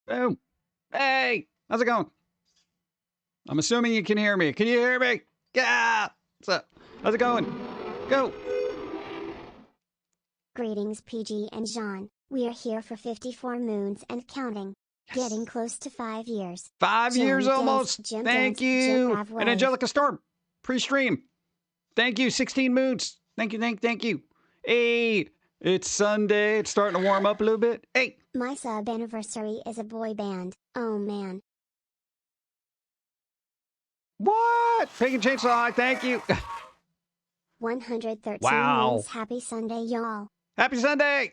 Boom. Hey, how's it going? I'm assuming you can hear me. Can you hear me? Yeah. What's up? How's it going? Go. Greetings, PG and Jean. We are here for 54 moons and counting. Yes. Getting close to 5 years. 5 years Jim almost. Dance, Jim Thank Dance, you. Jim Rav And Wave. Angelica Storm. Pre-stream. Thank you. 16 moons. Thank you. Thank you. Hey, it's Sunday. It's starting to warm up a little bit. Hey. My sub anniversary is a boy band. Oh man. What? Pagan Chainsaw High. Thank you. 113 Wow. moons. Happy Sunday, y'all. Happy Sunday.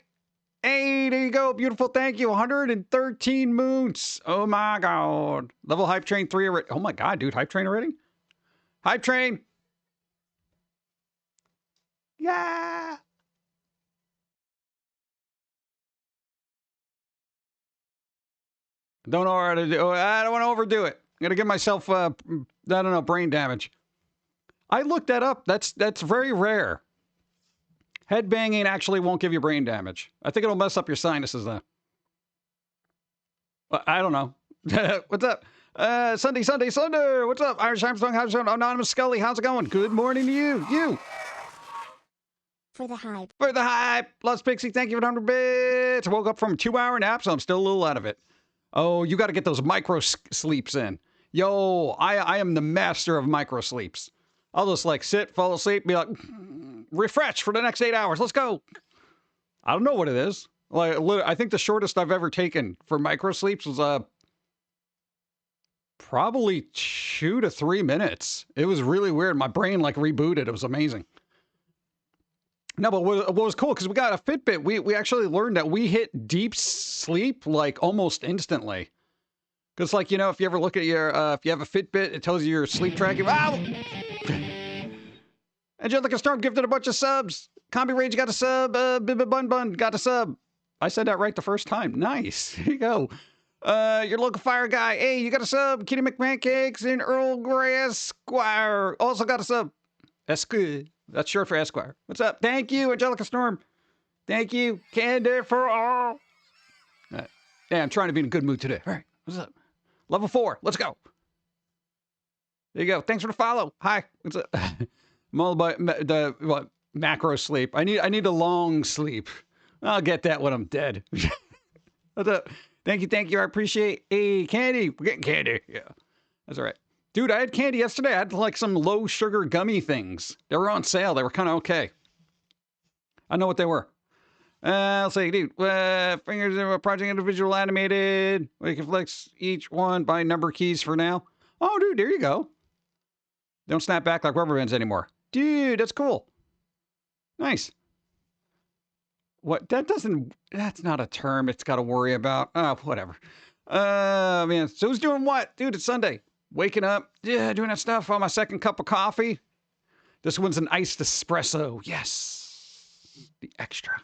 Hey, there you go. Beautiful. Thank you. 113 moons. Oh, my God. Level Hype Train 3 already. Oh, my God, dude. Hype Train already? Hype Train. Yeah. Don't know how to do. I don't want to overdo it. I'm going to give myself, I don't know, brain damage. I looked that up. That's very rare. Headbanging actually won't give you brain damage. I think it'll mess up your sinuses, though. I don't know. What's up? Sunday. What's up? Irish Armstrong, how's it going? Anonymous Scully, how's it going? Good morning to you. You. For the hype. For the hype. Lost Pixie, thank you for 100 bits. Woke up from a 2-hour nap, so I'm still a little out of it. Oh, you got to get those micro sleeps in. Yo, I am the master of micro sleeps. I'll just like sit, fall asleep, be like, refresh for the next 8 hours. Let's go. I don't know what it is. Like, I think the shortest I've ever taken for micro sleeps was probably 2 to 3 minutes. It was really weird. My brain like rebooted. It was amazing. No, but what was cool, because we got a Fitbit, we actually learned that we hit deep sleep like almost instantly. Because like, you know, if you ever look at your, if you have a Fitbit, it tells you your sleep tracking. Ow! Angelica Storm gifted a bunch of subs. Combi Rage got a sub. Bun Bun got a sub. I said that right the first time. Nice. Here you go. Your local fire guy. Hey, you got a sub. Kitty McPancakes and Earl Grey Esquire also got a sub. Esquire. That's short for Esquire. What's up? Thank you, Angelica Storm. Thank you. Candy for all. Yeah, I'm trying to be in a good mood today. All right. What's up? Level 4. Let's go. There you go. Thanks for the follow. Hi. What's up? I'm all about the macro sleep. I need a long sleep. I'll get that when I'm dead. What's up? Thank you. I appreciate candy. We're getting candy. Yeah. That's all right. Dude, I had candy yesterday. I had like some low sugar gummy things. They were on sale. They were kind of okay. I know what they were. Let's see, dude. Fingers in a project individual animated. We can flex each one by number keys for now. Oh, dude, there you go. Don't snap back like rubber bands anymore. Dude, that's cool. Nice. What? That's not a term it's got to worry about. Oh, whatever. Man. So who's doing what? Dude, it's Sunday. Waking up, doing that stuff on my second cup of coffee. This one's an iced espresso. Yes. The extra.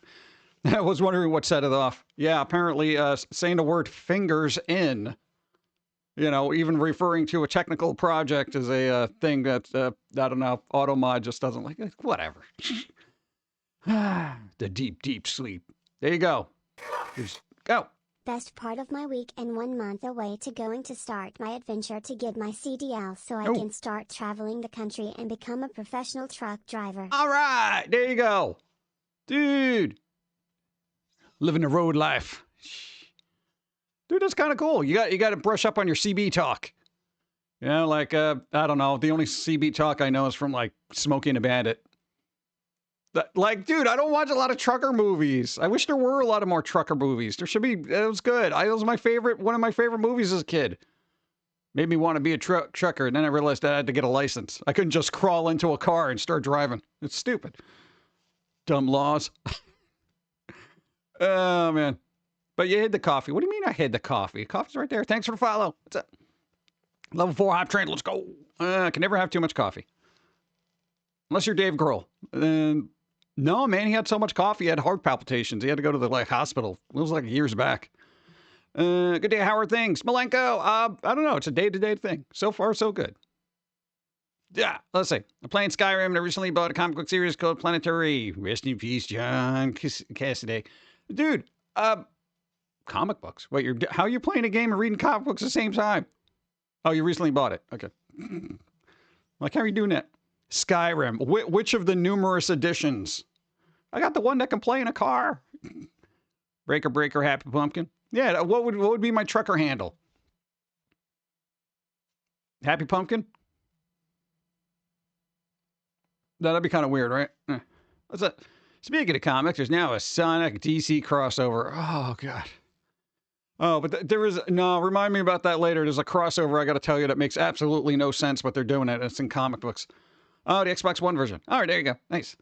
I was wondering what set it off. Yeah, apparently saying the word fingers in, you know, even referring to a technical project is a thing that, I don't know, Automod just doesn't like. Whatever. The deep sleep. There you go. Just go. Best part of my week and 1 month away to going to start my adventure to get my CDL so I can start traveling the country and become a professional truck driver. All right. There you go. Dude. Living the road life. Dude, that's kind of cool. You got to brush up on your CB talk. You know, like, I don't know. The only CB talk I know is from, like, Smokey and the Bandit. Like, dude, I don't watch a lot of trucker movies. I wish there were a lot of more trucker movies. There should be. It was good. It was one of my favorite movies as a kid. Made me want to be a trucker, and then I realized I had to get a license. I couldn't just crawl into a car and start driving. It's stupid. Dumb laws. Oh, man. But you hid the coffee. What do you mean I hid the coffee? Coffee's right there. Thanks for the follow. What's up? Level 4 Hype Train. Let's go. I can never have too much coffee. Unless you're Dave Grohl. No, man, he had so much coffee, he had heart palpitations. He had to go to the hospital. It was like years back. Good day, how are things? Malenko, I don't know. It's a day-to-day thing. So far, so good. Yeah, let's see. I'm playing Skyrim, and I recently bought a comic book series called Planetary. Rest in peace, John Cassidy. Dude, Comic books? Wait, how are you playing a game and reading comic books at the same time? Oh, you recently bought it. Okay. Like, how are you doing that? Skyrim. Which of the numerous editions? I got the one that can play in a car. Breaker, Happy Pumpkin. Yeah, what would be my trucker handle? Happy Pumpkin? That'd be kind of weird, right? What's that? Speaking of comics, there's now a Sonic DC crossover. Oh, God. Oh, but there is... No, remind me about that later. There's a crossover I got to tell you that makes absolutely no sense, but they're doing it. It's in comic books. Oh, the Xbox One version. All right, there you go. Nice.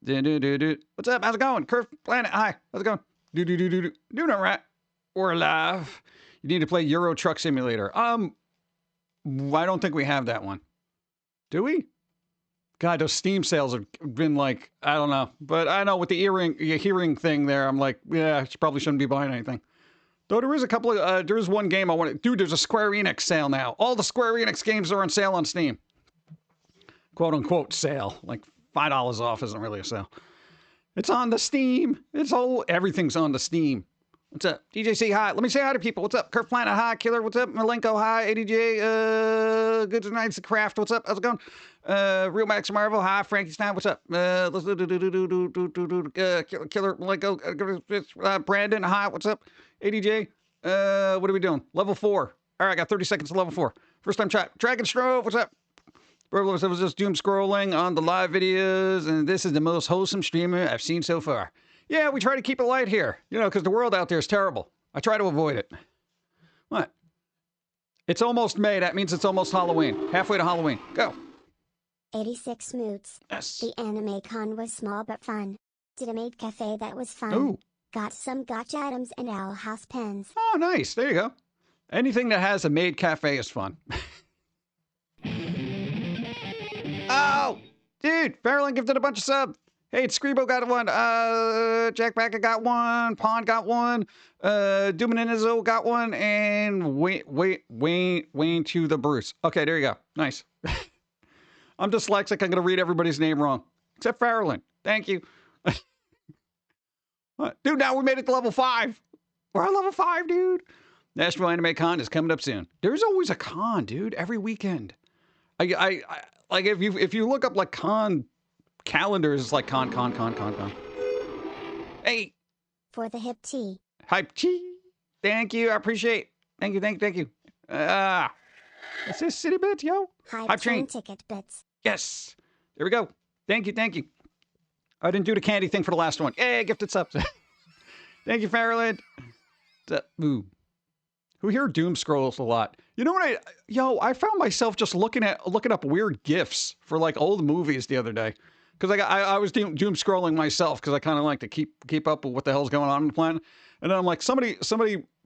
What's up? How's it going? Curve Planet. Hi. How's it going? Doing it right. We're alive. You need to play Euro Truck Simulator. I don't think we have that one. Do we? God, those Steam sales have been like, I don't know. But I know with the hearing thing there, I'm like, yeah, I probably shouldn't be buying anything. Though there is a couple of, there is one game I want to, dude, there's a Square Enix sale now. All the Square Enix games are on sale on Steam. Quote unquote sale. Like $5 off isn't really a sale. It's on the Steam. Everything's on the Steam. What's up? DJC, hi. Let me say hi to people. What's up? Curve Planet, hi. Killer, what's up? Malenko, hi. ADJ, good tonight's the craft. What's up? How's it going? Real Max Marvel, hi. Frankie Stein, what's up? Let's do Killer, Malenko, Brandon, hi. What's up? ADJ, what are we doing? Level 4. All right, I got 30 seconds to level 4. First time chat. Dragon Strove, what's up? I was just doom scrolling on the live videos, and this is the most wholesome streamer I've seen so far. Yeah, we try to keep it light here, because the world out there is terrible. I try to avoid it. What? It's almost May. That means it's almost Halloween. Halfway to Halloween. Go. 86 moods. Yes. The anime con was small but fun. Did a maid cafe that was fun. Ooh. Got some gotcha items and owl house pens. Oh, nice. There you go. Anything that has a maid cafe is fun. Oh, dude. Farrellin gifted a bunch of subs. Hey, it's Scribo got one. Jack Backer got one. Pond got one. Dumaninizo got one. And Wayne to the Bruce. Okay, there you go. Nice. I'm dyslexic. I'm going to read everybody's name wrong. Except Farrellin. Thank you. What? Dude, now we made it to level 5. We're on level 5, dude. Nashville Anime Con is coming up soon. There's always a con, dude. Every weekend. I like if you look up like con calendars, it's like con. Hey. For the hip tea. Hype tea. Thank you. I appreciate. Thank you. Is this city bits, yo? Hype train ticket bits. Yes. There we go. Thank you. I didn't do the candy thing for the last one. Hey, gifted subs. Thank you, Farrellin. Ooh. Who here doom scrolls a lot? You know what I found myself just looking up weird GIFs for like old movies the other day. Because I was doom scrolling myself because I kind of like to keep up with what the hell's going on in the planet. And then I'm like, somebody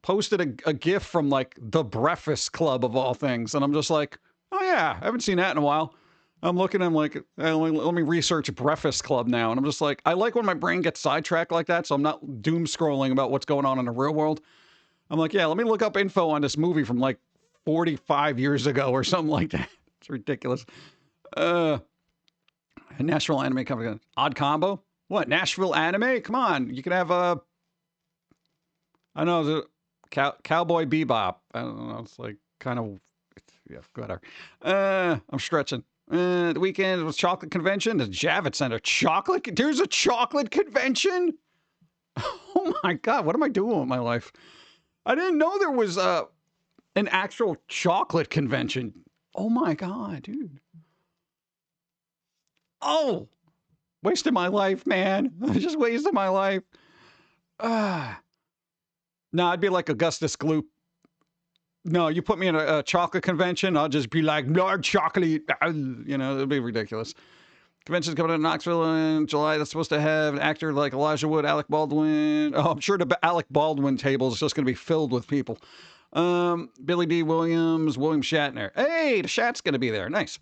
posted a GIF from like The Breakfast Club of all things. And I'm just like, oh yeah, I haven't seen that in a while. I'm looking, I'm like, let me research Breakfast Club now. And I'm just like, I like when my brain gets sidetracked like that. So I'm not doom scrolling about what's going on in the real world. I'm like, yeah, let me look up info on this movie from like 45 years ago or something like that. It's ridiculous. Nashville Anime Company. Odd combo? What? Nashville Anime? Come on. You can have I don't know, the Cowboy Bebop. I don't know. It's like kind of, yeah, whatever. I'm stretching. The weekend was chocolate convention. The Javits Center. Chocolate? There's a chocolate convention? Oh my God. What am I doing with my life? I didn't know there was an actual chocolate convention. Oh my God, dude. Oh, wasted my life, man. I just wasted my life. No, I'd be like Augustus Gloop. No, you put me in a chocolate convention, I'll just be like, Lord Chocolate. It'd be ridiculous. Convention's coming to Knoxville in July. That's supposed to have an actor like Elijah Wood, Alec Baldwin. Oh, I'm sure the Alec Baldwin table is just going to be filled with people. Billy D. Williams, William Shatner. Hey, the Shat's going to be there. Nice.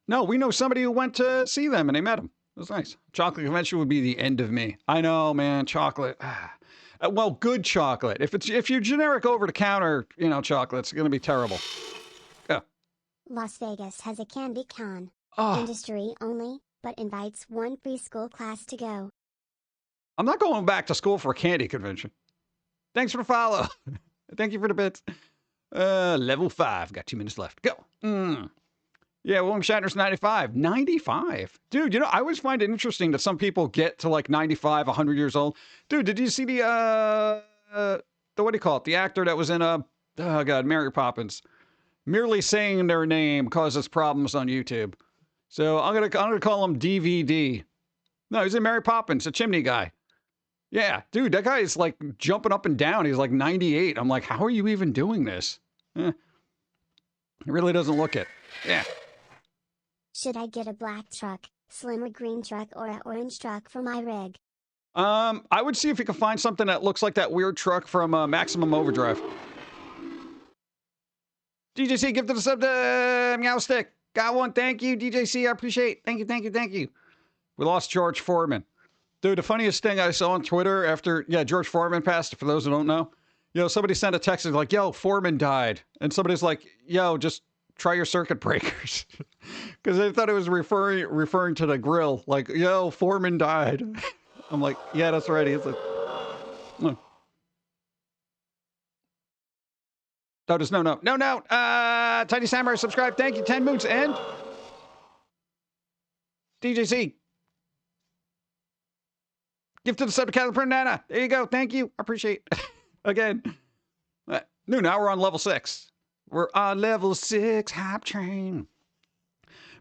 No, we know somebody who went to see them and they met him. It was nice. Chocolate convention would be the end of me. I know, man. Chocolate. Well, good chocolate. If you're generic over the counter, chocolate, it's going to be terrible. Yeah. Las Vegas has a candy con. Oh. Industry only, but invites one preschool class to go. I'm not going back to school for a candy convention. Thanks for the follow. Thank you for the bits. Level 5. Got 2 minutes left. Go. Yeah, William Shatner's 95. 95? Dude, you know, I always find it interesting that some people get to like 95, 100 years old. Dude, did you see the what do you call it? The actor that was in, oh God, Mary Poppins. Merely saying their name causes problems on YouTube. So I'm gonna call him DVD. No, he's in Mary Poppins, a chimney guy. Yeah, dude, that guy is like jumping up and down. He's like 98. I'm like, how are you even doing this? It really doesn't look it. Yeah. Should I get a black truck, slimmer green truck, or an orange truck for my rig? I would see if you can find something that looks like that weird truck from Maximum Overdrive. DJC, give to the sub to Meow Stick. Got one. Thank you, DJC. I appreciate it. Thank you. We lost George Foreman. Dude, the funniest thing I saw on Twitter after, George Foreman passed, for those who don't know. Somebody sent a text and like, yo, Foreman died. And somebody's like, yo, just try your circuit breakers. Because they thought it was referring to the grill. Like, yo, Foreman died. I'm like, yeah, that's right. He's like, no. No, there's no. Tiny Samurai, subscribe. Thank you. 10 moons and DJC. Gift to the sub to California Nana. There you go. Thank you. I appreciate it. Again. Now we're on level 6. We're on level 6 hype train.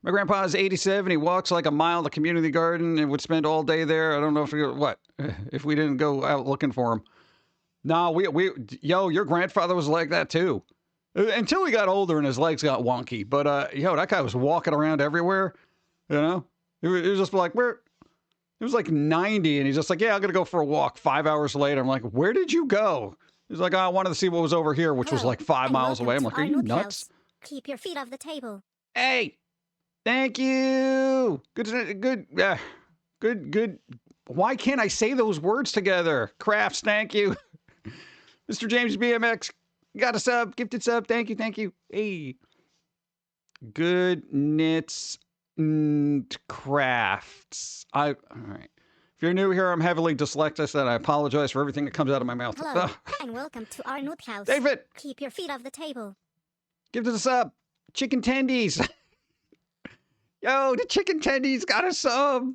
My grandpa is 87. He walks like a mile to the community garden and would spend all day there. I don't know if we didn't go out looking for him. No, your grandfather was like that too. Until he got older and his legs got wonky. But, that guy was walking around everywhere. It was just like, it was like 90, and he's just like, yeah, I'm going to go for a walk. 5 hours later, I'm like, where did you go? He's like, I wanted to see what was over here, which was like 5 miles away. I'm like, are you nuts? Keep your feet off the table. Hey, thank you. Good. Why can't I say those words together? Crafts, thank you. Mr. James BMX, got a sub, gifted sub. Thank you. Hey. Good knits. Crafts. All right. If you're new here, I'm heavily dyslexic, and I apologize for everything that comes out of my mouth. Hello, and welcome to our new house. David! Keep your feet off the table. Give to the sub. Chicken tendies. Yo, the chicken tendies got a sub.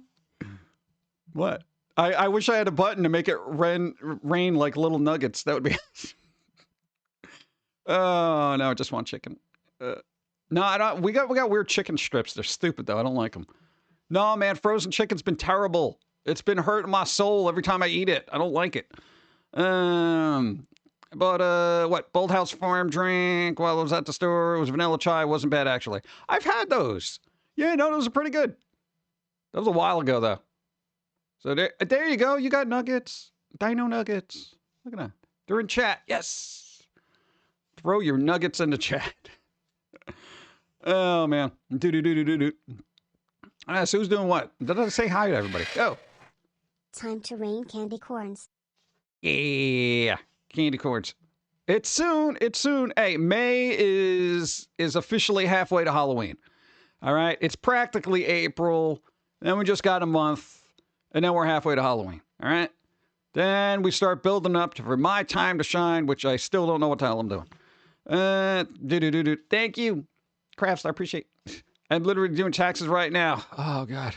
What? I wish I had a button to make it rain like little nuggets. That would be... Oh, no, I just want chicken. No, I don't. We got weird chicken strips. They're stupid though. I don't like them. No, man, frozen chicken's been terrible. It's been hurting my soul every time I eat it. I don't like it. What? Bold House Farm drink while I was at the store. It was vanilla chai. It wasn't bad actually. I've had those. Yeah, no, those are pretty good. That was a while ago though. So there you go. You got nuggets. Dino nuggets. Look at that. They're in chat. Yes. Throw your nuggets in the chat. Oh, man. So who's doing what? Did I say hi to everybody? Go. Time to rain candy corns. Yeah. Candy corns. It's soon. Hey, May is officially halfway to Halloween. All right? It's practically April. Then we just got a month. And then we're halfway to Halloween. All right? Then we start building up for my time to shine, which I still don't know what the hell I'm doing. Thank you. Crafts, I appreciate it. I'm literally doing taxes right now. Oh, God.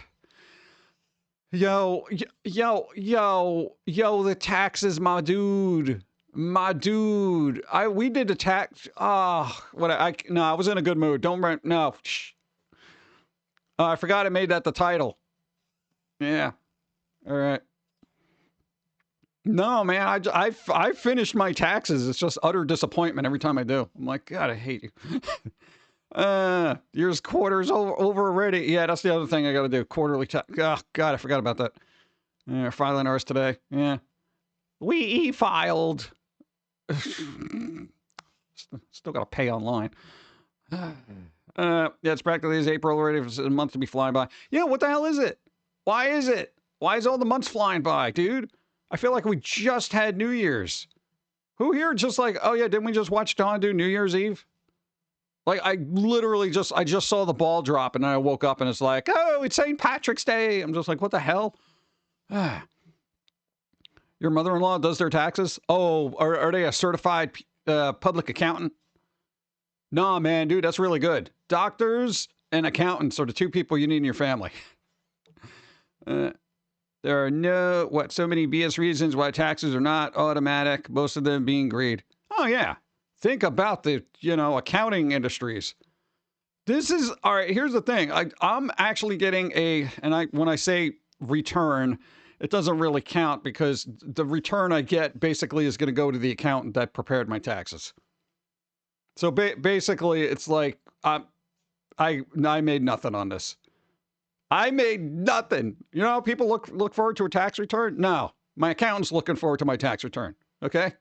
Yo, the taxes, my dude. We did the tax. Oh, I was in a good mood. No. Shh. Oh, I forgot I made that the title. Yeah. All right. No, man, I finished my taxes. It's just utter disappointment every time I do. I'm like, God, I hate you. Yours quarters over already. Yeah, that's the other thing I got to do. Quarterly tax. Oh, God, I forgot about that. Yeah, filing ours today. Yeah. We e-filed. Still got to pay online. Yeah, it's practically as April already. It's a month to be flying by. Yeah, what the hell is it? Why is it? Why is all the months flying by, dude? I feel like we just had New Year's. Who here just like, oh yeah, didn't we just watch Dawn do New Year's Eve? Like, I just saw the ball drop and then I woke up and it's like, oh, it's St. Patrick's Day. I'm just like, what the hell? Your mother-in-law does their taxes? Oh, are they a certified public accountant? Nah, man, dude, that's really good. Doctors and accountants are the two people you need in your family. There are so many BS reasons why taxes are not automatic, most of them being greed. Oh, yeah. Think about the, accounting industries. All right, here's the thing. I'm actually getting when I say return, it doesn't really count because the return I get basically is going to go to the accountant that prepared my taxes. So basically, it's like I made nothing on this. I made nothing. People look forward to a tax return. No, my accountant's looking forward to my tax return. Okay.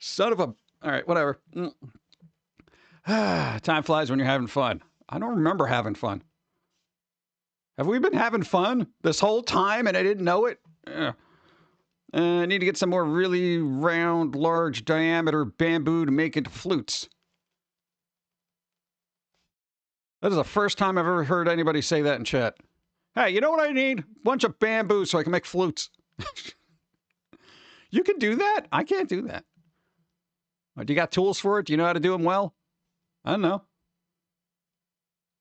Son of a. All right, whatever. Time flies when you're having fun. I don't remember having fun. Have we been having fun this whole time and I didn't know it? I need to get some more really round, large diameter bamboo to make into flutes. That is the first time I've ever heard anybody say that in chat. Hey, you know what I need? A bunch of bamboo so I can make flutes. You can do that? I can't do that. Do you got tools for it? Do you know how to do them well? I don't know.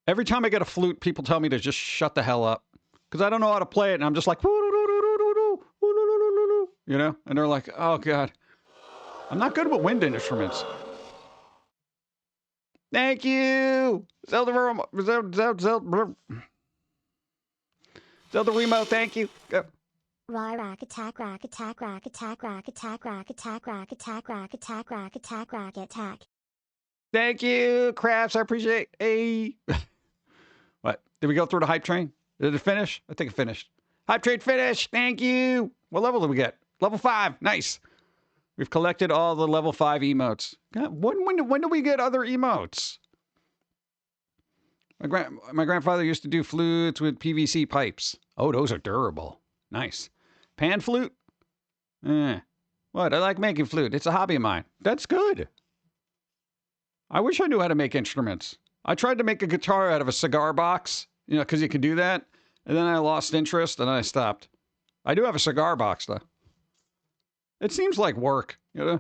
Every time I get a flute, people tell me to just shut the hell up. Because I don't know how to play it, and I'm just like, and they're like, oh, God. I'm not good with wind instruments. Thank you. Zelda Remo, thank you. Go. Rack attack, rack attack, rack attack, rack attack, rack attack, rack attack, rack attack, rack attack, rack attack. Thank you, Crafts. I appreciate it. Hey. What? Did we go through the hype train? Did it finish? I think it finished. Hype train finished. Thank you. What level did we get? Level 5. Nice. We've collected all the level 5 emotes. God, when do we get other emotes? My grandfather used to do flutes with PVC pipes. Oh, those are durable. Nice. Pan flute? What? I like making flute. It's a hobby of mine. That's good. I wish I knew how to make instruments. I tried to make a guitar out of a cigar box, because you could do that. And then I lost interest and I stopped. I do have a cigar box, though. It seems like work, My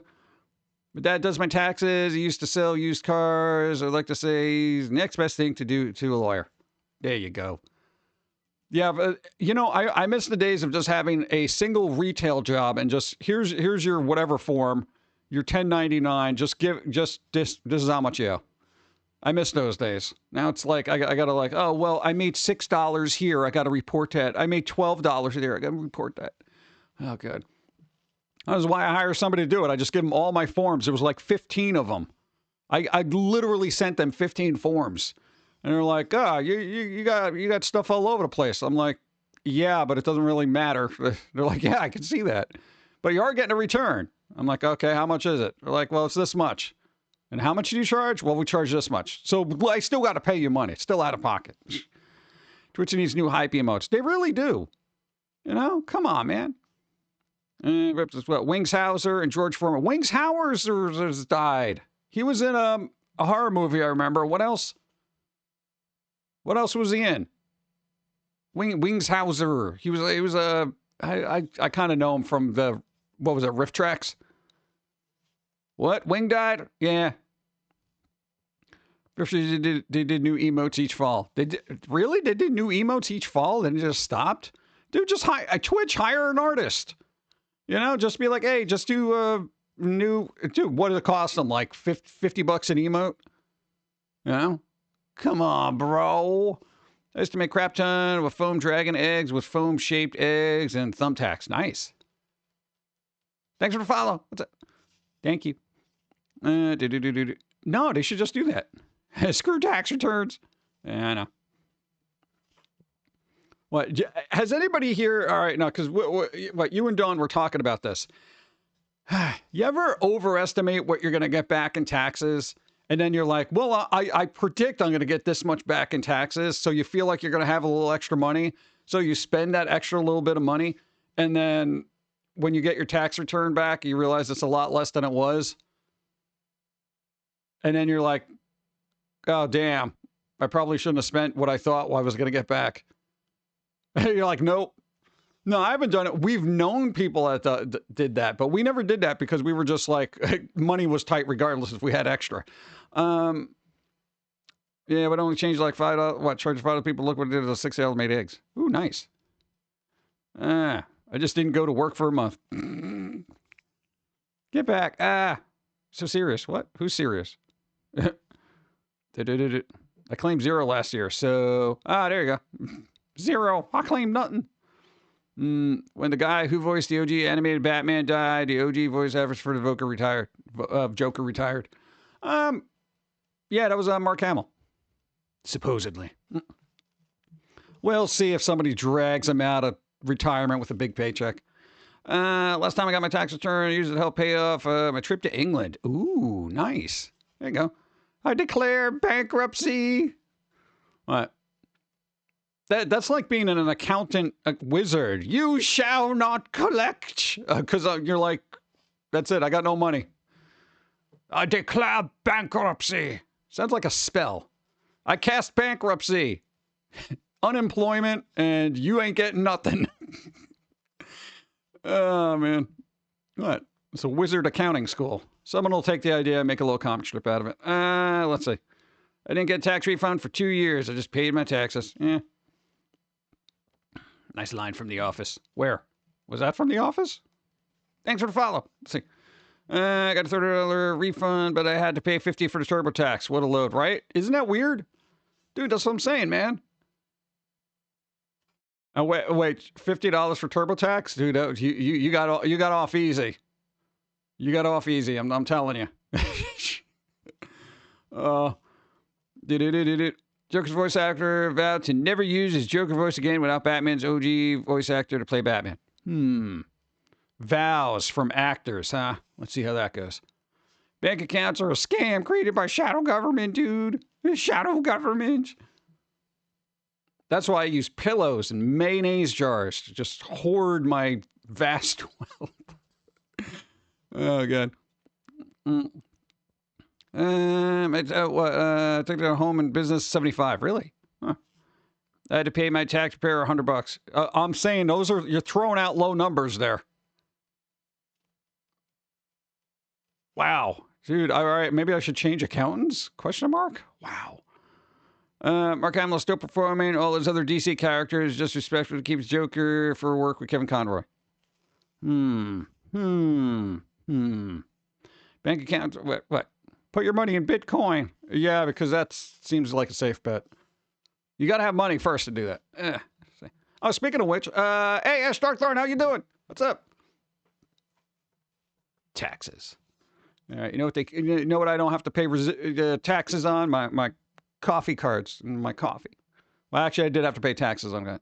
dad does my taxes. He used to sell used cars. I'd like to say he's the next best thing to do to a lawyer. There you go. Yeah, but, I miss the days of just having a single retail job and just, here's your whatever form, your 1099, this is how much you owe. I miss those days. Now it's like, I got to oh, well, I made $6 here. I got to report that. I made $12 there. I got to report that. Oh, good. That was why I hire somebody to do it. I just give them all my forms. There was like 15 of them. I literally sent them 15 forms. And they're like, you got stuff all over the place. I'm like, yeah, but it doesn't really matter. They're like, yeah, I can see that. But you are getting a return. I'm like, okay, how much is it? They're like, well, it's this much. And how much do you charge? Well, we charge this much. So I still got to pay you money. It's still out of pocket. Twitch needs new hype emotes. They really do. Come on, man. Wings Hauser and George Foreman. Wings Hauser has died. He was in a horror movie, I remember. What else? What else was he in? Wings Hauser. He was I kind of know him from what was it, Riff Tracks? What? Wing died? Yeah. They did new emotes each fall. Really? They did new emotes each fall and it just stopped? Dude, just Twitch, hire an artist. Just be like, hey, just do new. Dude, what does it cost them? Like $50 an emote? Come on, bro. I used to make crap ton with foam dragon eggs with foam shaped eggs and thumbtacks. Nice. Thanks for the follow. What's up? Thank you. No, they should just do that. Screw tax returns. Yeah, I know. What has anybody here? All right, no, because what you and Dawn were talking about this. You ever overestimate what you're going to get back in taxes? And then you're like, well, I predict I'm going to get this much back in taxes. So you feel like you're going to have a little extra money. So you spend that extra little bit of money. And then when you get your tax return back, you realize it's a lot less than it was. And then you're like, oh, damn, I probably shouldn't have spent what I thought I was going to get back. You're like, nope, No, I haven't done it. We've known people that did that, but we never did that because we were just like, money was tight regardless if we had extra. Yeah, but only changed like $5. What, charge $5 people? Look what it did to 6 hours made eggs. Ooh, nice. I just didn't go to work for a month. Get back. So serious. What? Who's serious? I claimed 0 last year, so... there you go. 0. I claimed nothing. When the guy who voiced the OG animated Batman died, the OG voice actress for the Joker retired. Yeah, that was Mark Hamill. Supposedly. We'll see if somebody drags him out of retirement with a big paycheck. Last time I got my tax return, I used it to help pay off my trip to England. Ooh, nice. There you go. I declare bankruptcy. What? That's like being an accountant wizard. You shall not collect. Because you're like, that's it. I got no money. I declare bankruptcy. Sounds like a spell. I cast bankruptcy. Unemployment, and you ain't getting nothing. Oh, man. What? It's a wizard accounting school. Someone will take the idea and make a little comic strip out of it. Let's see. I didn't get a tax refund for 2 years. I just paid my taxes. Yeah. Nice line from The Office. Where? Was that from The Office? Thanks for the follow. Let's see. I got a $30 refund, but I had to pay $50 for the TurboTax. What a load, right? Isn't that weird? Dude, that's what I'm saying, man. Oh, wait, $50 for TurboTax? Dude, you got off easy. You got off easy, I'm telling you. Joker's voice actor vowed to never use his Joker voice again without Batman's OG voice actor to play Batman. Vows from actors, huh? Let's see how that goes. Bank accounts are a scam created by shadow government, dude. Shadow government. That's why I use pillows and mayonnaise jars to just hoard my vast wealth. Oh, God. I took it to home and business 75. Really? Huh. I had to pay my tax preparer $100. I'm saying you're throwing out low numbers there. Wow. Dude, all right, maybe I should change accountants? Question mark? Wow. Mark Hamill still performing all his other DC characters, just respectful to keep his Joker for work with Kevin Conroy. Bank account, what? Put your money in Bitcoin. Yeah, because that seems like a safe bet. You got to have money first to do that. Oh, speaking of which, hey, Ash Darkthorn, how you doing? What's up? Taxes. All right, you know what I don't have to pay taxes on? My coffee cards and my coffee. Well, actually, I did have to pay taxes on that.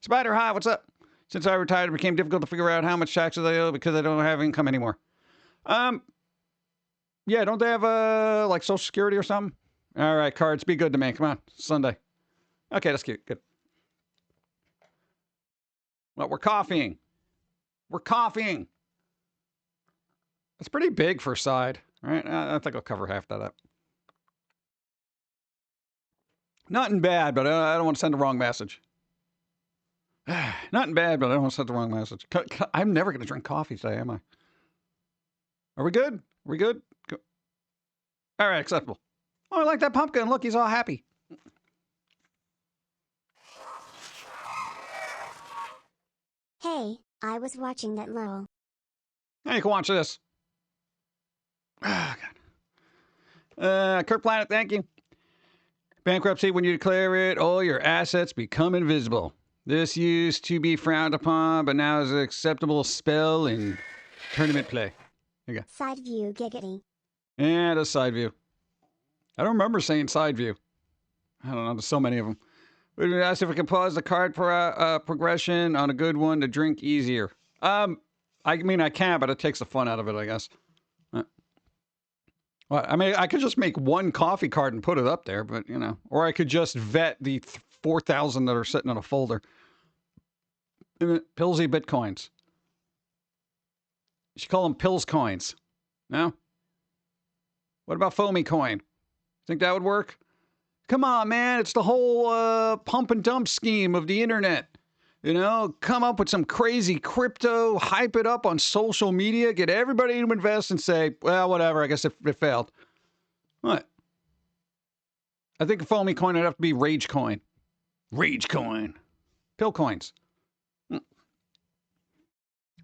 Spider, hi, what's up? Since I retired, it became difficult to figure out how much taxes I owe because I don't have income anymore. Yeah, don't they have like Social Security or something? All right, cards, be good to me. Come on, Sunday. Okay, that's cute. Good. Well, we're coffeeing. We're coffeeing. It's pretty big for a side, right? I think I'll cover half that up. Nothing bad, but I don't want to send the wrong message. Nothing bad, but I don't want to send the wrong message. I'm never going to drink coffee today, am I? Are we good? Are we good? All right, acceptable. Oh, I like that pumpkin. Look, he's all happy. Hey, I was watching that lol. Hey, you can watch this. Ah, God. Kirk Planet, thank you. Bankruptcy, when you declare it, all your assets become invisible. This used to be frowned upon, but now is an acceptable spell in tournament play. There you go. Side view, giggity. Yeah, that's side view. I don't remember saying side view. I don't know, there's so many of them. We asked if we can pause the card progression on a good one to drink easier. I mean, I can, but it takes the fun out of it, I guess. Well, I mean, I could just make one coffee card and put it up there, but, you know. Or I could just vet the 4,000 that are sitting in a folder. Pilz-E Bitcoins. You should call them Pills coins. No? What about Foamy coin? Think that would work? Come on, man. It's the whole pump and dump scheme of the internet. You know, come up with some crazy crypto, hype it up on social media, get everybody to invest and say, well, whatever, I guess it failed. What? I think a Foamy coin would have to be Rage coin. Rage coin. Pill coins.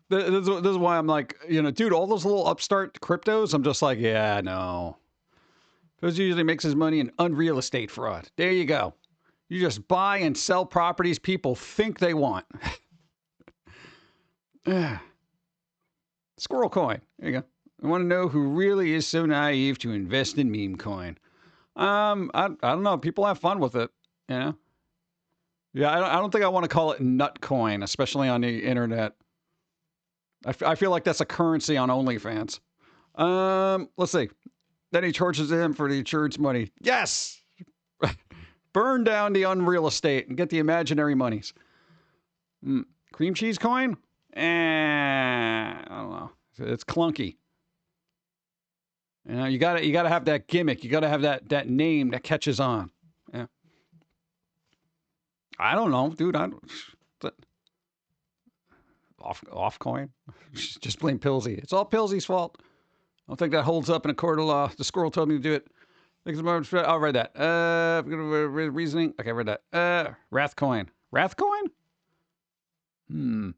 This is why I'm like, you know, dude, all those little upstart cryptos, I'm just like, yeah, no. Because usually makes his money in unreal estate fraud. There you go. You just buy and sell properties people think they want. Squirrel coin. There you go. I want to know who really is so naive to invest in meme coin. I don't know. People have fun with it, you know? Yeah, I don't think I want to call it nut coin, especially on the internet. I feel like that's a currency on OnlyFans. Let's see. Then he charges him for the insurance money. Yes! Burn down the unreal estate and get the imaginary monies. Cream cheese coin? I don't know. It's clunky. You know, you gotta have that gimmick. You gotta have that name that catches on. Yeah. I don't know, dude. Off coin. Just blame Pilz-E. It's all Pilz-E's fault. I don't think that holds up in a court of law. The squirrel told me to do it. I'll read that. Reasoning. Okay, I read that. Wrath coin. Wrath coin? I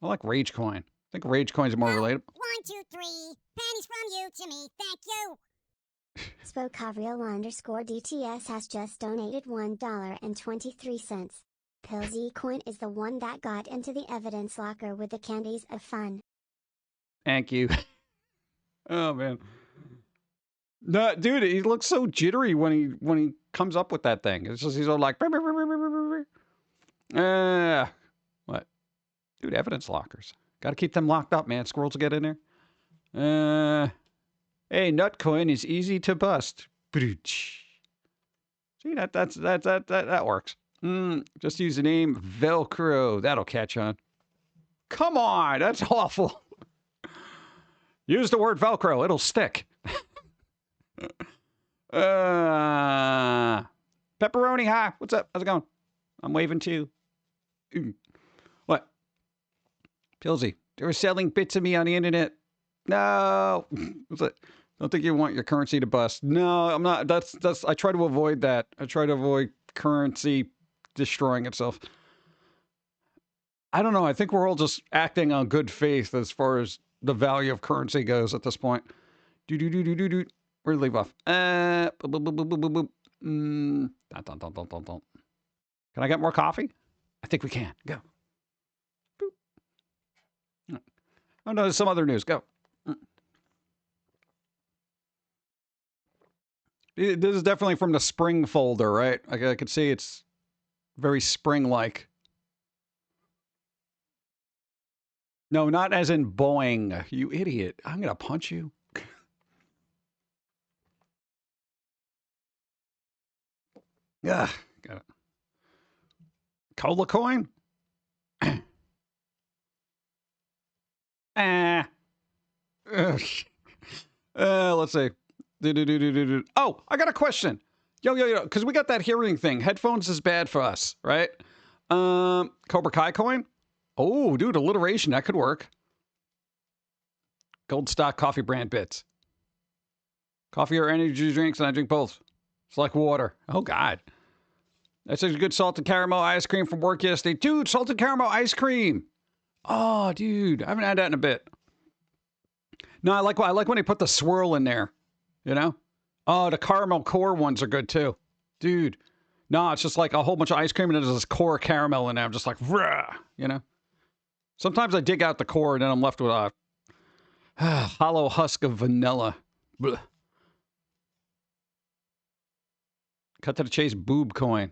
like Rage coin. I think Rage coins are more relatable. 1, 2, 3. Pennies from you to me. Thank you. Spokavrio_DTS has just donated $1.23. Pilz-E coin is the one that got into the evidence locker with the candies of fun. Thank you. Oh man. No, dude, he looks so jittery when he comes up with that thing. It's just he's all like what? Dude, evidence lockers. Gotta keep them locked up, man. Squirrels will get in there. Hey, Nutcoin is easy to bust. See, that works. Just use the name Velcro. That'll catch on. Come on, that's awful. Use the word Velcro. It'll stick. Pepperoni, hi. What's up? How's it going? I'm waving too. What? Pilz-E, they were selling bits of me on the internet. No. What's it? Don't think you want your currency to bust. No, I'm not. That's. I try to avoid that. I try to avoid currency destroying itself. I don't know. I think we're all just acting on good faith as far as the value of currency goes at this point. Where'd it leave off? Can I get more coffee? I think we can. Go. Boop. Oh no, there's some other news. Go. This is definitely from the spring folder, right? I could see it's very spring-like. No, not as in Boeing. You idiot. I'm going to punch you. Yeah, got it. Cola coin? Let's see. Oh, I got a question. Yo, because we got that hearing thing. Headphones is bad for us, right? Cobra Kai coin? Oh, dude, alliteration. That could work. Gold stock coffee brand bits. Coffee or energy drinks, and I drink both. It's like water. Oh, God. That's a good salted caramel ice cream from work yesterday. Dude, salted caramel ice cream. Oh, dude. I haven't had that in a bit. No, I like when they put the swirl in there. You know? Oh, the caramel core ones are good, too. Dude. No, it's just like a whole bunch of ice cream and there's this core caramel in there. I'm just like, rah, you know? Sometimes I dig out the core and then I'm left with a hollow husk of vanilla. Blech. Cut to the chase boob coin.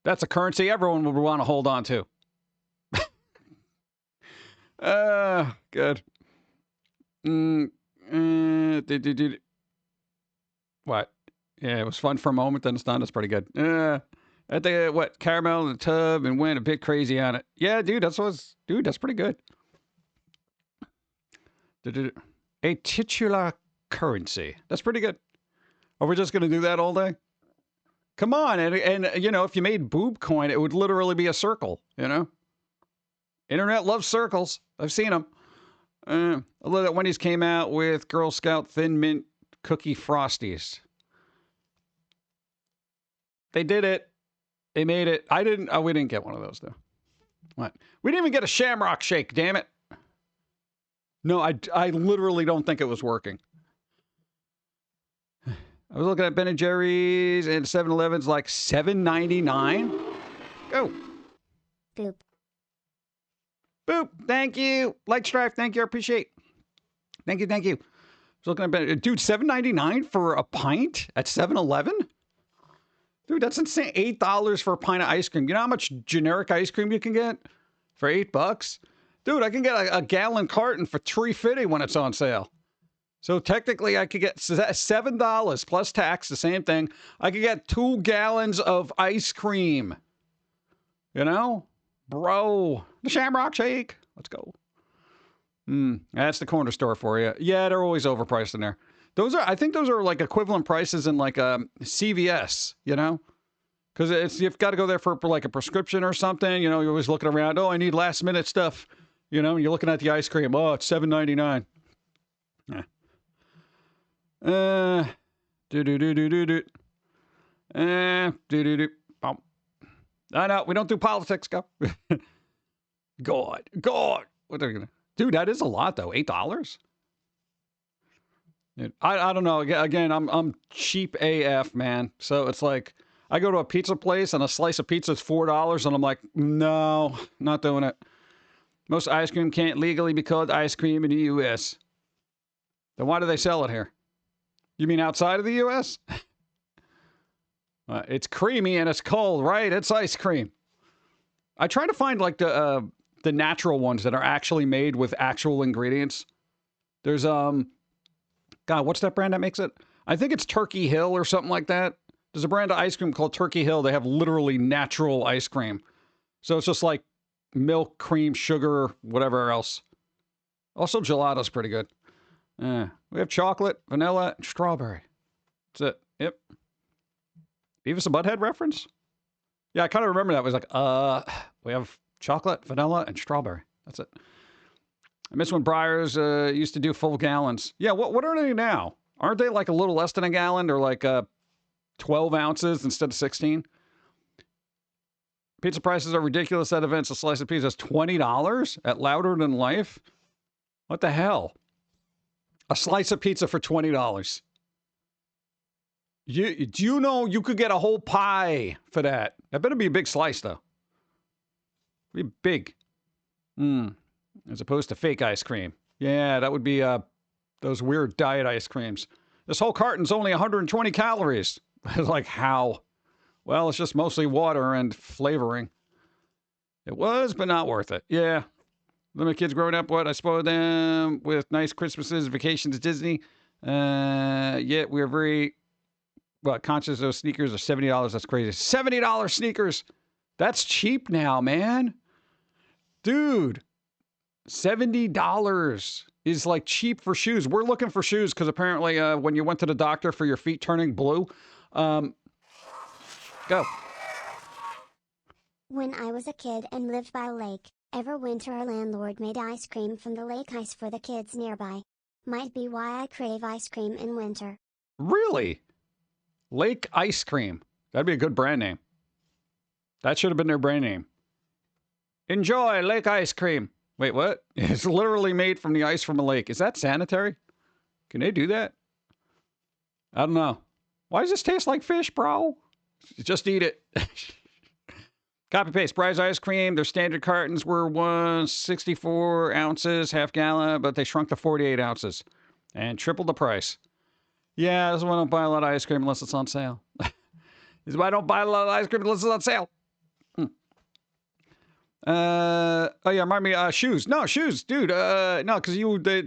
That's a currency everyone would want to hold on to. Good. What? Yeah, it was fun for a moment, then it's done. That's pretty good. I think what caramel in the tub and went a bit crazy on it. Yeah, dude, that's pretty good. A titular currency. That's pretty good. Are we just gonna do that all day? Come on. And you know, if you made boob coin, it would literally be a circle, you know? Internet loves circles. I've seen them. I love that Wendy's came out with Girl Scout Thin Mint Cookie Frosties. They did it. They made it. I didn't. Oh, we didn't get one of those, though. What? We didn't even get a Shamrock Shake, damn it. No, I literally don't think it was working. I was looking at Ben & Jerry's and 7-Eleven's like $7.99. Go. Boop. Boop. Thank you. Light Strife. Thank you. I appreciate. Thank you. Thank you. I was looking at Ben. Dude, $7.99 for a pint at 7-Eleven? Dude, that's insane. $8 for a pint of ice cream. You know how much generic ice cream you can get for $8? Dude, I can get a gallon carton for $3.50 when it's on sale. So technically, I could get $7 plus tax, the same thing. I could get 2 gallons of ice cream. You know? Bro. The Shamrock Shake. Let's go. That's the corner store for you. Yeah, they're always overpriced in there. I think those are like equivalent prices in like CVS, you know? Because you've got to go there for like a prescription or something. You know, you're always looking around. Oh, I need last minute stuff. You know, and you're looking at the ice cream. Oh, it's $7.99. Yeah. Do-do-do-do-do-do. Do-do-do. No, we don't do politics, go. God. What are you gonna... Dude, that is a lot, though. $8? Dude, I don't know. Again, I'm cheap AF, man. So it's like, I go to a pizza place and a slice of pizza is $4, and I'm like, no, not doing it. Most ice cream can't legally be called ice cream in the U.S. Then why do they sell it here? You mean outside of the U.S.? It's creamy and it's cold, right? It's ice cream. I try to find like the natural ones that are actually made with actual ingredients. There's God, what's that brand that makes it? I think it's Turkey Hill or something like that. There's a brand of ice cream called Turkey Hill. They have literally natural ice cream. So it's just like milk, cream, sugar, whatever else. Also, gelato's pretty good. We have chocolate, vanilla, and strawberry. That's it. Yep. Beavis and Butthead reference? Yeah, I kind of remember that. It was like, we have chocolate, vanilla, and strawberry. That's it. I miss when Breyers used to do full gallons. Yeah, what are they now? Aren't they like a little less than a gallon? They're like 12 ounces instead of 16. Pizza prices are ridiculous at events. A slice of pizza is $20 at Louder Than Life. What the hell? A slice of pizza for $20. Do you know you could get a whole pie for that? That better be a big slice, though. Be big. As opposed to fake ice cream. Yeah, that would be those weird diet ice creams. This whole carton's only 120 calories. It's like, how? Well, it's just mostly water and flavoring. It was, but not worth it. Yeah. My kids growing up, I spoiled them with nice Christmases, vacations to Disney. Yet we're very conscious those sneakers are $70. That's crazy. $70 sneakers. That's cheap now, man. Dude, $70 is like cheap for shoes. We're looking for shoes because apparently when you went to the doctor for your feet turning blue, go. When I was a kid and lived by a lake, every winter our landlord made ice cream from the lake ice for the kids nearby. Might be why I crave ice cream in winter. Really? Lake Ice Cream. That'd be a good brand name. That should have been their brand name. Enjoy Lake Ice Cream. Wait, what? It's literally made from the ice from a lake. Is that sanitary? Can they do that? I don't know. Why does this taste like fish, bro? Just eat it. Copy paste. Breyers ice cream. Their standard cartons were 164 ounces, half gallon, but they shrunk to 48 ounces and tripled the price. Yeah, this is why I don't buy a lot of ice cream unless it's on sale. This is why I don't buy a lot of ice cream unless it's on sale. Oh yeah, remind me, shoes. No, shoes, dude. No, because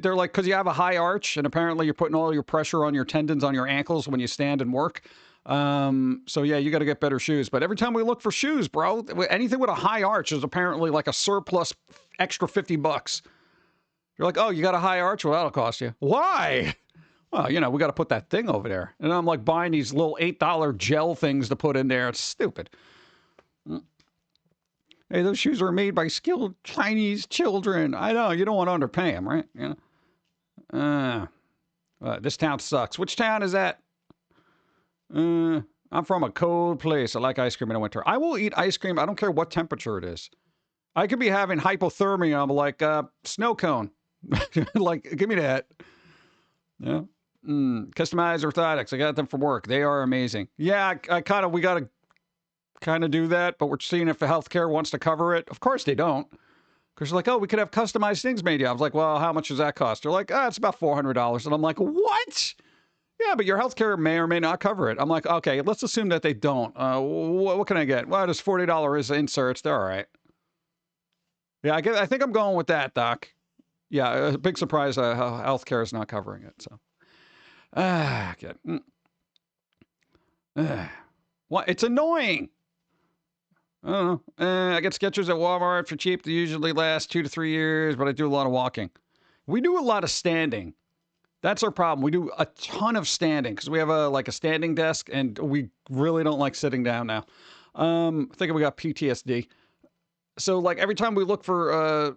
they're like, because you have a high arch and apparently you're putting all your pressure on your tendons on your ankles when you stand and work. So yeah, you got to get better shoes. But every time we look for shoes, bro, anything with a high arch is apparently like a surplus extra $50. You're like, oh, you got a high arch? Well, that'll cost you. Why? Well, you know, we got to put that thing over there. And I'm like buying these little $8 gel things to put in there. It's stupid. Hey, those shoes are made by skilled Chinese children. I know, you don't want to underpay them, right? You know? This town sucks. Which town is that? I'm from a cold place. I like ice cream in the winter. I will eat ice cream. I don't care what temperature it is. I could be having hypothermia. I'm like, snow cone. Like, give me that. Yeah. Customized orthotics. I got them from work. They are amazing. Yeah, we got to kind of do that, but we're seeing if the healthcare wants to cover it. Of course they don't. Because they're like, oh, we could have customized things made. I was like, well, how much does that cost? They're like, it's about $400. And I'm like, what? Yeah, but your healthcare may or may not cover it. I'm like, okay, let's assume that they don't. What can I get? Well, there's $40 inserts. They're all right. Yeah, I think I'm going with that, Doc. Yeah, a big surprise healthcare is not covering it. So, good. What? It's annoying. I don't know. I get Skechers at Walmart for cheap. They usually last 2 to 3 years, but I do a lot of walking. We do a lot of standing. That's our problem. We do a ton of standing because we have a standing desk, and we really don't like sitting down now. I think we got PTSD. So, like, every time we look for,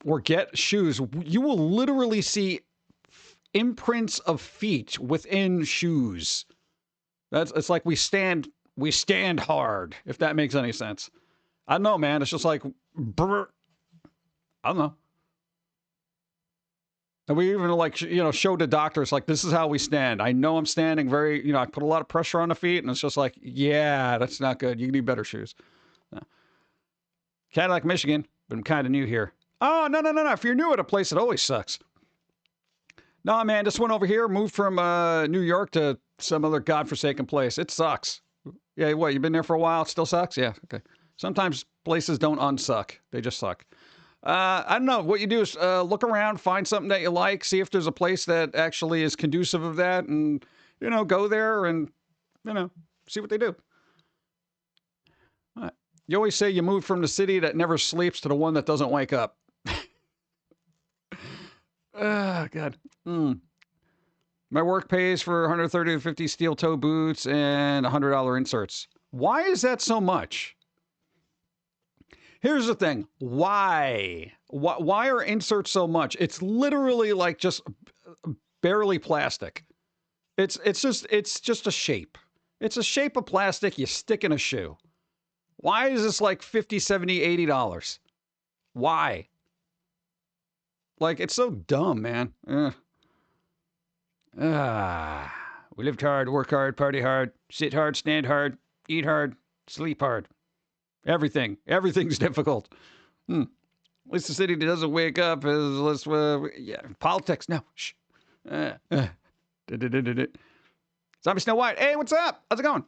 or get shoes, you will literally see imprints of feet within shoes. It's like we stand hard, if that makes any sense. I don't know, man. It's just like, I don't know. And we even showed the doctors, like, this is how we stand. I know I'm standing very, I put a lot of pressure on the feet, and it's just like, yeah, that's not good. You need better shoes. No. Cadillac, Michigan, but I'm kind of new here. Oh, no. If you're new at a place, it always sucks. No, man, this one over here moved from New York to some other godforsaken place. It sucks. Yeah, what, you've been there for a while? It still sucks? Yeah, okay. Sometimes places don't unsuck. They just suck. I don't know. What you do is look around, find something that you like, see if there's a place that actually is conducive of that, and, go there and, see what they do. All right. You always say you moved from the city that never sleeps to the one that doesn't wake up. God. My work pays for 130 to 50 steel toe boots and $100 inserts. Why is that so much? Here's the thing. Why? Why are inserts so much? It's literally like just barely plastic. It's just a shape. It's a shape of plastic you stick in a shoe. Why is this like $50, $70, $80? Why? Like, it's so dumb, man. We lived hard, work hard, party hard, sit hard, stand hard, eat hard, sleep hard. Everything's difficult. At least the city that doesn't wake up is politics. No. Shh. Zombie Snow White. Hey, what's up? How's it going?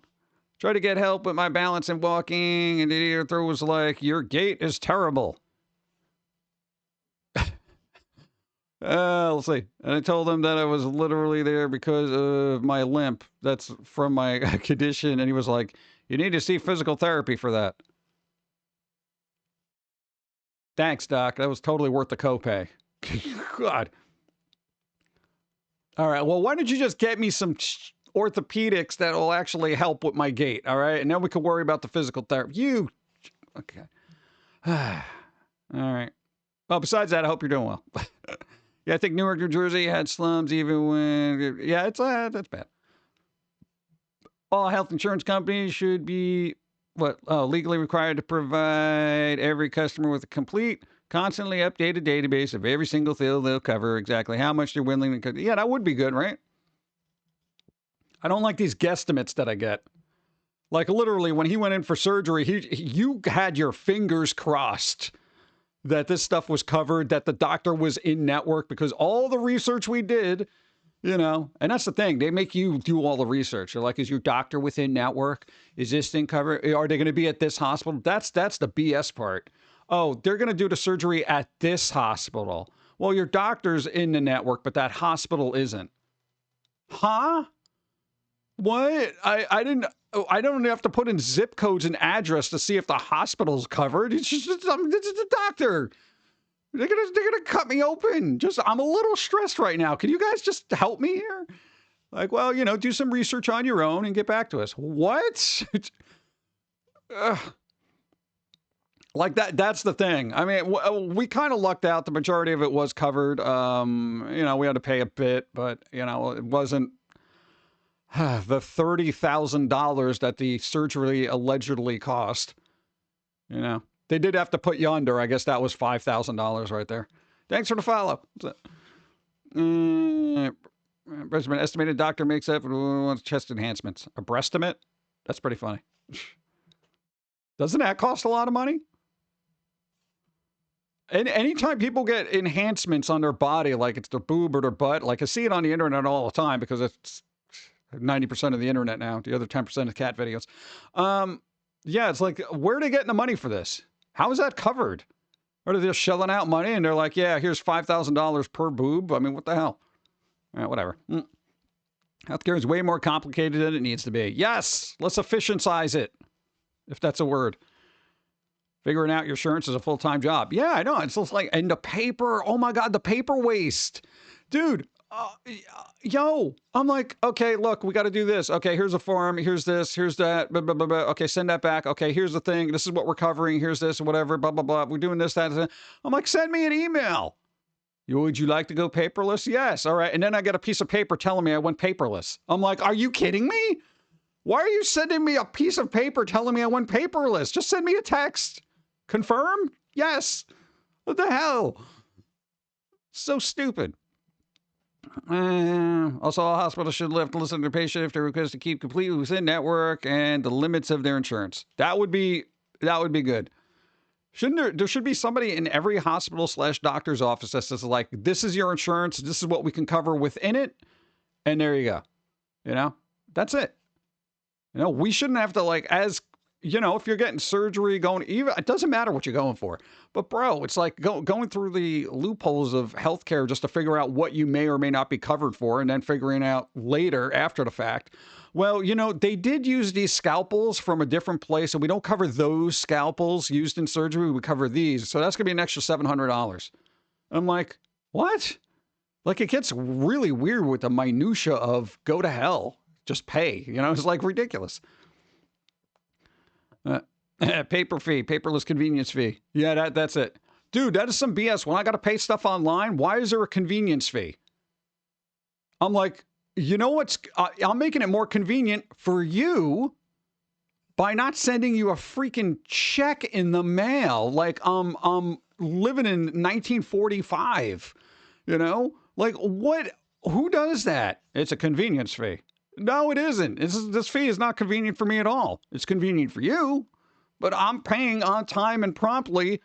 Try to get help with my balance and walking, and the idiot was like, your gait is terrible. Let's see. And I told him that I was literally there because of my limp. That's from my condition. And he was like, you need to see physical therapy for that. Thanks, Doc. That was totally worth the copay. God. All right. Well, why don't you just get me some orthopedics that will actually help with my gait? All right. And then we can worry about the physical therapy. Okay. All right. Well, besides that, I hope you're doing well. Yeah, I think Newark, New Jersey had slums even when... Yeah, that's bad. All health insurance companies should be, legally required to provide every customer with a complete, constantly updated database of every single thing they'll cover, exactly how much they're willing to cover. Yeah, that would be good, right? I don't like these guesstimates that I get. Like, literally, when he went in for surgery, you had your fingers crossed that this stuff was covered, that the doctor was in network, because all the research we did, and that's the thing. They make you do all the research. They're like, is your doctor within network? Is this thing covered? Are they going to be at this hospital? That's the BS part. Oh, they're going to do the surgery at this hospital. Well, your doctor's in the network, but that hospital isn't. Huh? What? I don't have to put in zip codes and address to see if the hospital's covered. It's just a doctor. They're gonna cut me open. I'm a little stressed right now. Can you guys just help me here? Like, well, do some research on your own and get back to us. What? Ugh. Like that's the thing. I mean, we kind of lucked out. The majority of it was covered. We had to pay a bit, but it wasn't the $30,000 that the surgery allegedly cost. They did have to put you under. I guess that was $5,000 right there. Thanks for the follow. Brisbane estimated doctor makes up wants chest enhancements. A breastimate? That's pretty funny. Doesn't that cost a lot of money? And anytime people get enhancements on their body, like it's their boob or their butt, like I see it on the internet all the time because it's 90% of the internet now. The other 10% is cat videos. Yeah, it's like, where are they getting the money for this? How is that covered? Or are they just shelling out money and they're like, yeah, here's $5,000 per boob? I mean, what the hell? Whatever. Healthcare is way more complicated than it needs to be. Yes, let's efficientize it, if that's a word. Figuring out your insurance is a full-time job. Yeah, I know. It's just like, and the paper, oh my God, the paper waste. Dude, I'm like, okay, look, we got to do this. Okay, here's a form. Here's this. Here's that. Blah, blah, blah, blah. Okay, send that back. Okay, here's the thing. This is what we're covering. Here's this, whatever, blah, blah, blah. We're doing this, that, that. I'm like, send me an email. Would you like to go paperless? Yes. All right. And then I get a piece of paper telling me I went paperless. I'm like, are you kidding me? Why are you sending me a piece of paper telling me I went paperless? Just send me a text. Confirm? Yes. What the hell? So stupid. Also, all hospitals should have to listen to their patient if they're requested to keep completely within network and the limits of their insurance. That would be good. There should be somebody in every hospital / doctor's office that says like, this is your insurance. This is what we can cover within it. And there you go. That's it. We shouldn't have to if you're getting surgery it doesn't matter what you're going for, but bro, it's like going through the loopholes of healthcare just to figure out what you may or may not be covered for. And then figuring out later after the fact, well, they did use these scalpels from a different place and we don't cover those scalpels used in surgery. We cover these. So that's gonna be an extra $700. I'm like, what? Like it gets really weird with the minutia of go to hell, just pay, it's like ridiculous. Paper fee, paperless convenience fee. Yeah, that's it. Dude, that is some BS. When I got to pay stuff online, why is there a convenience fee? I'm like, I'm making it more convenient for you by not sending you a freaking check in the mail. Like I'm living in 1945, Like what? Who does that? It's a convenience fee. No, it isn't. This fee is not convenient for me at all. It's convenient for you, but I'm paying on time and promptly.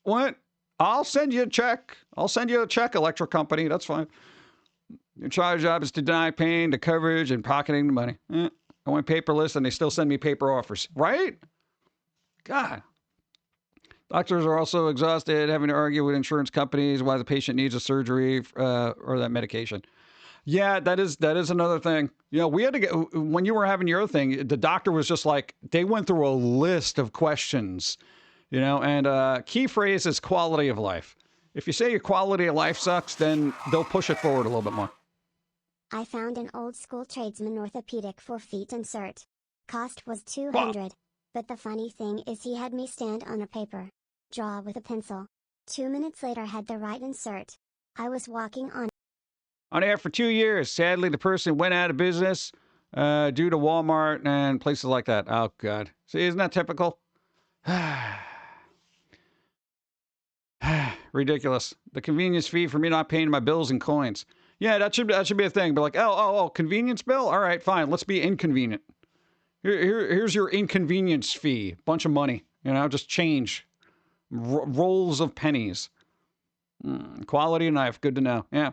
What? I'll send you a check. Electric company. That's fine. Your job is to deny paying the coverage and pocketing the money. I went paperless and they still send me paper offers. Right? God. Doctors are also exhausted having to argue with insurance companies why the patient needs a surgery or that medication. Yeah, that is another thing. We had to get, when you were having your thing, the doctor was just like, they went through a list of questions, and key phrase is quality of life. If you say your quality of life sucks, then they'll push it forward a little bit more. I found an old school tradesman orthopedic for feet insert. Cost was $200. But the funny thing is he had me stand on a paper. Draw with a pencil. 2 minutes later had the right insert. I was walking on air for 2 years. Sadly, the person went out of business due to Walmart and places like that. Oh, God. See, isn't that typical? Ridiculous. The convenience fee for me not paying my bills in coins. Yeah, that should be a thing. But like, oh, convenience bill? All right, fine. Let's be inconvenient. Here's your inconvenience fee. Bunch of money. Just change. Rolls of pennies. Quality of knife. Good to know. Yeah.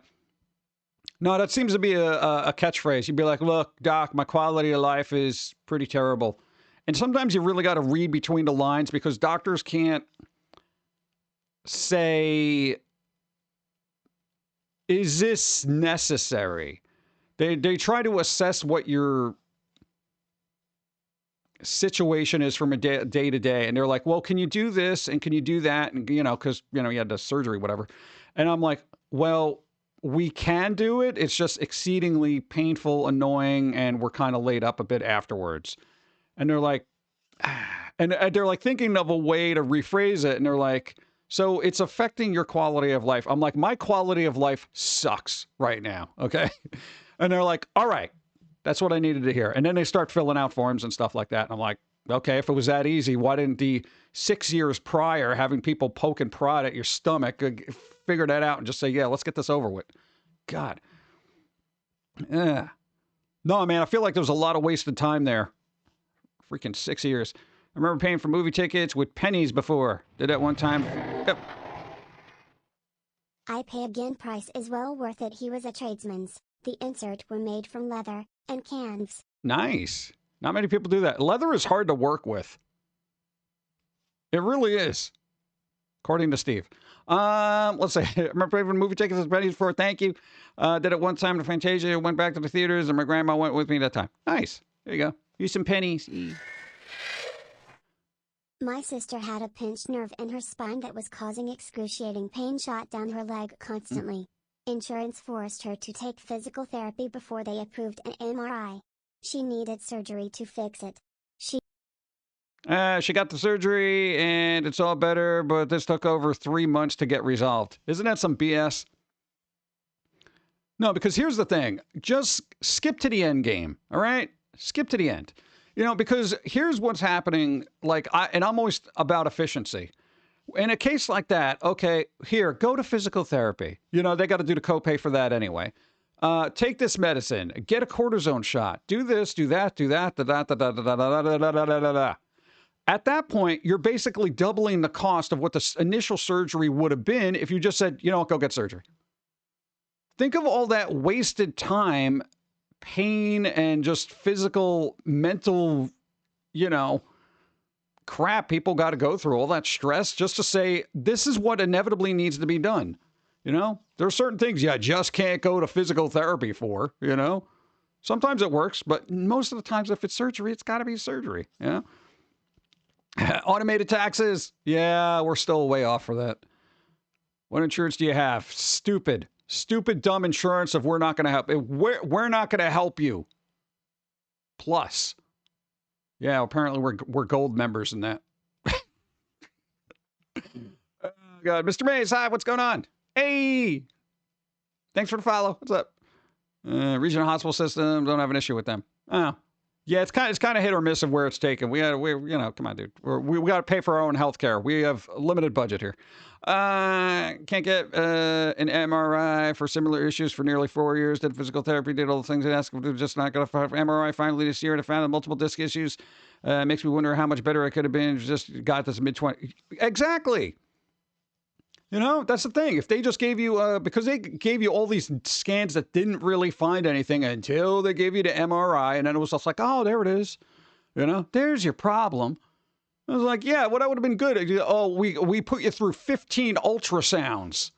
No, that seems to be a catchphrase. You'd be like, look, doc, my quality of life is pretty terrible. And sometimes you really got to read between the lines because doctors can't say, is this necessary? They try to assess what your situation is from a day to day. And they're like, well, can you do this? And can you do that? And, because, you had the surgery, whatever. And I'm like, well, we can do it. It's just exceedingly painful, annoying, and we're kind of laid up a bit afterwards. And they're like, and they're like thinking of a way to rephrase it. And they're like, so it's affecting your quality of life. I'm like, my quality of life sucks right now. Okay. And they're like, all right, that's what I needed to hear. And then they start filling out forms and stuff like that. And I'm like, okay, if it was that easy, why didn't the 6 years prior having people poke and prod at your stomach figure that out and just say, yeah, let's get this over with? God. Yeah. No, man, I feel like there was a lot of wasted time there. Freaking 6 years. I remember paying for movie tickets with pennies before. Did that one time. Yep. I pay again, price is well worth it. He was a tradesman's. The insert were made from leather and cans. Nice. Not many people do that. Leather is hard to work with. It really is. According to Steve. Let's say, I remember paying for movie tickets with pennies before. Thank you. Did it one time to Fantasia. Went back to the theaters and my grandma went with me that time. Nice. There you go. Use some pennies. My sister had a pinched nerve in her spine that was causing excruciating pain shot down her leg constantly. Insurance forced her to take physical therapy before they approved an MRI. She needed surgery to fix it. She got the surgery and it's all better, but this took over 3 months to get resolved. Isn't that some BS? No, because here's the thing. Just skip to the end game, all right? Skip to the end. Because here's what's happening. I'm always about efficiency. In a case like that, okay, here, go to physical therapy. They got to do the copay for that anyway. Take this medicine. Get a cortisone shot. Do this, do that, do that, da da da da da da da da da da da da. At that point, you're basically doubling the cost of what the initial surgery would have been if you just said, go get surgery. Think of all that wasted time, pain, and just physical, mental, crap people got to go through, all that stress just to say, this is what inevitably needs to be done. There are certain things you just can't go to physical therapy for, Sometimes it works, but most of the times if it's surgery, it's got to be surgery, Automated taxes. Yeah, we're still way off for that. What insurance do you have? Stupid, dumb insurance if we're not going to help. We're not going to help you. Plus. Yeah, apparently we're gold members in that. Oh, God. Mr. Mays, hi, what's going on? Hey! Thanks for the follow. What's up? Regional hospital system, don't have an issue with them. Oh. Yeah, it's kind of hit or miss of where it's taken. We come on, dude. We got to pay for our own health care. We have a limited budget here. Can't get an MRI for similar issues for nearly 4 years. Did physical therapy, did all the things I asked him to, just not got a MRI finally this year. And I found multiple disc issues. Makes me wonder how much better I could have been. Just got this mid-20s. Exactly. That's the thing. If they just gave you, because they gave you all these scans that didn't really find anything until they gave you the MRI, and then it was just like, oh, there it is. There's your problem. I was like, yeah, well, that would have been good. Oh, we put you through 15 ultrasounds.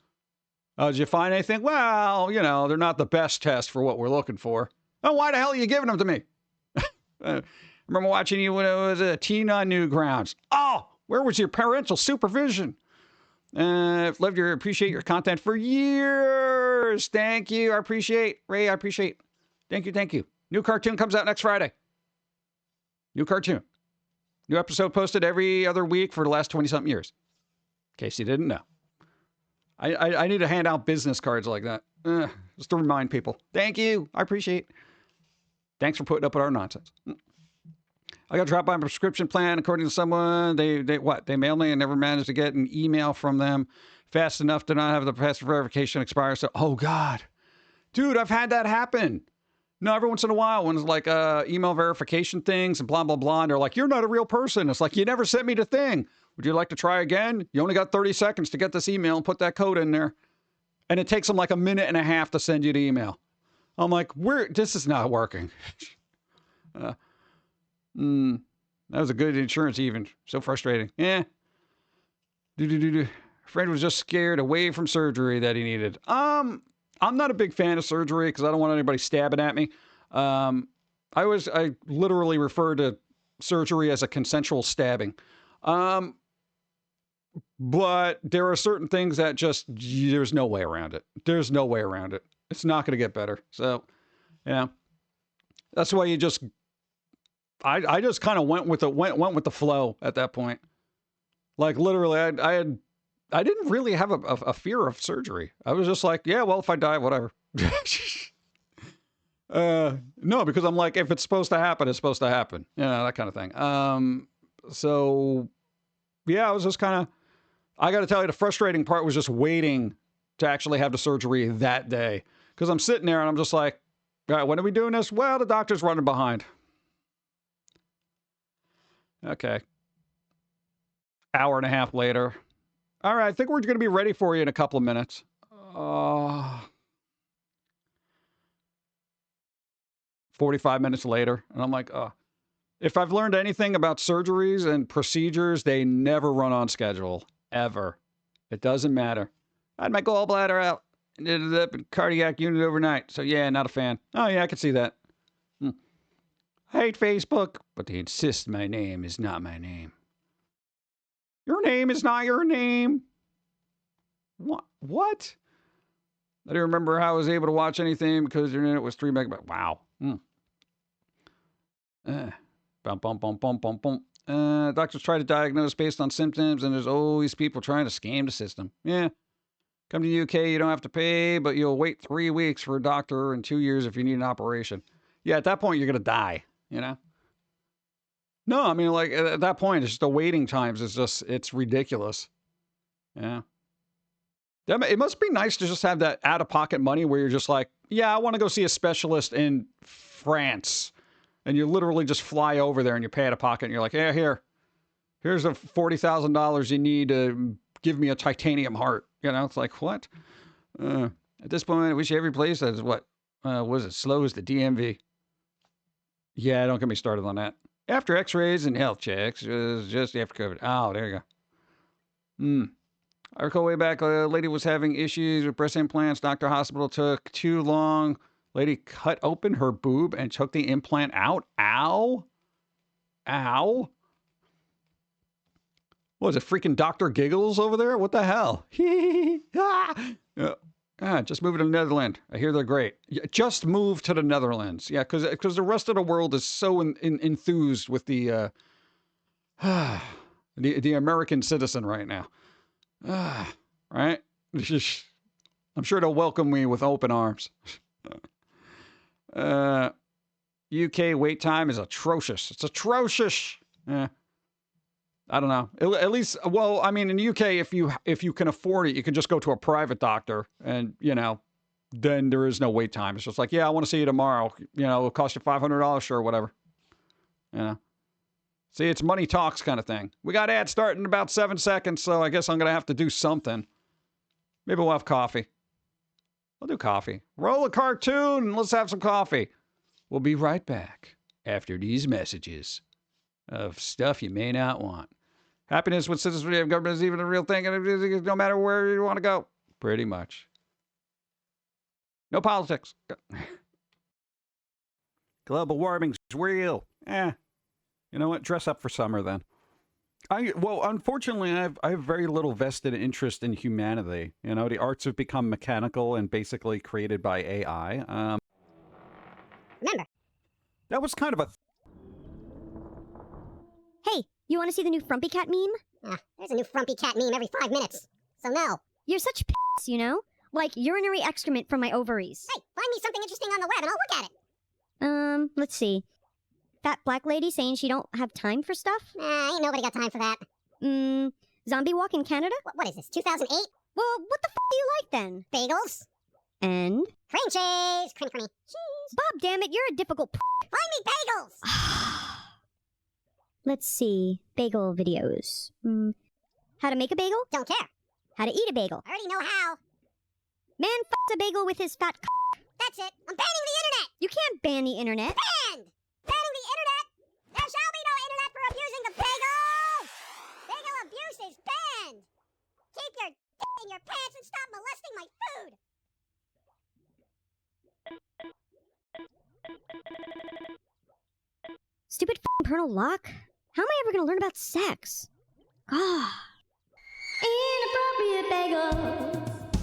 Did you find anything? Well, they're not the best test for what we're looking for. Oh, why the hell are you giving them to me? I remember watching you when it was a teen on Newgrounds. Oh, where was your parental supervision? Appreciate your content for years. Thank you. I appreciate. Ray, I appreciate. Thank you. New cartoon comes out next Friday. New cartoon. New episode posted every other week for the last 20-something years. In case you didn't know. I need to hand out business cards like that. Just to remind people. Thank you. I appreciate. Thanks for putting up with our nonsense. I got dropped by my prescription plan. According to someone, they mailed me and never managed to get an email from them fast enough to not have the past verification expire. So, oh God, dude, I've had that happen. No, every once in a while, when it's like email verification things and blah, blah, blah. And they're like, you're not a real person. It's like, you never sent me the thing. Would you like to try again? You only got 30 seconds to get this email and put that code in there. And it takes them like a minute and a half to send you the email. I'm like, this is not working. That was a good insurance even. So frustrating. Yeah. Friend was just scared away from surgery that he needed. I'm not a big fan of surgery because I don't want anybody stabbing at me. I literally refer to surgery as a consensual stabbing. But there are certain things that just, there's no way around it. There's no way around it. It's not going to get better. So, yeah. That's why you just, I just kind of went with the flow at that point. Like literally, I didn't really have a fear of surgery. I was just like, yeah, well, if I die, whatever. No, because I'm like, if it's supposed to happen, it's supposed to happen. You know, that kind of thing. So yeah, I was just kind of, I got to tell you, the frustrating part was just waiting to actually have the surgery that day. Because I'm sitting there and I'm just like, all right, when are we doing this? Well, the doctor's running behind. Okay. Hour and a half later. All right, I think we're going to be ready for you in a couple of minutes. 45 minutes later. And I'm like, oh. If I've learned anything about surgeries and procedures, they never run on schedule. Ever. It doesn't matter. I had my gallbladder out and ended up in cardiac unit overnight. So yeah, not a fan. Oh yeah, I can see that. I hate Facebook, but they insist my name is not my name. Your name is not your name. What? I don't remember how I was able to watch anything because the internet was 3 megabytes. Wow. Doctors try to diagnose based on symptoms, and there's always people trying to scam the system. Yeah. Come to the UK, you don't have to pay, but you'll wait 3 weeks for a doctor and 2 years if you need an operation. Yeah, at that point, you're going to die, you know? No, I mean, like, at that point, it's just the waiting times. It's ridiculous. Yeah. It must be nice to just have that out-of-pocket money where you're just like, yeah, I want to go see a specialist in France. And you literally just fly over there and you pay out of pocket and you're like, yeah, here's the $40,000 you need to give me a titanium heart. You know, it's like, what? At this point, I wish every place has what was it, slow as the DMV. Yeah, don't get me started on that. After x-rays and health checks, just after COVID. Oh, there you go. I recall way back, a lady was having issues with breast implants. Doctor hospital took too long. Lady cut open her boob and took the implant out. Ow. Ow. What was it, freaking Dr. Giggles over there? What the hell? Just move to the Netherlands. I hear they're great. Just move to the Netherlands. Yeah, because the rest of the world is so enthused with the American citizen right now. Right? I'm sure they'll welcome me with open arms. UK wait time is atrocious. It's atrocious. I don't know. At least, well, I mean, in the UK, if you can afford it, you can just go to a private doctor, and you know, then there is no wait time. It's just like, yeah, I want to see you tomorrow. You know, it'll cost you $500, sure, whatever. You know. See, it's money talks kind of thing. We got ads starting in about 7 seconds, so I guess I'm gonna have to do something. Maybe we'll have coffee. We'll do coffee. Roll a cartoon and let's have some coffee. We'll be right back after these messages of stuff you may not want. Happiness with citizenry of government is even a real thing, and no matter where you want to go. Pretty much. No politics. Global warming's real. You know what? Dress up for summer then. Well, unfortunately, I have very little vested interest in humanity. You know, the arts have become mechanical and basically created by AI. Remember. That was kind of a... Hey, you want to see the new Frumpy Cat meme? There's a new Frumpy Cat meme every 5 minutes. So no. You're such p***s, you know? Like urinary excrement from my ovaries. Hey, find me something interesting on the web and I'll look at it. Let's see. Fat black lady saying she don't have time for stuff? Ain't nobody got time for that. Zombie walk in Canada? What is this, 2008? Well, what the f*** do you like then? Bagels? And? Cream cheese! Cream cheese! Bob, damn it, you're a difficult p***. Find me bagels! Let's see. Bagel videos. How to make a bagel? Don't care. How to eat a bagel? I already know how. Man f***s a bagel with his fat c***. That's it. I'm banning the internet! You can't ban the internet. Banned! Banning the internet! There shall be no internet for abusing the bagel! Bagel abuse is banned! Keep your dick in your pants and stop molesting my food! Stupid f***ing Colonel Locke? How am I ever gonna learn about sex? Ah. Inappropriate bagels.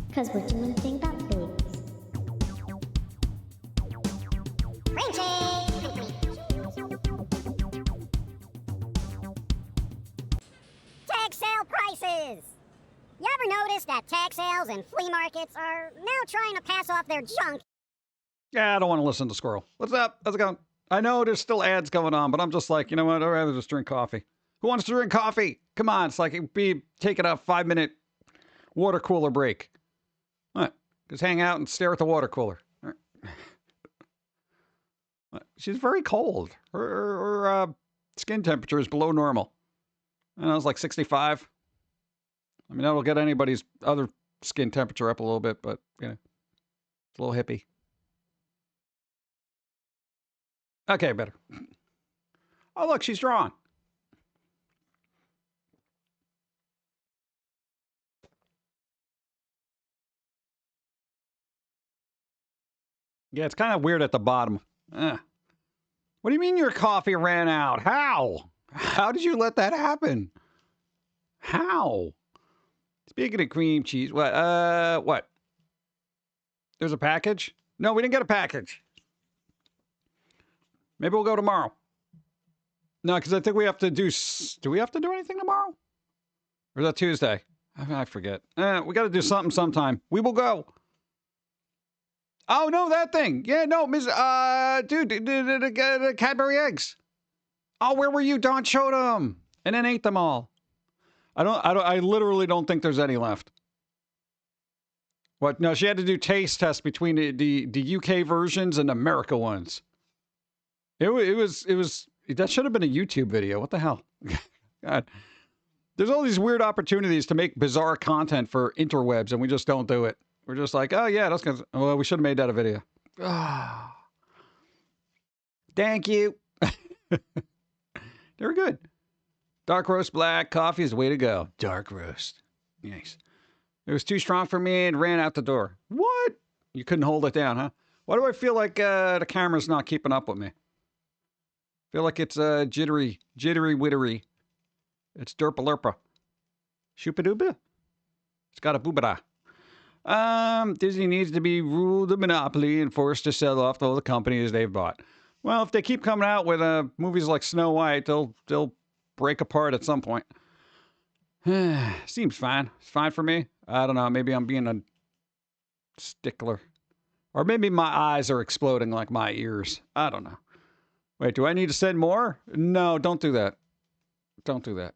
Because we're doing a thing about pigs. Tag sale prices! You ever notice that tag sales and flea markets are now trying to pass off their junk? Yeah, I don't want to listen to Squirrel. What's up? How's it going? I know there's still ads going on, but I'm just like, you know what? I'd rather just drink coffee. Who wants to drink coffee? Come on, it's like it'd be taking a 5-minute water cooler break. What? Just hang out and stare at the water cooler. She's very cold. Her skin temperature is below normal. And I was like 65. I mean, that'll get anybody's other skin temperature up a little bit, but, you know, it's a little hippie. Okay, better. Oh, look, she's drawn. Yeah, it's kind of weird at the bottom. What do you mean your coffee ran out? How? How did you let that happen? How? Speaking of cream cheese, what? There's a package? No, we didn't get a package. Maybe we'll go tomorrow. No, because I think we have to do we have to do anything tomorrow? Or is that Tuesday? I forget. We got to do something sometime. We will go. Oh, no, that thing. Yeah, no, dude, the Cadbury eggs. Oh, where were you? Don showed them and then ate them all. I literally don't think there's any left. What? No, she had to do taste tests between the UK versions and America ones. It was, that should have been a YouTube video. What the hell? God. There's all these weird opportunities to make bizarre content for interwebs, and we just don't do it. We're just like, oh, yeah, that's because, well, we should have made that a video. Oh. Thank you. They're good. Dark roast black coffee is the way to go. Dark roast. Nice. It was too strong for me and ran out the door. What? You couldn't hold it down, huh? Why do I feel like the camera's not keeping up with me? Feel like it's jittery wittery. It's derpa-lerpa. Shoopa-dooba. It's got a boobada. Disney needs to be ruled the monopoly and forced to sell off all the companies they've bought. Well, if they keep coming out with movies like Snow White, they'll break apart at some point. Seems fine. It's fine for me. I don't know. Maybe I'm being a stickler. Or maybe my eyes are exploding like my ears. I don't know. Wait, do I need to send more? No, don't do that. Don't do that.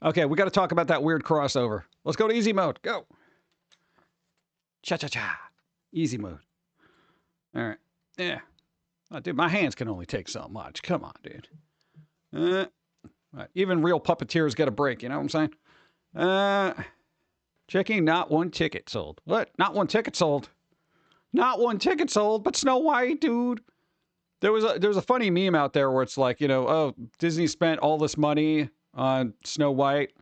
Okay, we got to talk about that weird crossover. Let's go to easy mode. Go. Cha-cha-cha. Easy mode. All right. Yeah. Oh, dude, my hands can only take so much. Come on, dude. Right. Even real puppeteers get a break, you know what I'm saying? Checking not one ticket sold. What? Not one ticket sold? Not one ticket sold, but Snow White, dude. There was a funny meme out there where it's like, you know, oh, Disney spent all this money on Snow White,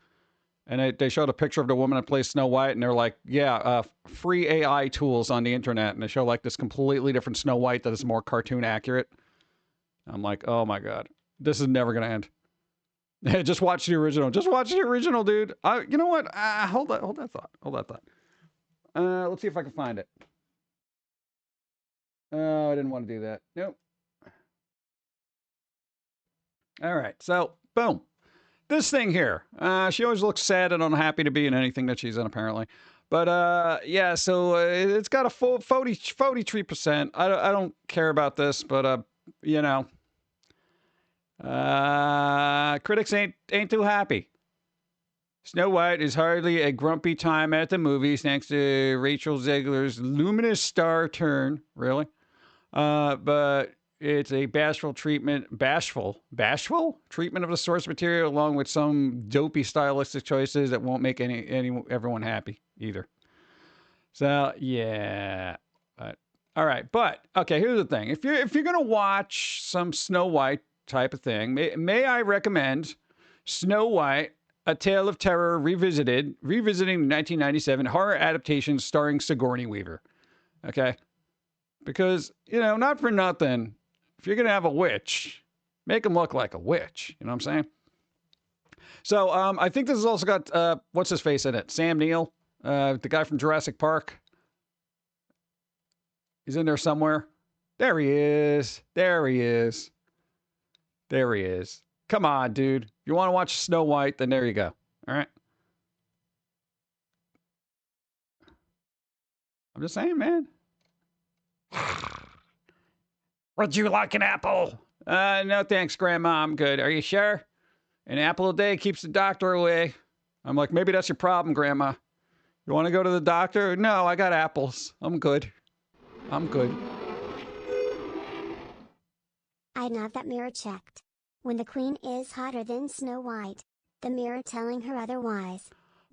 and they showed a picture of the woman that plays Snow White, and they're like, yeah, free AI tools on the internet, and they show like this completely different Snow White that is more cartoon accurate. I'm like, oh my God, this is never gonna end. Just watch the original. Just watch the original, dude. You know what? Hold that thought. Hold that thought. Let's see if I can find it. Oh, I didn't want to do that. Nope. All right, so boom. This thing here. She always looks sad and unhappy to be in anything that she's in, apparently. But yeah, so it's got a full 43%. I don't care about this, but you know, critics ain't too happy. Snow White is hardly a grumpy time at the movies, thanks to Rachel Zegler's luminous star turn. Really, but it's a bashful treatment of the source material, along with some dopey stylistic choices that won't make everyone happy either. So yeah, but all right. But okay, here's the thing: if you're gonna watch some Snow White type of thing, may I recommend Snow White: A Tale of Terror revisiting the 1997 horror adaptation starring Sigourney Weaver. Okay, because you know, not for nothing. if you're going to have a witch, make them look like a witch. You know what I'm saying? So I think this has also got, what's his face in it? Sam Neill, the guy from Jurassic Park. He's in there somewhere. There he is. There he is. There he is. Come on, dude. If you want to watch Snow White, then there you go. All right. I'm just saying, man. Would you like an apple? No thanks, Grandma. I'm good. Are you sure? An apple a day keeps the doctor away. I'm like, maybe that's your problem, Grandma. You want to go to the doctor? No, I got apples. I'm good. I'm good. I'd have that mirror checked. When the queen is hotter than Snow White, the mirror telling her otherwise.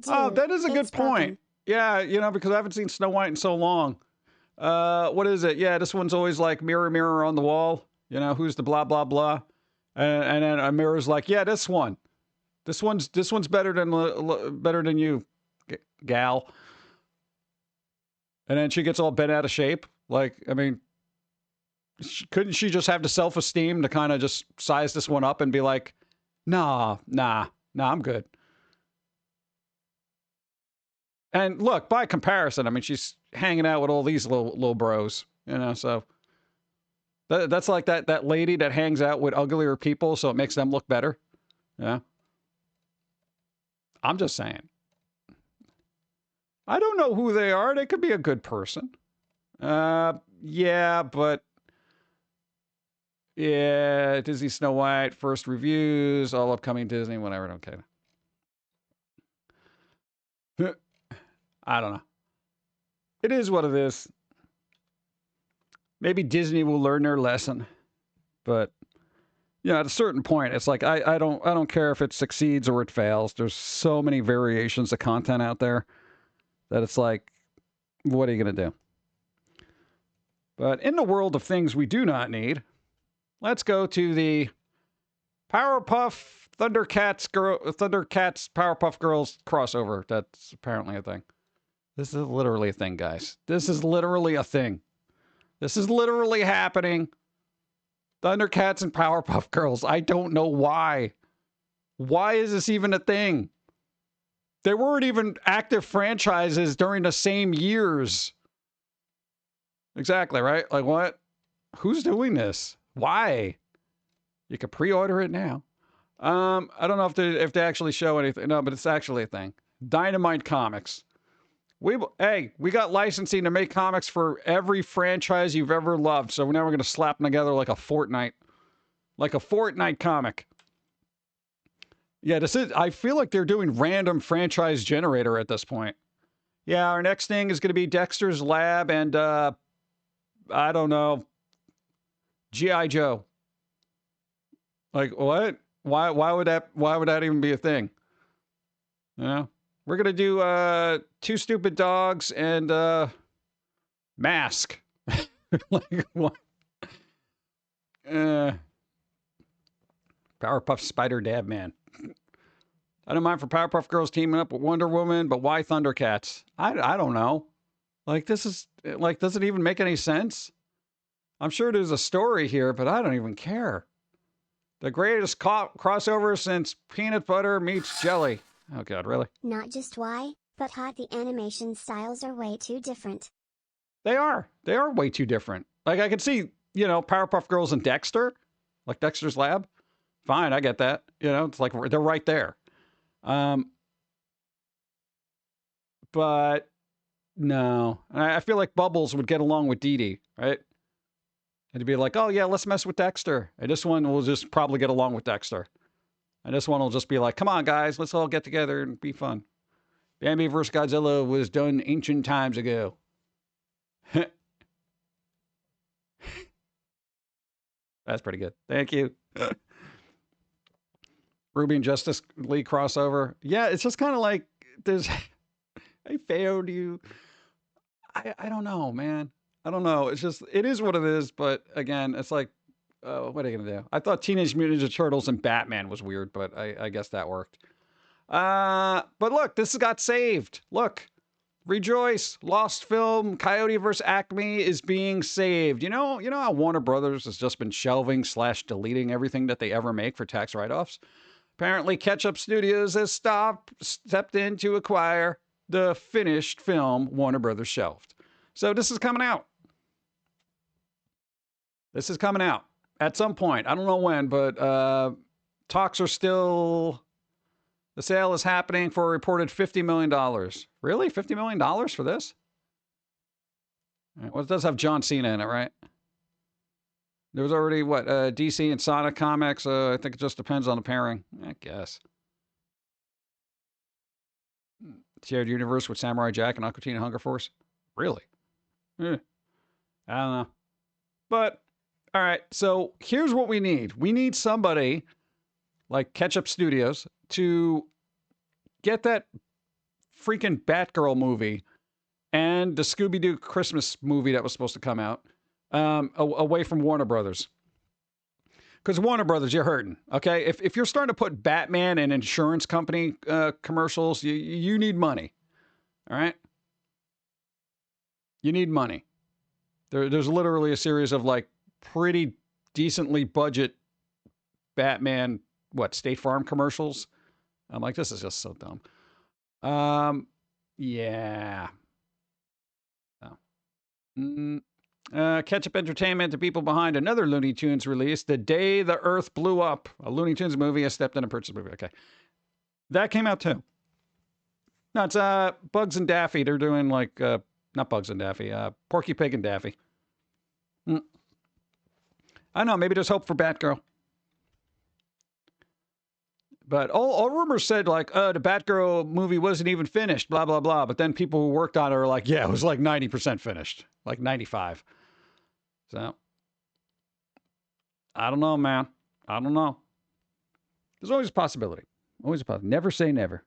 Oh, Dude, that is a good it's broken. point. Yeah, you know, because I haven't seen Snow White in so long. What is it? Yeah, this one's always like mirror, mirror on the wall. You know, who's the blah, blah, blah. And then a mirror's like, yeah, this one. This one's better than you, gal. And then she gets all bent out of shape. Like, I mean, couldn't she just have the self-esteem to kind of just size this one up and be like, nah, I'm good. And look, by comparison, I mean, she's hanging out with all these little bros, you know, so that's like that lady that hangs out with uglier people, so it makes them look better. Yeah. I'm just saying. I don't know who they are. They could be a good person. Yeah, but yeah, Disney Snow White, first reviews, all upcoming Disney, whatever. Okay. I don't know. It is what it is. Maybe Disney will learn their lesson, but you know, at a certain point, it's like I don't care if it succeeds or it fails. There's so many variations of content out there that it's like, what are you gonna do? But in the world of things we do not need, let's go to the Thundercats Powerpuff Girls crossover. That's apparently a thing. This is literally a thing, guys. This is literally a thing. This is literally happening. Thundercats and Powerpuff Girls. I don't know why. Why is this even a thing? They weren't even active franchises during the same years. Exactly, right? Like what? Who's doing this? Why? You can pre-order it now. I don't know if they actually show anything. No, but it's actually a thing. Dynamite Comics. We got licensing to make comics for every franchise you've ever loved. So now we're going to slap them together like a Fortnite comic. Yeah, I feel like they're doing random franchise generator at this point. Yeah, our next thing is going to be Dexter's Lab and, I don't know, G.I. Joe. Like, what? Why would that even be a thing? You know? We're going to do Two Stupid Dogs and Mask. Like, what? Powerpuff Spider Dab Man. I don't mind for Powerpuff Girls teaming up with Wonder Woman, but why Thundercats? I don't know. Like, this is, like, does it even make any sense? I'm sure there's a story here, but I don't even care. The greatest crossover since peanut butter meets jelly. Oh, God, really? Not just why, but how the animation styles are way too different. They are. They are way too different. Like, I can see, you know, Powerpuff Girls and Dexter, like Dexter's Lab. Fine, I get that. You know, it's like they're right there. But no. I feel like Bubbles would get along with Dee Dee, right? It'd be like, oh, yeah, let's mess with Dexter. And this one will just probably get along with Dexter. And this one will just be like, come on, guys, let's all get together and be fun. Bambi vs. Godzilla was done ancient times ago. That's pretty good. Thank you. Ruby and Justice League crossover. Yeah, it's just kind of like, there's... I failed you. I don't know, man. I don't know. It's just, it is what it is. But again, it's like, what are you going to do? I thought Teenage Mutant Ninja Turtles and Batman was weird, but I guess that worked. But look, this got saved. Look, Rejoice! Lost film Coyote vs. Acme is being saved. You know how Warner Brothers has just been shelving / deleting everything that they ever make for tax write-offs? Apparently, Ketchup Studios has stepped in to acquire the finished film Warner Brothers shelved. So this is coming out. This is coming out at some point. I don't know when, but talks are still... The sale is happening for a reported $50 million. Really? $50 million for this? Well, it does have John Cena in it, right? There was already, what, DC and Sonic comics? I think it just depends on the pairing, I guess. Shared universe with Samurai Jack and Aqua Teen and Hunger Force? Really? I don't know. But, all right, so here's what we need. We need somebody like Ketchup Studios to get that freaking Batgirl movie and the Scooby-Doo Christmas movie that was supposed to come out away from Warner Brothers. Because Warner Brothers, you're hurting, okay? If you're starting to put Batman and insurance company commercials, you need money, all right? You need money. There's literally a series of, like, pretty decently budget Batman, State Farm commercials? I'm like, this is just so dumb. Yeah. Ketchup Entertainment, the people behind another Looney Tunes release, The Day the Earth Blew Up, a Looney Tunes movie, I stepped in a purchase movie. Okay. That came out too. No, it's Bugs and Daffy. They're doing like, not Bugs and Daffy, Porky Pig and Daffy. I know, maybe there's hope for Batgirl. But all rumors said, like, the Batgirl movie wasn't even finished, blah, blah, blah. But then people who worked on it are like, yeah, it was like 90% finished, like 95. So, I don't know, man. I don't know. There's always a possibility. Always a possibility. Never say never.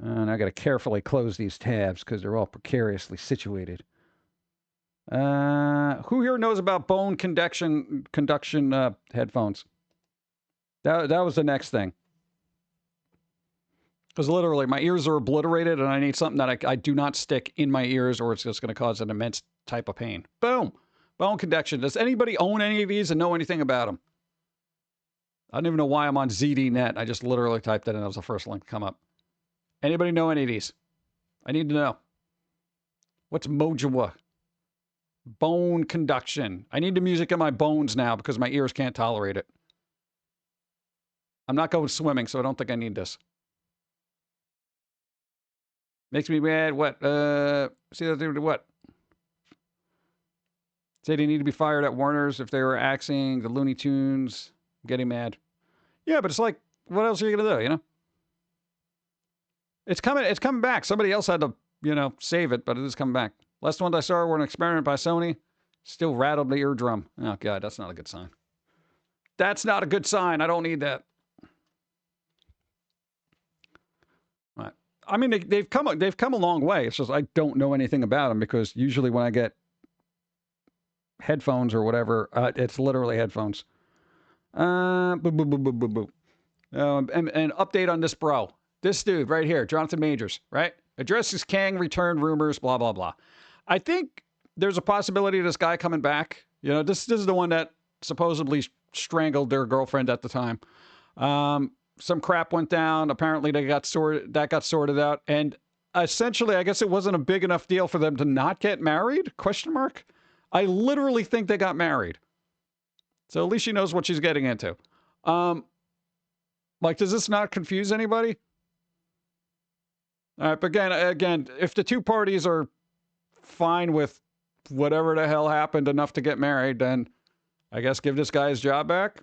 And I got to carefully close these tabs because they're all precariously situated. Who here knows about bone conduction headphones? That was the next thing. Because literally, my ears are obliterated, and I need something that I do not stick in my ears, or it's just going to cause an immense type of pain. Boom! Bone conduction. Does anybody own any of these and know anything about them? I don't even know why I'm on ZDNet. I just literally typed that in. That was the first link to come up. Anybody know any of these? I need to know. What's Mojawa? Bone conduction. I need the music in my bones now because my ears can't tolerate it. I'm not going swimming, so I don't think I need this. Makes me mad. What? See what? Say they need to be fired at Warner's if they were axing the Looney Tunes. I'm getting mad. Yeah, but it's like, what else are you gonna do? You know? It's coming back. Somebody else had to, save it, but it is coming back. Last ones I saw were an experiment by Sony. Still rattled the eardrum. Oh God, that's not a good sign. That's not a good sign. I don't need that. I mean, they've come a long way. It's just I don't know anything about them because usually when I get headphones or whatever, it's literally headphones. And update on this bro. This dude right here, Jonathan Majors, right? Addresses Kang, return rumors, blah, blah, blah. I think there's a possibility of this guy coming back. This is the one that supposedly strangled their girlfriend at the time. Some crap went down. Apparently, that got sorted out. And essentially, I guess it wasn't a big enough deal for them to not get married? ? I literally think they got married. So at least she knows what she's getting into. Does this not confuse anybody? All right, but again, if the two parties are fine with whatever the hell happened enough to get married, then I guess give this guy his job back? ?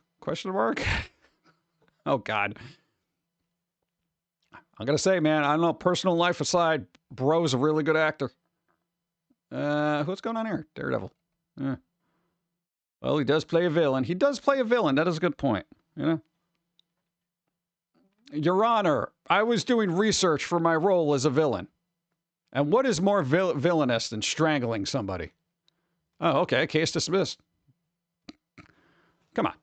Oh, God. I'm going to say, man, I don't know, personal life aside, bro's a really good actor. What's going on here? Daredevil. Well, he does play a villain. He does play a villain. That is a good point. Your Honor, I was doing research for my role as a villain. And what is more villainous than strangling somebody? Oh, okay. Case dismissed. Come on.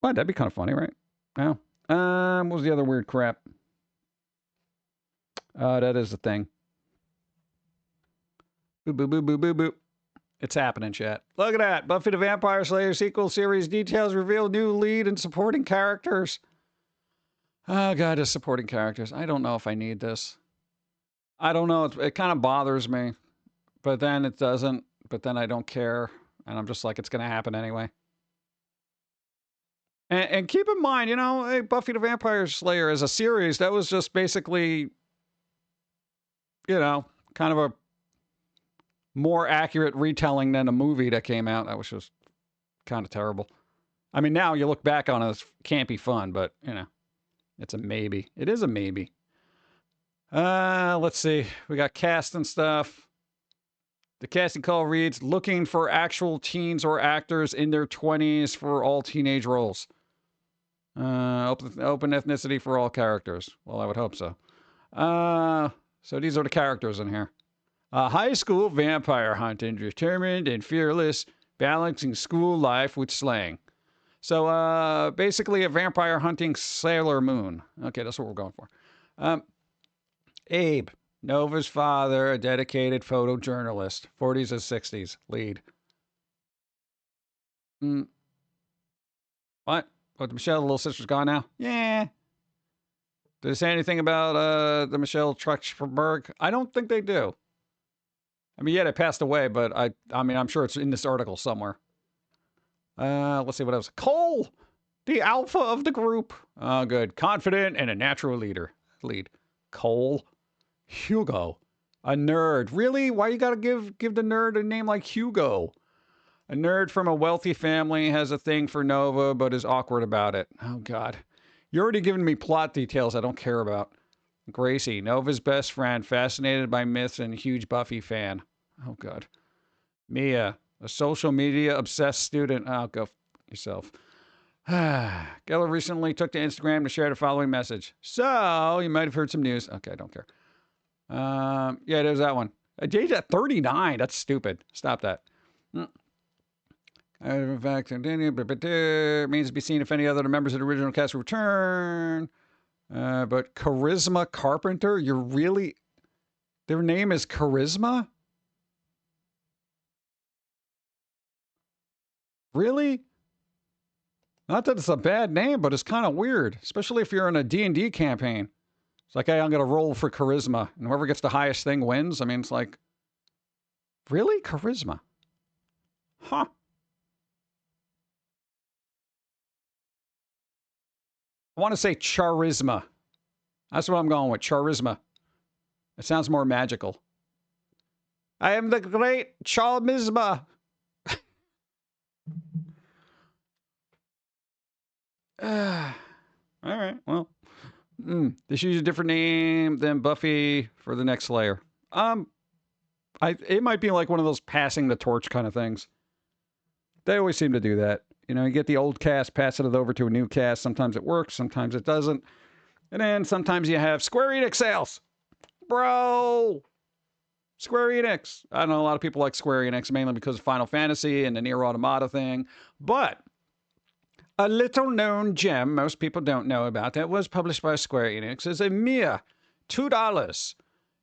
Well, that'd be kind of funny, right? Well, what was the other weird crap? That is the thing. Boop, boop, boop, boop, boop, boop. It's happening, chat. Look at that. Buffy the Vampire Slayer sequel series details reveal new lead and supporting characters. Oh, God, the supporting characters. I don't know if I need this. I don't know. It kind of bothers me. But then it doesn't. But then I don't care. And I'm just like, it's going to happen anyway. And keep in mind, you know, hey, Buffy the Vampire Slayer as a series, that was just basically, you know, kind of a more accurate retelling than a movie that came out. That was just kind of terrible. I mean, now you look back on it, it can't be fun, but, you know, it's a maybe. It is a maybe. Let's see. We got cast and stuff. The casting call reads, looking for actual teens or actors in their 20s for all teenage roles. Open ethnicity for all characters. Well, I would hope so. So these are the characters in here. High school vampire hunting, determined and fearless, balancing school life with slaying. So basically a vampire hunting Sailor Moon. Okay, that's what we're going for. Abe, Nova's father, a dedicated photojournalist, 40s and 60s, lead. What? What, Michelle, the little sister's gone now? Yeah. Did it say anything about the Michelle Trachtenberg? I don't think they do. I mean, yeah, they passed away, but I mean, I'm sure it's in this article somewhere. Let's see what else. Cole, the alpha of the group. Oh, good. Confident and a natural lead. Cole. Hugo, a nerd. Really? Why you gotta give the nerd a name like Hugo? A nerd from a wealthy family has a thing for Nova, but is awkward about it. Oh, God. You're already giving me plot details I don't care about. Gracie, Nova's best friend, fascinated by myths and huge Buffy fan. Oh, God. Mia, a social media obsessed student. Oh, go yourself. Geller recently took to Instagram to share the following message. So, you might have heard some news. Okay, I don't care. Yeah, there's that one. Age at 39. That's stupid. Stop that. In fact, means to be seen if any other members of the original cast return. But Charisma Carpenter, you're really... Their name is Charisma? Really? Not that it's a bad name, but it's kind of weird. Especially if you're in a D&D campaign. It's like, hey, I'm going to roll for charisma. And whoever gets the highest thing wins. I mean, it's like, really? Charisma? Huh. I want to say charisma. That's what I'm going with, charisma. It sounds more magical. I am the great charisma. All right, well. They should use a different name than Buffy for the next Slayer. It might be like one of those passing the torch kind of things. They always seem to do that. You know, you get the old cast, passing it over to a new cast. Sometimes it works, sometimes it doesn't. And then sometimes you have Square Enix sales. Bro! Square Enix. I know a lot of people like Square Enix, mainly because of Final Fantasy and the Nier Automata thing. But a little known gem most people don't know about that was published by Square Enix is a mere $2.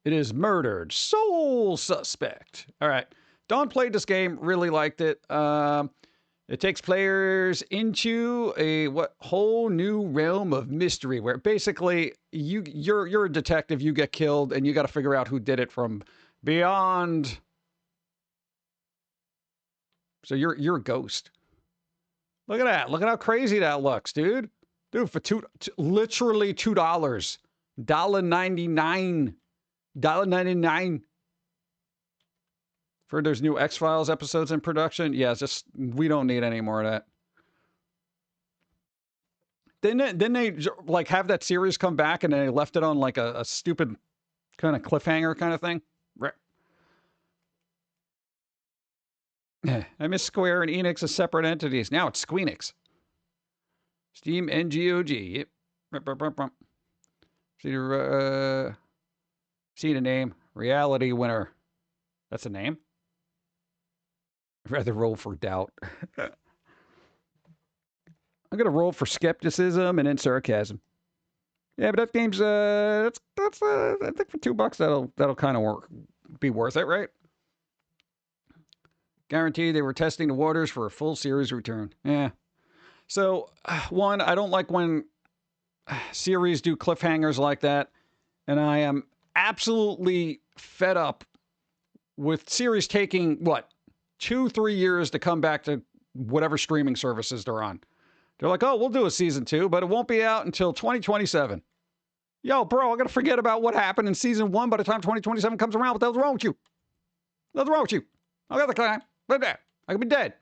It is Murdered Soul Suspect. All right. Dawn played this game, really liked it. It takes players into a whole new realm of mystery where basically you're a detective, you get killed, and you got to figure out who did it from beyond. So you're a ghost. Look at that. Look at how crazy that looks, dude. Dude, for literally $2. $1.99. $1.99. For there's new X-Files episodes in production. Yeah, just we don't need any more of that. Didn't they like have that series come back and then they left it on like a stupid kind of cliffhanger kind of thing? Right. I miss Square and Enix as separate entities. Now it's Squeenix. Steam NGOG. Yep. See the name. Reality Winner. That's a name? I'd rather roll for doubt. I'm going to roll for skepticism and then sarcasm. Yeah, but that game's that's I think for $2 that'll kind of be worth it, right? Guaranteed they were testing the waters for a full series return. Yeah. So, one, I don't like when series do cliffhangers like that, and I am absolutely fed up with series taking what 2-3 years to come back to whatever streaming services they're on. They're like, oh, we'll do a season 2, but it won't be out until 2027. Yo, bro, I'm gonna forget about what happened in season 1 by the time 2027 comes around. What the hell's wrong with you? What's wrong with you? I got the time. I could be dead.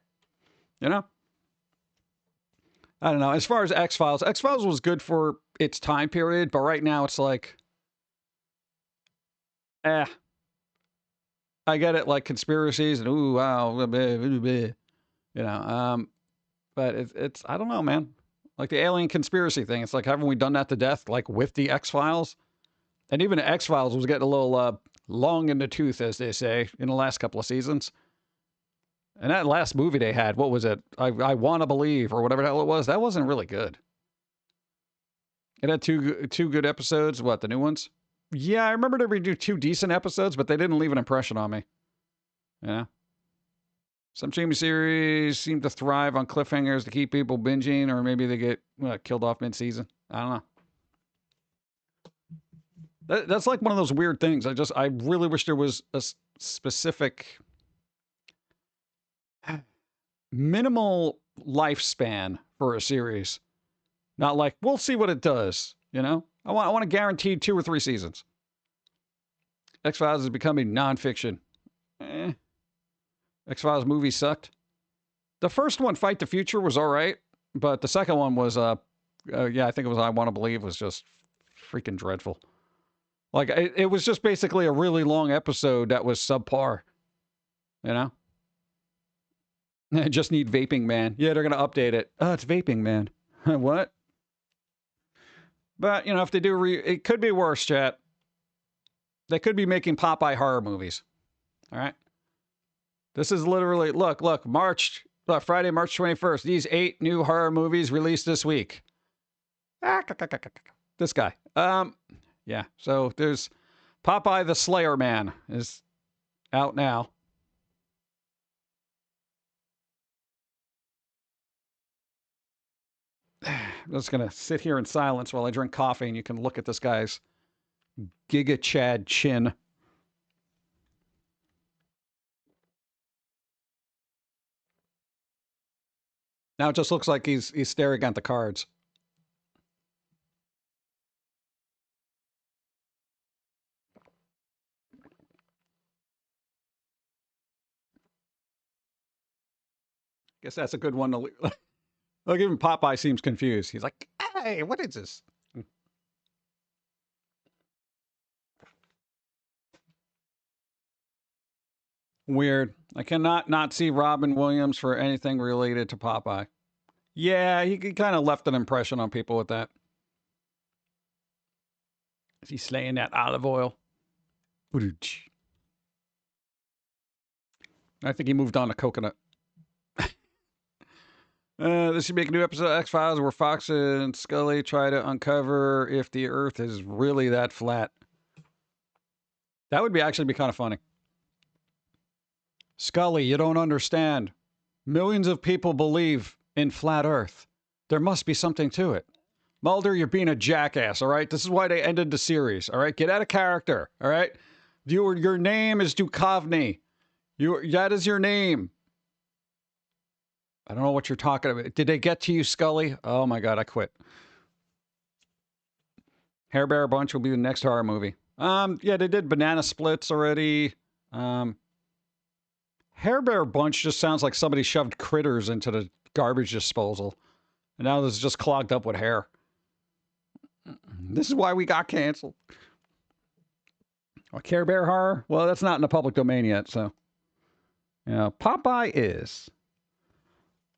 You know? I don't know. As far as X-Files was good for its time period, but right now it's like, I get it, like conspiracies and ooh, wow, you know, but it's I don't know, man. Like the alien conspiracy thing, it's like, haven't we done that to death, like with the X-Files? And even the X-Files was getting a little long in the tooth, as they say, in the last couple of seasons. And that last movie they had, what was it? I Want to Believe, or whatever the hell it was. That wasn't really good. It had two good episodes. What, the new ones? Yeah, I remember they do 2 decent episodes, but they didn't leave an impression on me. Yeah. Some streaming series seem to thrive on cliffhangers to keep people binging, or maybe they get killed off mid-season. I don't know. That's like one of those weird things. I really wish there was a specific minimal lifespan for a series. Not like, we'll see what it does, you know? I want to guarantee 2 or 3 seasons. X-Files is becoming nonfiction. X-Files movie sucked. The first one, Fight the Future, was all right, but the second one was, yeah, I think it was I Want to Believe, was just freaking dreadful. Like, it was just basically a really long episode that was subpar, you know? I just need Vaping Man. Yeah, they're going to update it. Oh, it's Vaping Man. What? But, you know, if they do, it could be worse, chat. They could be making Popeye horror movies. All right? This is literally, look, Friday, March 21st. These 8 new horror movies released this week. This guy. Yeah, so there's Popeye the Slayer Man is out now. I'm just going to sit here in silence while I drink coffee, and you can look at this guy's Giga Chad chin. Now it just looks like he's staring at the cards. Guess that's a good one to look. Even Popeye seems confused. He's like, hey, what is this? Weird. I cannot not see Robin Williams for anything related to Popeye. Yeah, he kind of left an impression on people with that. Is he slaying that olive oil? I think he moved on to coconut. This should make a new episode of X-Files where Fox and Scully try to uncover if the Earth is really that flat. That would actually be kind of funny. Scully, you don't understand. Millions of people believe in flat Earth. There must be something to it. Mulder, you're being a jackass, all right? This is why they ended the series, all right? Get out of character, all right? Your name is Duchovny. That is your name. I don't know what you're talking about. Did they get to you, Scully? Oh my God, I quit. Hair Bear Bunch will be the next horror movie. Yeah, they did Banana Splits already. Hair Bear Bunch just sounds like somebody shoved critters into the garbage disposal. And now this is just clogged up with hair. This is why we got canceled. A Care Bear horror? Well, that's not in the public domain yet, so. Yeah, Popeye is.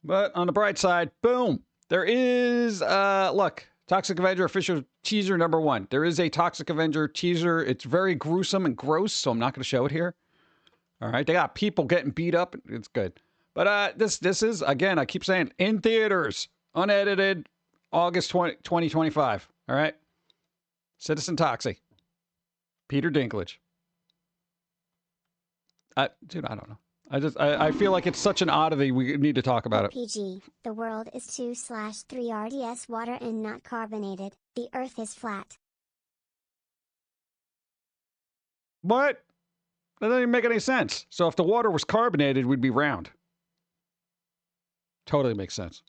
But on the bright side, boom, there is, look, Toxic Avenger official teaser number 1. There is a Toxic Avenger teaser. It's very gruesome and gross, so I'm not going to show it here. All right, they got people getting beat up. It's good. But this is, again, I keep saying, in theaters, unedited, August 2025. All right? Citizen Toxie. Peter Dinklage. Dude, I don't know. I feel like it's such an oddity. We need to talk about it. PG, the world is 2/3 RDS water and not carbonated. The Earth is flat. What? That doesn't even make any sense. So if the water was carbonated, we'd be round. Totally makes sense.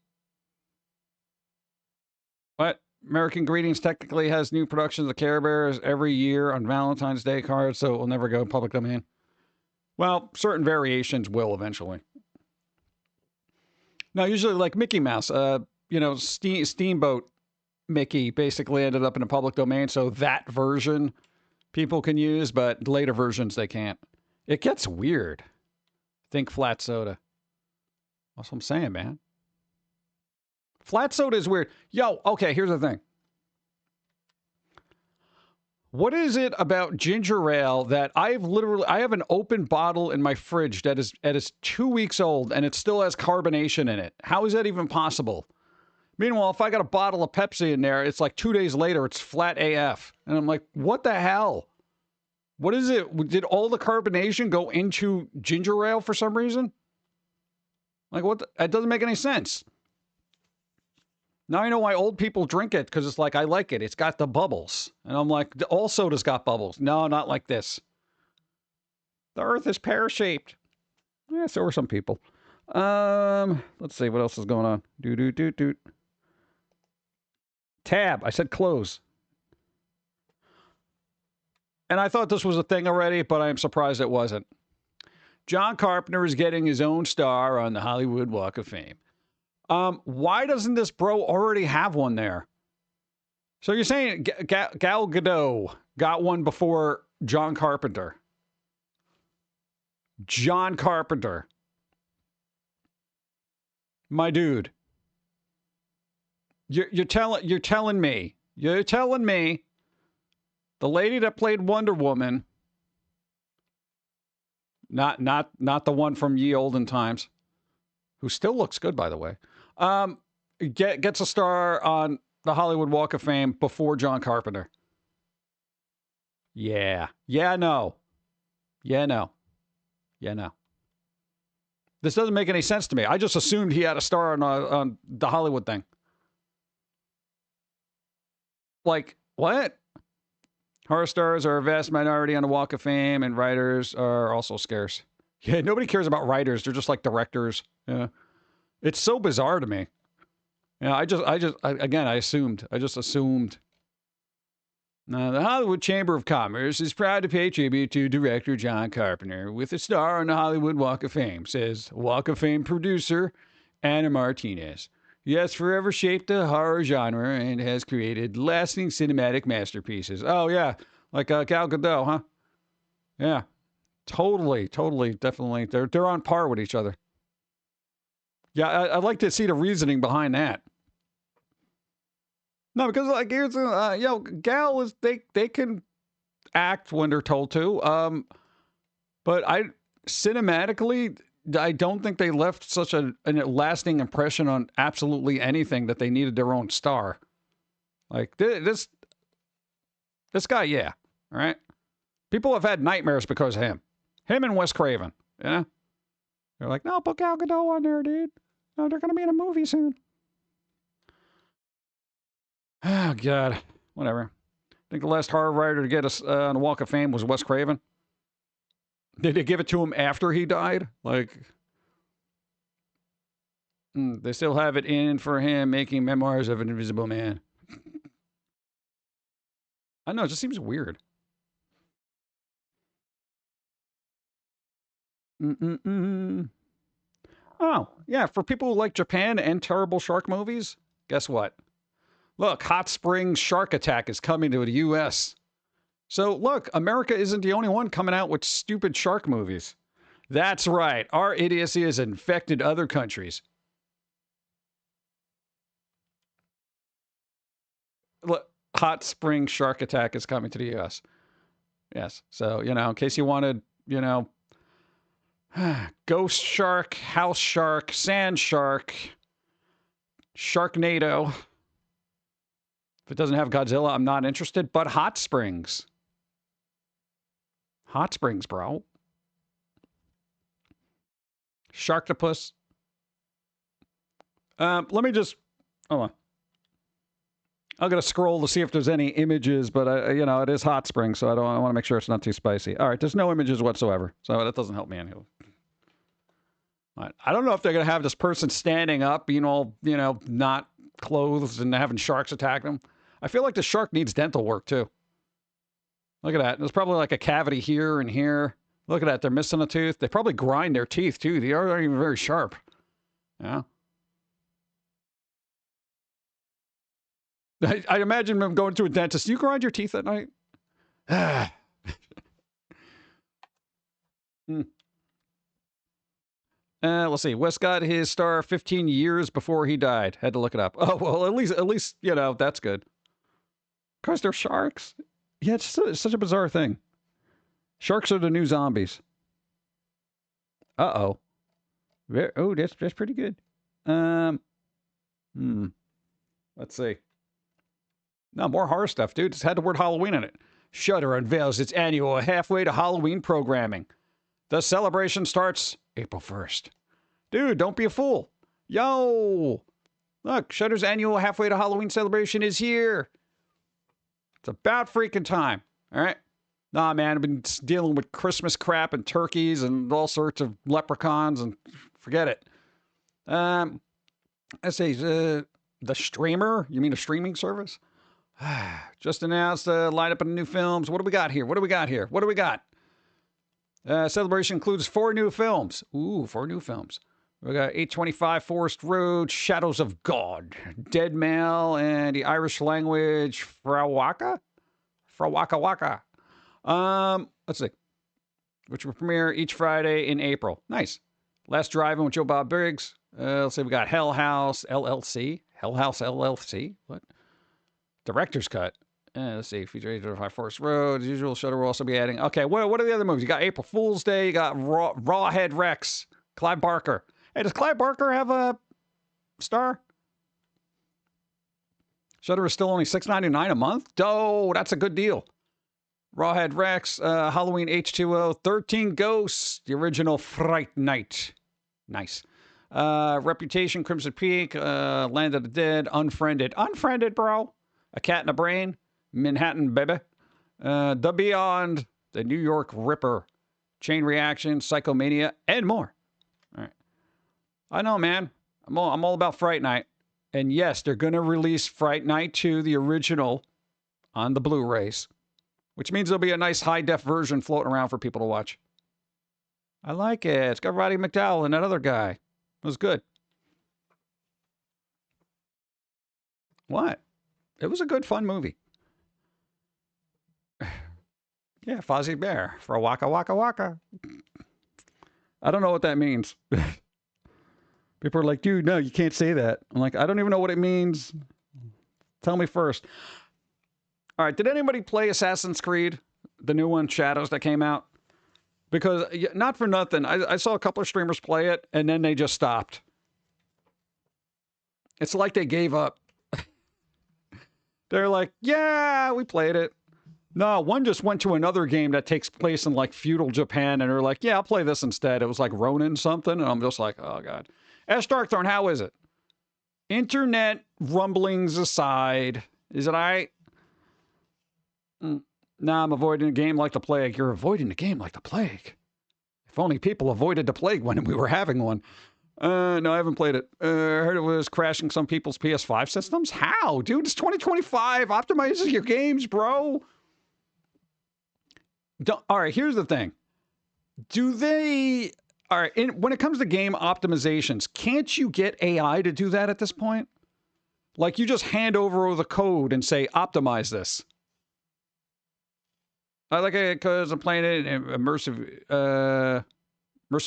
What? American Greetings technically has new productions of Care Bears every year on Valentine's Day cards, so it will never go in public domain. Well, certain variations will eventually. Now, usually like Mickey Mouse, Steamboat Mickey basically ended up in a public domain, so that version people can use, but later versions they can't. It gets weird. Think flat soda. That's what I'm saying, man. Flat soda is weird. Yo, okay, here's the thing. What is it about ginger ale that I have an open bottle in my fridge that is 2 weeks old and it still has carbonation in it? How is that even possible? Meanwhile, if I got a bottle of Pepsi in there, it's like 2 days later, it's flat AF. And I'm like, what the hell? What is it? Did all the carbonation go into ginger ale for some reason? Like, what? It doesn't make any sense. Now I know why old people drink it, because it's like, I like it. It's got the bubbles. And I'm like, all soda's got bubbles. No, not like this. The Earth is pear-shaped. Yeah, so are some people. Let's see, what else is going on? Doot. Tab. I said close. And I thought this was a thing already, but I am surprised it wasn't. John Carpenter is getting his own star on the Hollywood Walk of Fame. Why doesn't this bro already have one there? So you're saying Gal Gadot got one before John Carpenter? John Carpenter. My dude. You're telling me the lady that played Wonder Woman, not the one from Ye Olden Times, who still looks good, by the way, gets a star on the Hollywood Walk of Fame before John Carpenter. No. This doesn't make any sense to me. I just assumed he had a star on the Hollywood thing. Like, what? Horror stars are a vast minority on the Walk of Fame, and writers are also scarce. Yeah, nobody cares about writers. They're just like directors. Yeah. It's so bizarre to me. Yeah, I just assumed. Now, the Hollywood Chamber of Commerce is proud to pay tribute to director John Carpenter with a star on the Hollywood Walk of Fame, says Walk of Fame producer Anna Martinez. He has forever shaped the horror genre and has created lasting cinematic masterpieces. Oh, yeah. Like Gal Gadot, huh? Yeah. Totally, definitely. They're on par with each other. Yeah, I'd like to see the reasoning behind that. No, because like here's Gal is they can act when they're told to. But cinematically, I don't think they left such a lasting impression on absolutely anything that they needed their own star. Like this guy, yeah, all right. People have had nightmares because of him. Him and Wes Craven, you know? They're like, no, put Gal Gadot on there, dude. No, they're gonna be in a movie soon. Oh, God. Whatever. I think the last horror writer to get us on the Walk of Fame was Wes Craven. Did they give it to him after he died? Like, they still have it in for him making memoirs of an invisible man. I know, it just seems weird. Oh, yeah, for people who like Japan and terrible shark movies, guess what? Look, Hot Springs Shark Attack is coming to the U.S. So, look, America isn't the only one coming out with stupid shark movies. That's right. Our idiocy has infected other countries. Look, Hot Springs Shark Attack is coming to the U.S. Yes. So, in case you wanted, ghost shark, house shark, sand shark, Sharknado. it doesn't have Godzilla, I'm not interested. But Hot Springs. Hot Springs, bro. Sharktopus. Let me just... Hold on. I'm going to scroll to see if there's any images, but, you know, it is Hot Springs, so I want to make sure it's not too spicy. All right, there's no images whatsoever, so that doesn't help me anyway. All right. I don't know if they're going to have this person standing up, you know, not clothed and having sharks attack them. I feel like the shark needs dental work, too. Look at that. There's probably like a cavity here and here. Look at that. They're missing a tooth. They probably grind their teeth, too. They aren't even very sharp. Yeah. I imagine them going to a dentist. You grind your teeth at night? Let's see. Wes got his star 15 years before he died. Had to look it up. Oh, well, at least, you know, that's good. Because they're sharks. Yeah, it's such a bizarre thing. Sharks are the new zombies. Uh-oh. Oh, that's pretty good. Let's see. No, more horror stuff, dude. It's had the word Halloween in it. Shudder unveils its annual halfway to Halloween programming. The celebration starts April 1st. Dude, don't be a fool. Yo! Look, Shudder's annual halfway to Halloween celebration is here. It's about freaking time. All right? Nah, man, I've been dealing with Christmas crap and turkeys and all sorts of leprechauns and forget it. Let's see, the streamer? You mean a streaming service? Just announced a lineup of new films. What do we got here? What do we got? Celebration includes 4 new films. Ooh, 4 new films. We got 825 Forest Road, Shadows of God, Dead Male, and the Irish language Frawaka. Let's see. Which will premiere each Friday in April. Nice. Last Drive-In with Joe Bob Briggs. Let's see, we got Hell House LLC. What? Director's cut. Let's see. Feature 825 Forest Road. As usual, Shudder will also be adding. Okay, what are the other movies? You got April Fool's Day. You got Rawhead Rex. Clive Barker. Hey, does Clive Barker have a star? Shudder is still only $6.99 a month? Oh, that's a good deal. Rawhead Rex, Halloween H2O, 13 Ghosts, the original Fright Night. Nice. Reputation, Crimson Peak, Land of the Dead, Unfriended. Unfriended, bro. A Cat in the Brain, Manhattan Baby. The Beyond, The New York Ripper, Chain Reaction, Psychomania, and more. All right. I know, man. I'm all about Fright Night. And yes, they're going to release Fright Night 2, the original, on the Blu-rays. Which means there'll be a nice high-def version floating around for people to watch. I like it. It's got Roddy McDowell and that other guy. It was good. What? It was a good, fun movie. Yeah, Fozzie Bear for a waka waka waka. I don't know what that means. People are like, dude, no, you can't say that. I'm like, I don't even know what it means. Tell me first. All right, did anybody play Assassin's Creed? The new one, Shadows, that came out? Because, not for nothing, I saw a couple of streamers play it, and then they just stopped. It's like they gave up. They're like, yeah, we played it. No, one just went to another game that takes place in, like, feudal Japan, and they're like, yeah, I'll play this instead. It was like Ronin something, and I'm just like, oh, God. Ash Darkthorn, how is it? Internet rumblings aside, is it all right? Nah, I'm avoiding a game like the plague. You're avoiding the game like the plague. If only people avoided the plague when we were having one. No, I haven't played it. I heard it was crashing some people's PS5 systems. How? Dude, it's 2025. Optimizing your games, bro. All right, here's the thing. All right, when it comes to game optimizations, can't you get AI to do that at this point? Like, you just hand over the code and say, optimize this. I like it because I'm playing it in immersive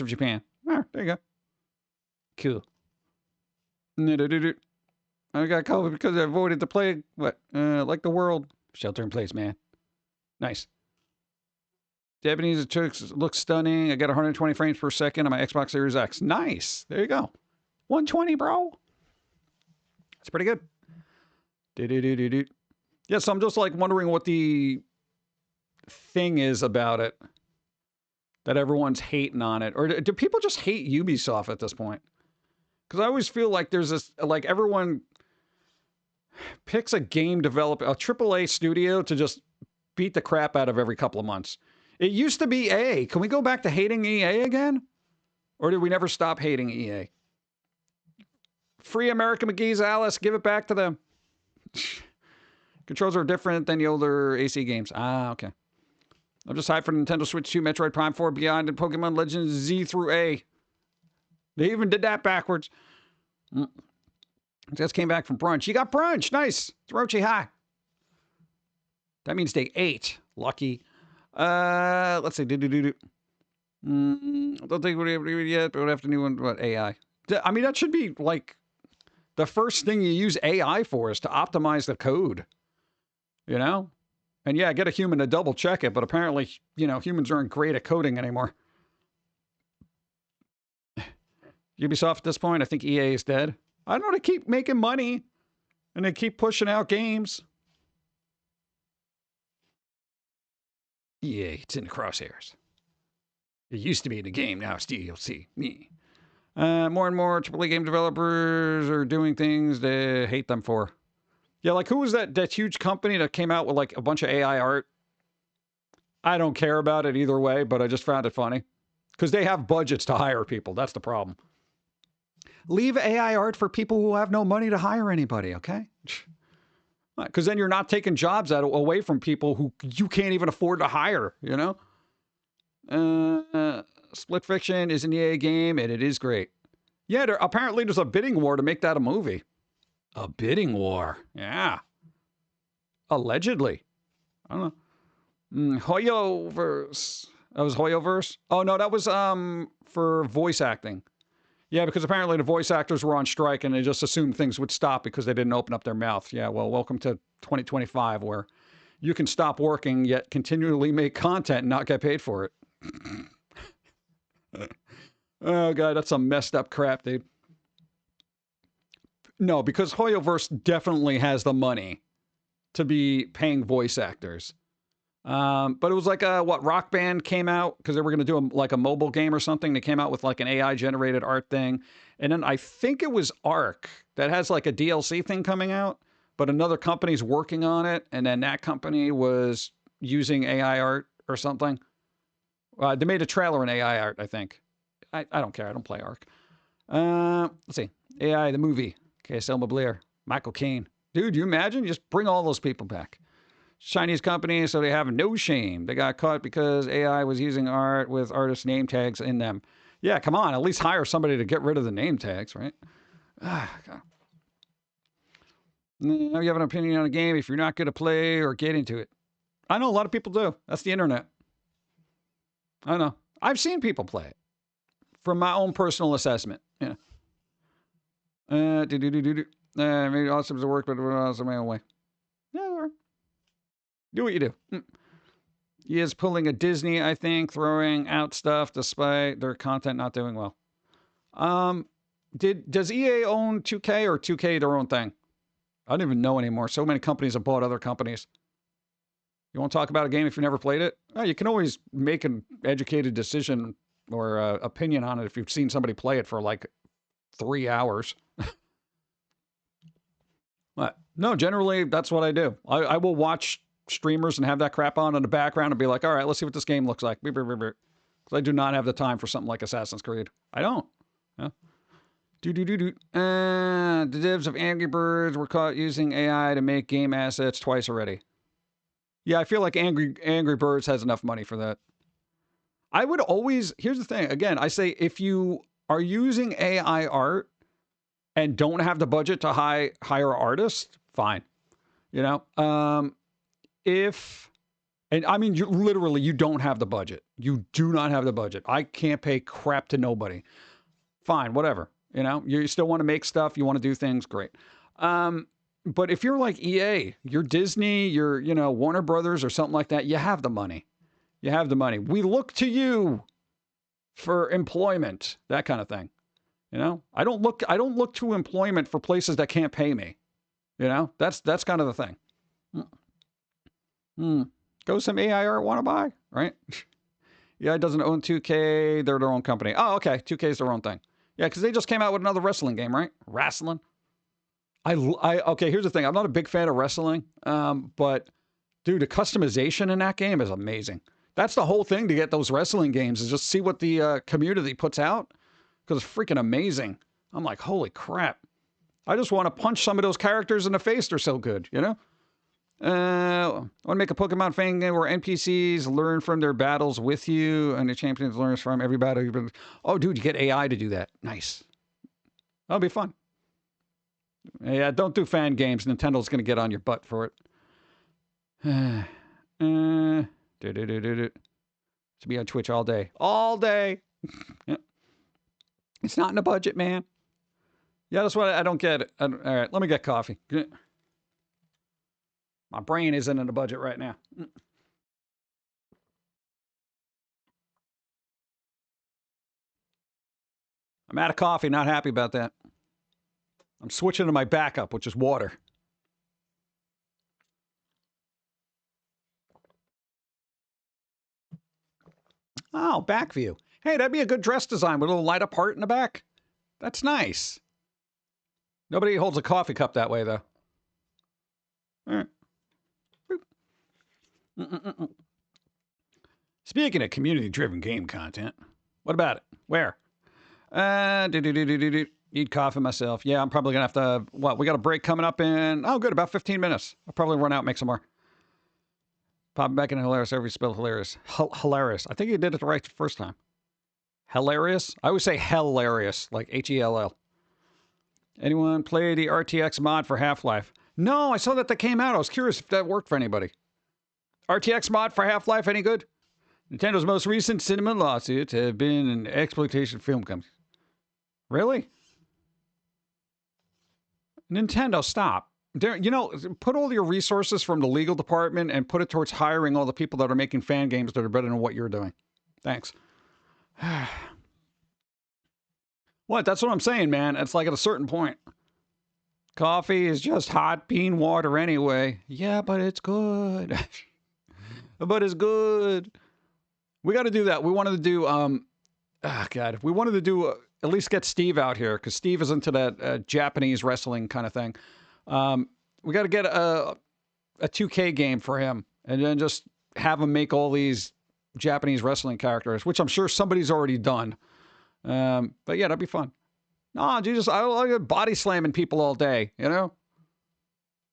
Japan. Oh, there you go. Cool. I got COVID because I avoided the plague. What? Like the world. Shelter in place, man. Nice. Japanese looks stunning. I got 120 frames per second on my Xbox Series X. Nice. There you go. 120, bro. That's pretty good. Yeah, so I'm just like wondering what the thing is about it that everyone's hating on it. Or do people just hate Ubisoft at this point? Because I always feel like there's this, like everyone picks a game developer, a AAA studio to just beat the crap out of every couple of months. It used to be EA. Can we go back to hating EA again? Or did we never stop hating EA? Free America McGee's Alice, give it back to them. Controls are different than the older AC games. Ah, okay. I'm just hyped for Nintendo Switch 2, Metroid Prime 4, Beyond, and Pokemon Legends Z through A. They even did that backwards. Just came back from brunch. You got brunch. Nice. Throchi high. That means they ate. Lucky. Let's see. I don't think we're able to do it yet, but we'll have to do one about AI. I mean, that should be like the first thing you use AI for is to optimize the code. You know? And yeah, get a human to double check it, but apparently, you know, humans aren't great at coding anymore. Ubisoft at this point, I think EA is dead. I don't know, they keep making money and they keep pushing out games. EA, it's in the crosshairs. It used to be in the game, now it's DLC. More and more AAA game developers are doing things they hate them for. Yeah, like who was that huge company that came out with like a bunch of AI art? I don't care about it either way, but I just found it funny. Because they have budgets to hire people. That's the problem. Leave AI art for people who have no money to hire anybody, okay? Because then you're not taking jobs away from people who you can't even afford to hire, you know? Split Fiction is an EA game, and it is great. Yeah, apparently there's a bidding war to make that a movie. A bidding war. Yeah. Allegedly. I don't know. Hoyoverse. That was Hoyoverse? Oh, no, that was for voice acting. Yeah, because apparently the voice actors were on strike and they just assumed things would stop because they didn't open up their mouth. Yeah, well, welcome to 2025 where you can stop working yet continually make content and not get paid for it. Oh, God, that's some messed up crap, dude. No, because Hoyoverse definitely has the money to be paying voice actors. But it was like Rock Band came out because they were going to do like a mobile game or something. They came out with like an AI generated art thing. And then I think it was Ark that has like a DLC thing coming out, but another company's working on it. And then that company was using AI art or something. They made a trailer in AI art, I think. I don't care. I don't play Ark. Let's see. AI, the movie. Okay, Selma Blair, Michael Caine. Dude, you imagine? Just bring all those people back. Chinese company, so they have no shame. They got caught because AI was using art with artist name tags in them. Yeah, come on. At least hire somebody to get rid of the name tags, right? God. Now you have an opinion on a game if you're not going to play or get into it. I know a lot of people do. That's the internet. I know. I've seen people play it from my own personal assessment. Yeah. Maybe awesome to work, but also my own way. Yeah, or do what you do. He is pulling a Disney, I think, throwing out stuff despite their content not doing well. Does EA own 2K or 2K their own thing? I don't even know anymore. So many companies have bought other companies. You want to talk about a game if you never played it? Oh, you can always make an educated decision or opinion on it if you've seen somebody play it for like 3 hours. What? No, generally that's what I do. I will watch streamers and have that crap on in the background and be like, all right, let's see what this game looks like. Because I do not have the time for something like Assassin's Creed. I don't. Yeah. The devs of Angry Birds were caught using AI to make game assets twice already. Yeah, I feel like Angry Birds has enough money for that. I would always, here's the thing. Again, I say if you are using AI art and don't have the budget to hire artists, fine. You know, and I mean, you don't have the budget. You do not have the budget. I can't pay crap to nobody. Fine, whatever. You know, you still want to make stuff. You want to do things, great. But if you're like EA, you're Disney, you're, Warner Brothers or something like that, you have the money. You have the money. We look to you for employment, that kind of thing. You know, I don't look to employment for places that can't pay me. You know, that's kind of the thing. Go some AI art want to buy, right? Yeah, it doesn't own 2K. They're their own company. Oh, okay. 2K is their own thing. Yeah, because they just came out with another wrestling game, right? Wrestling. Okay, here's the thing. I'm not a big fan of wrestling, but dude, the customization in that game is amazing. That's the whole thing to get those wrestling games is just see what the community puts out because it's freaking amazing. I'm like, holy crap. I just want to punch some of those characters in the face. They're so good, you know? I want to make a Pokemon fan game where NPCs learn from their battles with you and the champions learns from every battle you've been... Oh, dude, you get AI to do that. Nice. That'll be fun. Yeah, don't do fan games. Nintendo's going to get on your butt for it. To be on Twitch all day. All day. Yep. It's not in the budget, man. Yeah, that's what I don't get it. All right, let me get coffee. My brain isn't in the budget right now. I'm out of coffee, not happy about that. I'm switching to my backup, which is water. Oh, back view. Hey, that'd be a good dress design with a little light up heart in the back. That's nice. Nobody holds a coffee cup that way, though. All right. Speaking of community-driven game content, what about it? Where? Eat coffee myself. Yeah, I'm probably going to have to... What? We got a break coming up in... Oh, good. About 15 minutes. I'll probably run out and make some more. Pop back in hilarious. Every spell hilarious. Hilarious. I think you did it right the first time. Hilarious? I always say hilarious, like H-E-L-L. Anyone play the RTX mod for Half-Life? No, I saw that came out. I was curious if that worked for anybody. RTX mod for Half-Life, any good? Nintendo's most recent cinema lawsuits have been an exploitation film company. Really? Nintendo, stop. You know, put all your resources from the legal department and put it towards hiring all the people that are making fan games that are better than what you're doing. Thanks. What? That's what I'm saying, man. It's like at a certain point. Coffee is just hot bean water anyway. Yeah, but it's good. But it's good. We got to do that. We wanted to do, God, we wanted to do, at least get Steve out here, because Steve is into that Japanese wrestling kind of thing. We got to get a 2K game for him, and then just have him make all these Japanese wrestling characters, which I'm sure somebody's already done. But yeah, that'd be fun. No, Jesus, I like body slamming people all day, you know?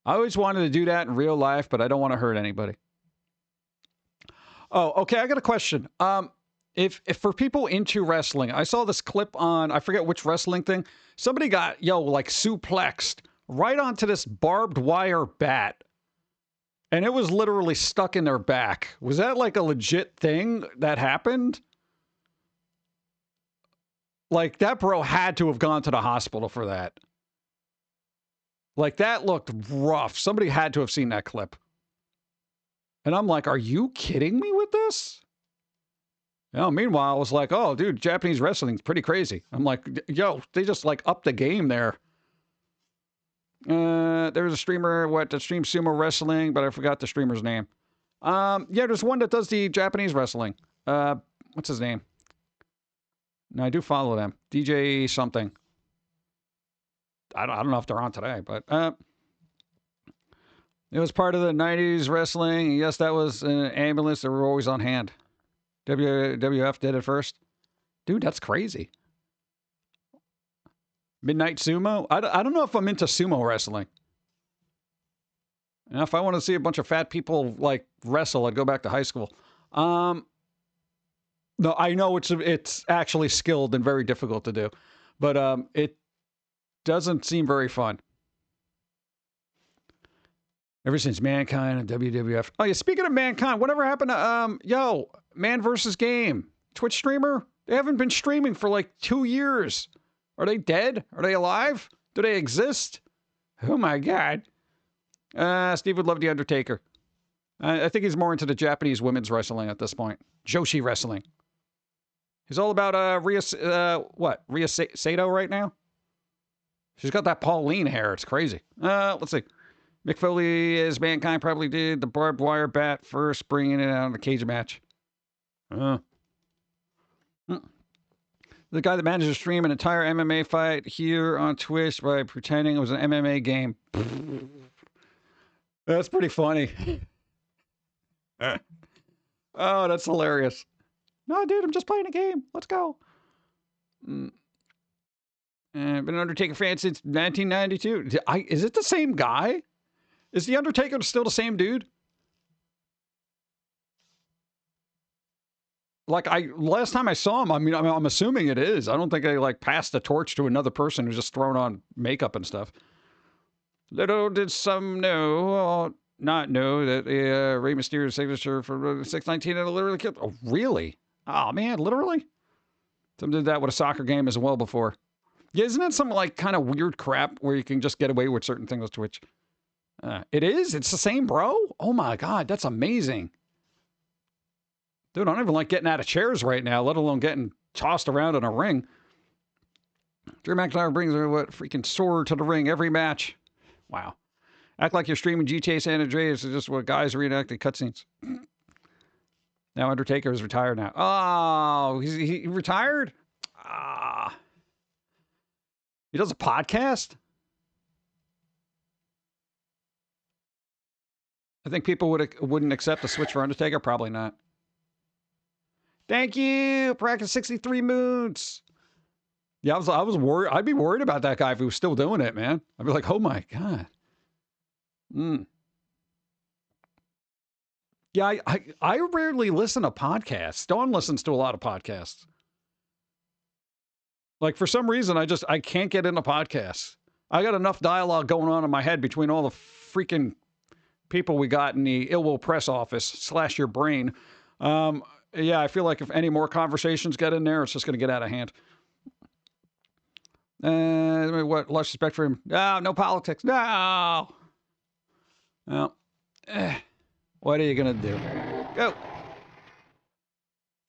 I always wanted to do that in real life, but I don't want to hurt anybody. Oh, okay, I got a question. If for people into wrestling, I saw this clip on, I forget which wrestling thing. Somebody got, like suplexed right onto this barbed wire bat. And it was literally stuck in their back. Was that like a legit thing that happened? Like, that bro had to have gone to the hospital for that. Like, that looked rough. Somebody had to have seen that clip. And I'm like, are you kidding me with this? Meanwhile, I was like, oh, dude, Japanese wrestling's pretty crazy. I'm like, yo, they just like upped the game there. There was a streamer, that streams sumo wrestling, but I forgot the streamer's name. Yeah, there's one that does the Japanese wrestling. What's his name? No, I do follow them. DJ something. I don't know if they're on today, but it was part of the 90s wrestling. Yes, that was an ambulance. They were always on hand. WWF did it first. Dude, that's crazy. Midnight Sumo? I don't know if I'm into sumo wrestling. And if I want to see a bunch of fat people like wrestle, I'd go back to high school. No, I know it's actually skilled and very difficult to do, but it doesn't seem very fun. Ever since Mankind and WWF. Oh yeah, speaking of Mankind, whatever happened to Man vs. Game Twitch streamer? They haven't been streaming for like 2 years. Are they dead? Are they alive? Do they exist? Oh my God. Steve would love the Undertaker. I think he's more into the Japanese women's wrestling at this point. Joshi wrestling. He's all about Rhea Sato right now? She's got that Pauline hair. It's crazy. Let's see. Mick Foley, as Mankind, probably did the barbed wire bat first, bringing it out in the cage match. The guy that managed to stream an entire MMA fight here on Twitch by pretending it was an MMA game. That's pretty funny. Oh, that's hilarious. No, dude, I'm just playing a game. Let's go. Been an Undertaker fan since 1992. Is it the same guy? Is the Undertaker still the same dude? Like, last time I saw him, I'm assuming it is. I don't think they, like, passed the torch to another person who's just thrown on makeup and stuff. Little did some know, or not know, that Rey Mysterio's signature for 619 and literally killed. Oh, really? Oh, man, literally? Someone did that with a soccer game as well before. Yeah, isn't that some, like, kind of weird crap where you can just get away with certain things with Twitch? It is? It's the same, bro? Oh, my God, that's amazing. Dude, I don't even like getting out of chairs right now, let alone getting tossed around in a ring. Drew McIntyre brings her freaking sword to the ring every match. Wow. Act like you're streaming GTA San Andreas is just what guys reenacting cutscenes. Now Undertaker is retired now. Oh, he retired? Ah. He does a podcast? I think people wouldn't accept a switch for Undertaker. Probably not. Thank you, Practice 63 Moons. Yeah, I was worried. I'd be worried about that guy if he was still doing it, man. I'd be like, oh my God. Yeah, I rarely listen to podcasts. Dawn listens to a lot of podcasts. Like, for some reason, I can't get into podcasts. I got enough dialogue going on in my head between all the freaking people we got in the Ill Will Press office / your brain. Yeah, I feel like if any more conversations get in there, it's just going to get out of hand. What? Less respect for him. No politics. No. Well, what are you going to do? Go.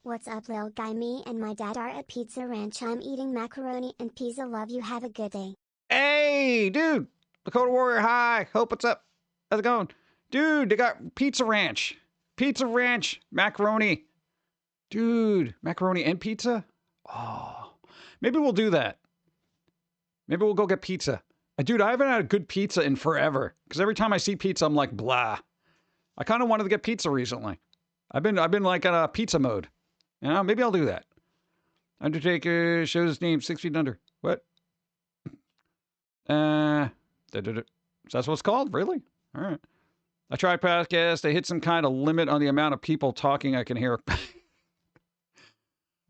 What's up, lil guy? Me and my dad are at Pizza Ranch. I'm eating macaroni and pizza. Love you. Have a good day. Hey, dude. Dakota Warrior, hi. Hope, what's up? How's it going? Dude, they got Pizza Ranch. Pizza Ranch. Macaroni. Dude, macaroni and pizza? Oh, maybe we'll do that. Maybe we'll go get pizza. Dude, I haven't had a good pizza in forever. Because every time I see pizza, I'm like, blah. I kind of wanted to get pizza recently. I've been like in a pizza mode. You know, maybe I'll do that. Undertaker shows his name 6 feet under. What? That's what it's called? Really? All right. I tried podcast. They hit some kind of limit on the amount of people talking I can hear.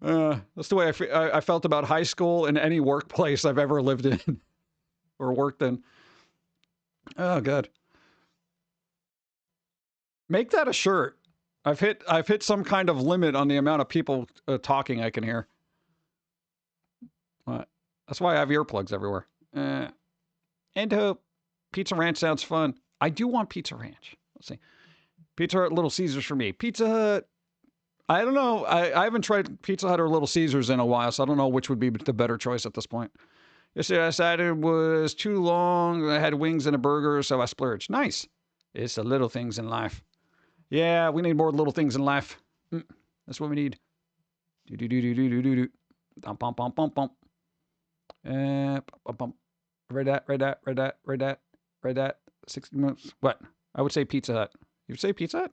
That's the way I felt about high school and any workplace I've ever lived in or worked in. Oh, God. Make that a shirt. I've hit some kind of limit on the amount of people talking I can hear. That's why I have earplugs everywhere. And hope. Pizza Ranch sounds fun. I do want Pizza Ranch. Let's see. Pizza Hut, Little Caesars for me. Pizza Hut. I don't know. I haven't tried Pizza Hut or Little Caesars in a while, so I don't know which would be the better choice at this point. Yesterday I decided it was too long. I had wings and a burger, so I splurged. Nice. It's the little things in life. Yeah, we need more little things in life. That's what we need. Do. Bum bum bum bum bum. Bum. Read that. 60 minutes. What? I would say Pizza Hut. You would say Pizza Hut?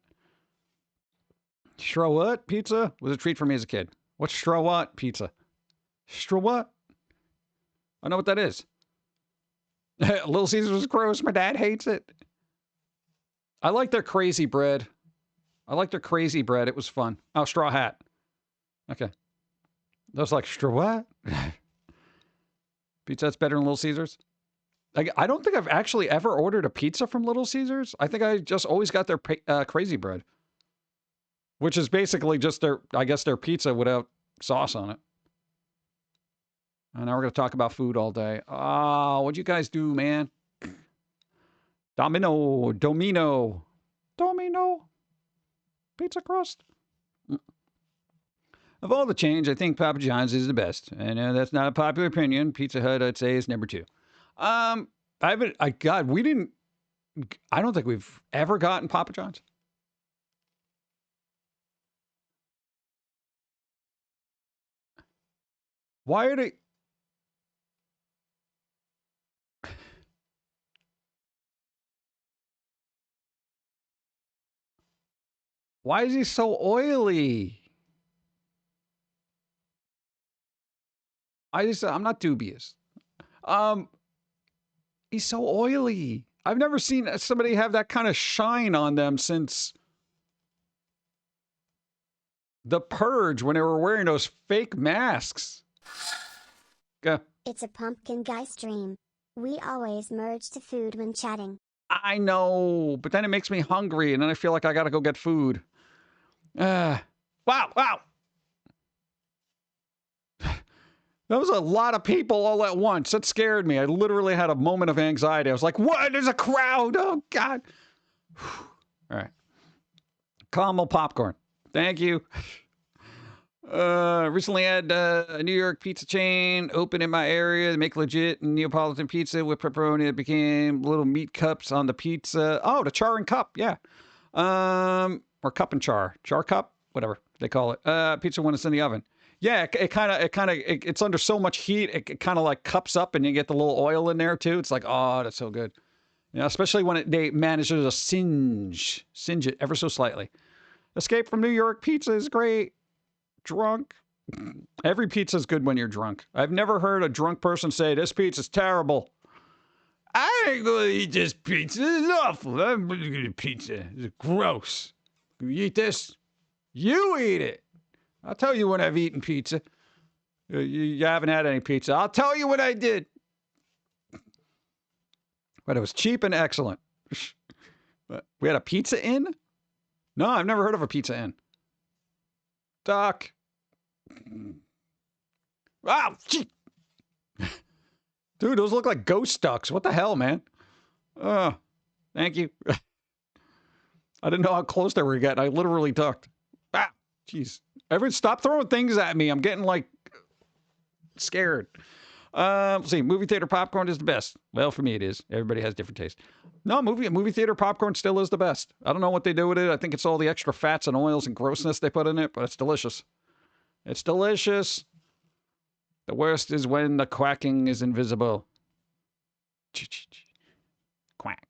Straw what pizza was a treat for me as a kid. What's straw what pizza? Straw what? I know what that is. Little Caesars was gross. My dad hates it. I like their crazy bread. It was fun. Oh, Straw Hat. Okay. That was like straw what? Pizza Hut's better than Little Caesars? I don't think I've actually ever ordered a pizza from Little Caesars. I think I just always got their crazy bread. Which is basically just their pizza without sauce on it. And now we're going to talk about food all day. Oh, what'd you guys do, man? Domino. Pizza crust. Of all the chains, I think Papa John's is the best. And that's not a popular opinion. Pizza Hut, I'd say, is number 2. We didn't I don't think we've ever gotten Papa John's. Why are they? Why is he so oily? I'm not dubious. He's so oily. I've never seen somebody have that kind of shine on them since The Purge when they were wearing those fake masks. Yeah. It's a Pumpkin guy stream. We always merge to food when chatting. I know, but then it makes me hungry, and then I feel like I gotta go get food. Wow, wow. That was a lot of people all at once. That scared me. I literally had a moment of anxiety. I was like, what? There's a crowd. Oh, God. All right. Caramel popcorn. Thank you. Recently had a New York pizza chain open in my area. They make legit Neapolitan pizza with pepperoni. It became little meat cups on the pizza. Oh, the char and cup. Yeah. Or cup and char. Char cup? Whatever they call it. Pizza when it's in the oven. Yeah, it's under so much heat, it kind of like cups up and you get the little oil in there too. It's like, oh, that's so good. Yeah, especially when they manage to singe it ever so slightly. Escape from New York pizza is great. Drunk. Every pizza is good when you're drunk. I've never heard a drunk person say, this pizza's terrible. I ain't gonna eat this pizza. It's awful. I'm gonna eat pizza. It's gross. You eat this? You eat it. I'll tell you when I've eaten pizza. You haven't had any pizza. I'll tell you what I did. But it was cheap and excellent. We had a Pizza Inn? No, I've never heard of a Pizza Inn. Doc. Wow. Dude, those look like ghost ducks. What the hell, man? Oh, thank you. I didn't know how close they were getting. I literally ducked. Ah, jeez. Everyone, stop throwing things at me. I'm getting, like, scared. Let's see. Movie theater popcorn is the best. Well, for me, it is. Everybody has different tastes. No, movie theater popcorn still is the best. I don't know what they do with it. I think it's all the extra fats and oils and grossness they put in it, but it's delicious. It's delicious. The worst is when the quacking is invisible. Quack.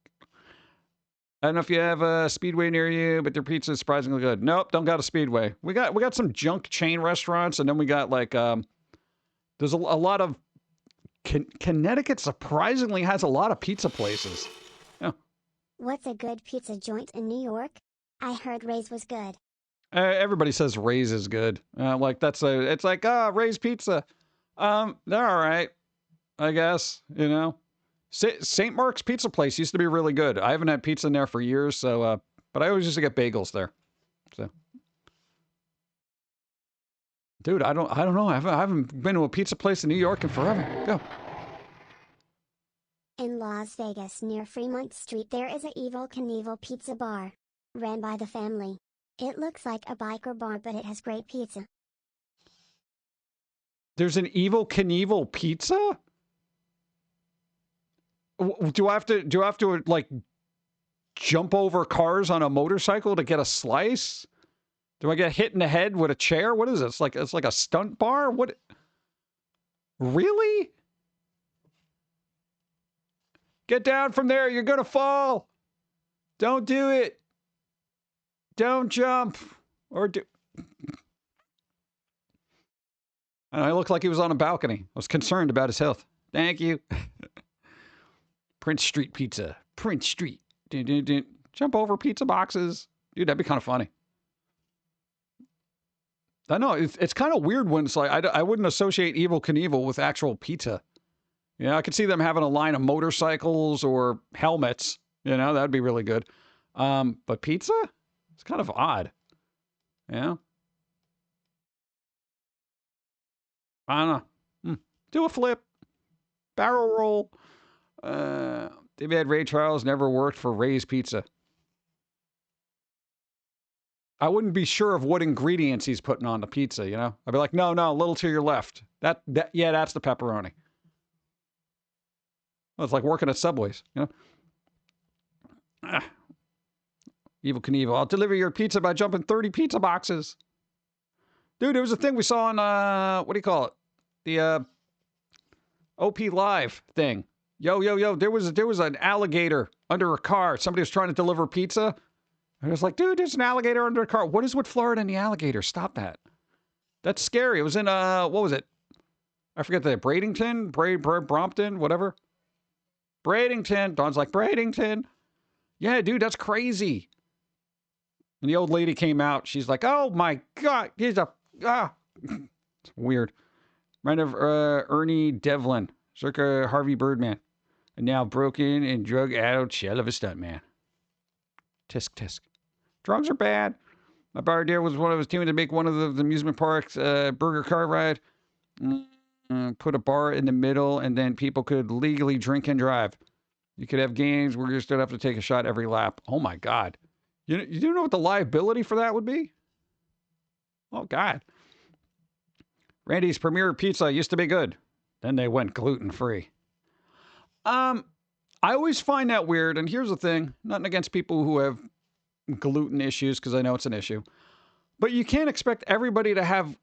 I don't know if you have a Speedway near you, but their pizza is surprisingly good. Nope, don't got a Speedway. We got some junk chain restaurants, and then we got like there's a lot of Connecticut surprisingly has a lot of pizza places. Yeah. What's a good pizza joint in New York? I heard Ray's was good. Everybody says Ray's is good. It's like Ray's Pizza. They're all right, I guess. You know. St. Mark's Pizza Place used to be really good. I haven't had pizza in there for years, so but I always used to get bagels there. So, dude, I don't know. I haven't been to a pizza place in New York in forever. Go. In Las Vegas near Fremont Street there is a Evel Knievel pizza bar, ran by the family. It looks like a biker bar, but it has great pizza. There's an Evel Knievel pizza? Do I have to like jump over cars on a motorcycle to get a slice? Do I get hit in the head with a chair? What is this? It's like a stunt bar? What? Really? Get down from there. You're going to fall. Don't do it. Don't jump. Or do. And I looked like he was on a balcony. I was concerned about his health. Thank you. Prince Street Pizza. Prince Street. Dun, dun, dun. Jump over pizza boxes. Dude, that'd be kind of funny. I know. It's kind of weird when it's like, I wouldn't associate Evel Knievel with actual pizza. You know, I could see them having a line of motorcycles or helmets. You know, that'd be really good. But pizza? It's kind of odd. Yeah. I don't know. Do a flip. Barrel roll. They've had Ray Charles, never worked for Ray's Pizza. I wouldn't be sure of what ingredients he's putting on the pizza, you know? I'd be like, no, a little to your left. Yeah, that's the pepperoni. Well, it's like working at Subways, you know? Evil Knievel. I'll deliver your pizza by jumping 30 pizza boxes. Dude, it was a thing we saw on, what do you call it? The, OP Live thing. Yo, there was an alligator under a car. Somebody was trying to deliver pizza. And I was like, dude, there's an alligator under a car. What is with Florida and the alligator? Stop that. That's scary. It was in, what was it? I forget the Bradenton? Brompton? Whatever. Bradenton. Dawn's like, Bradenton. Yeah, dude, that's crazy. And the old lady came out. She's like, oh my God. He's a, It's weird. Mind of Ernie Devlin, circa Harvey Birdman. And now broken and drug-addled shell of a stuntman. Tisk. Drugs are bad. My bar dear was one of his team to make one of the amusement parks burger car ride. Put a bar in the middle, and then people could legally drink and drive. You could have games where you just don't have to take a shot every lap. Oh my God. You do know what the liability for that would be? Oh God. Randy's Premier Pizza used to be good. Then they went gluten-free. I always find that weird, and here's the thing. Nothing against people who have gluten issues, because I know it's an issue. But you can't expect everybody to have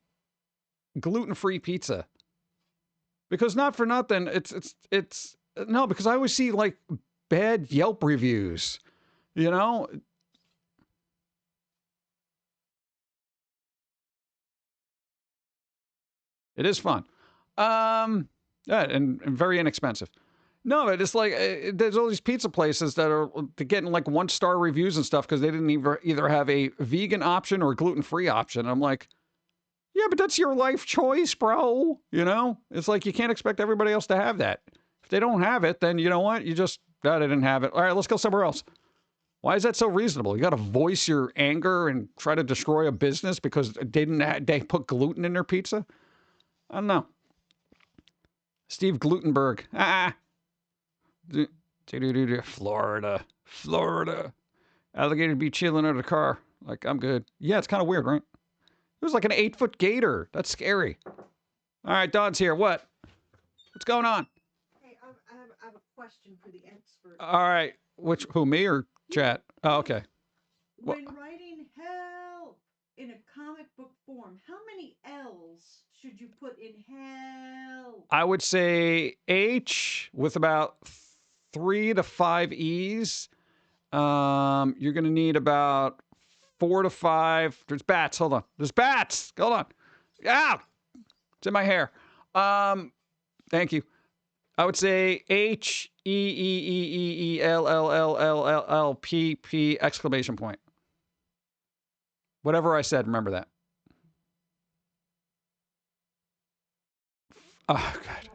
gluten-free pizza. Because not for nothing, it's no, because I always see like bad Yelp reviews, you know? It is fun. Yeah, and very inexpensive. No, it's like, there's all these pizza places that are getting like 1-star reviews and stuff because they didn't either have a vegan option or a gluten-free option. I'm like, yeah, but that's your life choice, bro. You know, it's like you can't expect everybody else to have that. If they don't have it, then you know what? You just, they didn't have it. All right, let's go somewhere else. Why is that so reasonable? You got to voice your anger and try to destroy a business because they put gluten in their pizza? I don't know. Steve Glutenberg. Florida. Alligator be chilling under the car. Like, I'm good. Yeah, it's kind of weird, right? It was like an 8-foot gator. That's scary. All right, Don's here. What? What's going on? Hey, I have a question for the expert. All right. Who, me or chat? Oh, okay. When writing help in a comic book form, how many L's should you put in help? I would say H with about 3 to 5 E's. You're going to need about 4 to 5. There's bats. Hold on. There's bats. Hold on. Ow! It's in my hair. Thank you. I would say HEEEEELLLLLLPP exclamation point. Whatever I said, remember that. Oh, God.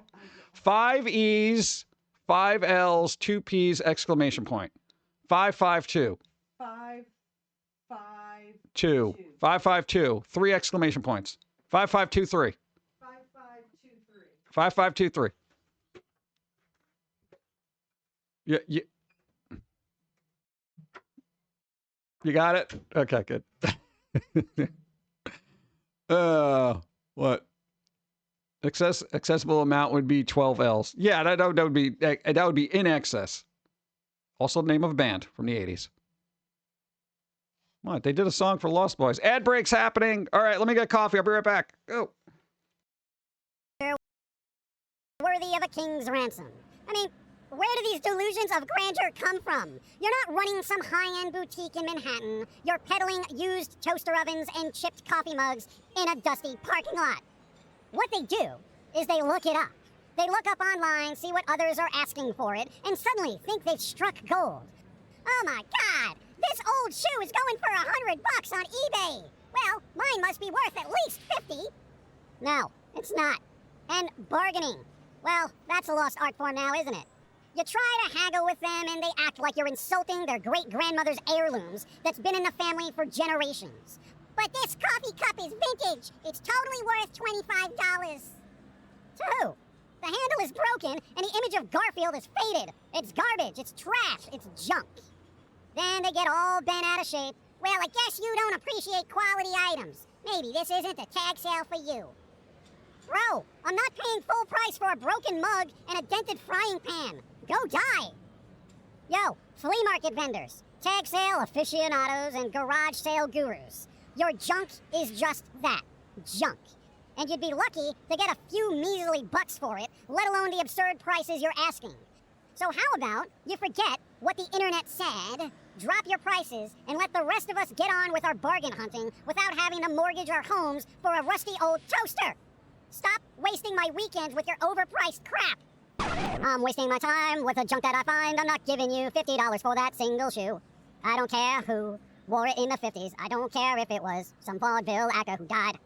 5 E's, 5 L's, 2 P's exclamation point. 552. 552. 552. 3 exclamation points. 5523. 5523. 5523. You got it? Okay, good. What? Accessible amount would be 12 L's. Yeah, that would be in excess. Also the name of a band from the 80s. What? They did a song for Lost Boys. Ad breaks happening. All right, let me get coffee. I'll be right back. Go. Worthy of a king's ransom. I mean, where do these delusions of grandeur come from? You're not running some high-end boutique in Manhattan. You're peddling used toaster ovens and chipped coffee mugs in a dusty parking lot. What they do is they look it up. They look up online, see what others are asking for it, and suddenly think they've struck gold. Oh my God! This old shoe is going for $100 on eBay. Well, mine must be worth at least 50. No, it's not. And bargaining. Well, that's a lost art form now, isn't it? You try to haggle with them and they act like you're insulting their great-grandmother's heirlooms that's been in the family for generations. But this coffee cup is vintage. It's totally worth $25. To who? The handle is broken and the image of Garfield is faded. It's garbage, it's trash, it's junk. Then they get all bent out of shape. Well, I guess you don't appreciate quality items. Maybe this isn't a tag sale for you. Bro, I'm not paying full price for a broken mug and a dented frying pan. Go die. Yo, flea market vendors, tag sale aficionados, and garage sale gurus. Your junk is just that, junk. And you'd be lucky to get a few measly bucks for it, let alone the absurd prices you're asking. So how about you forget what the internet said, drop your prices, and let the rest of us get on with our bargain hunting without having to mortgage our homes for a rusty old toaster? Stop wasting my weekends with your overpriced crap. I'm wasting my time with the junk that I find. I'm not giving you $50 for that single shoe. I don't care who wore it in the 50s. I don't care if it was some vaudeville actor who died.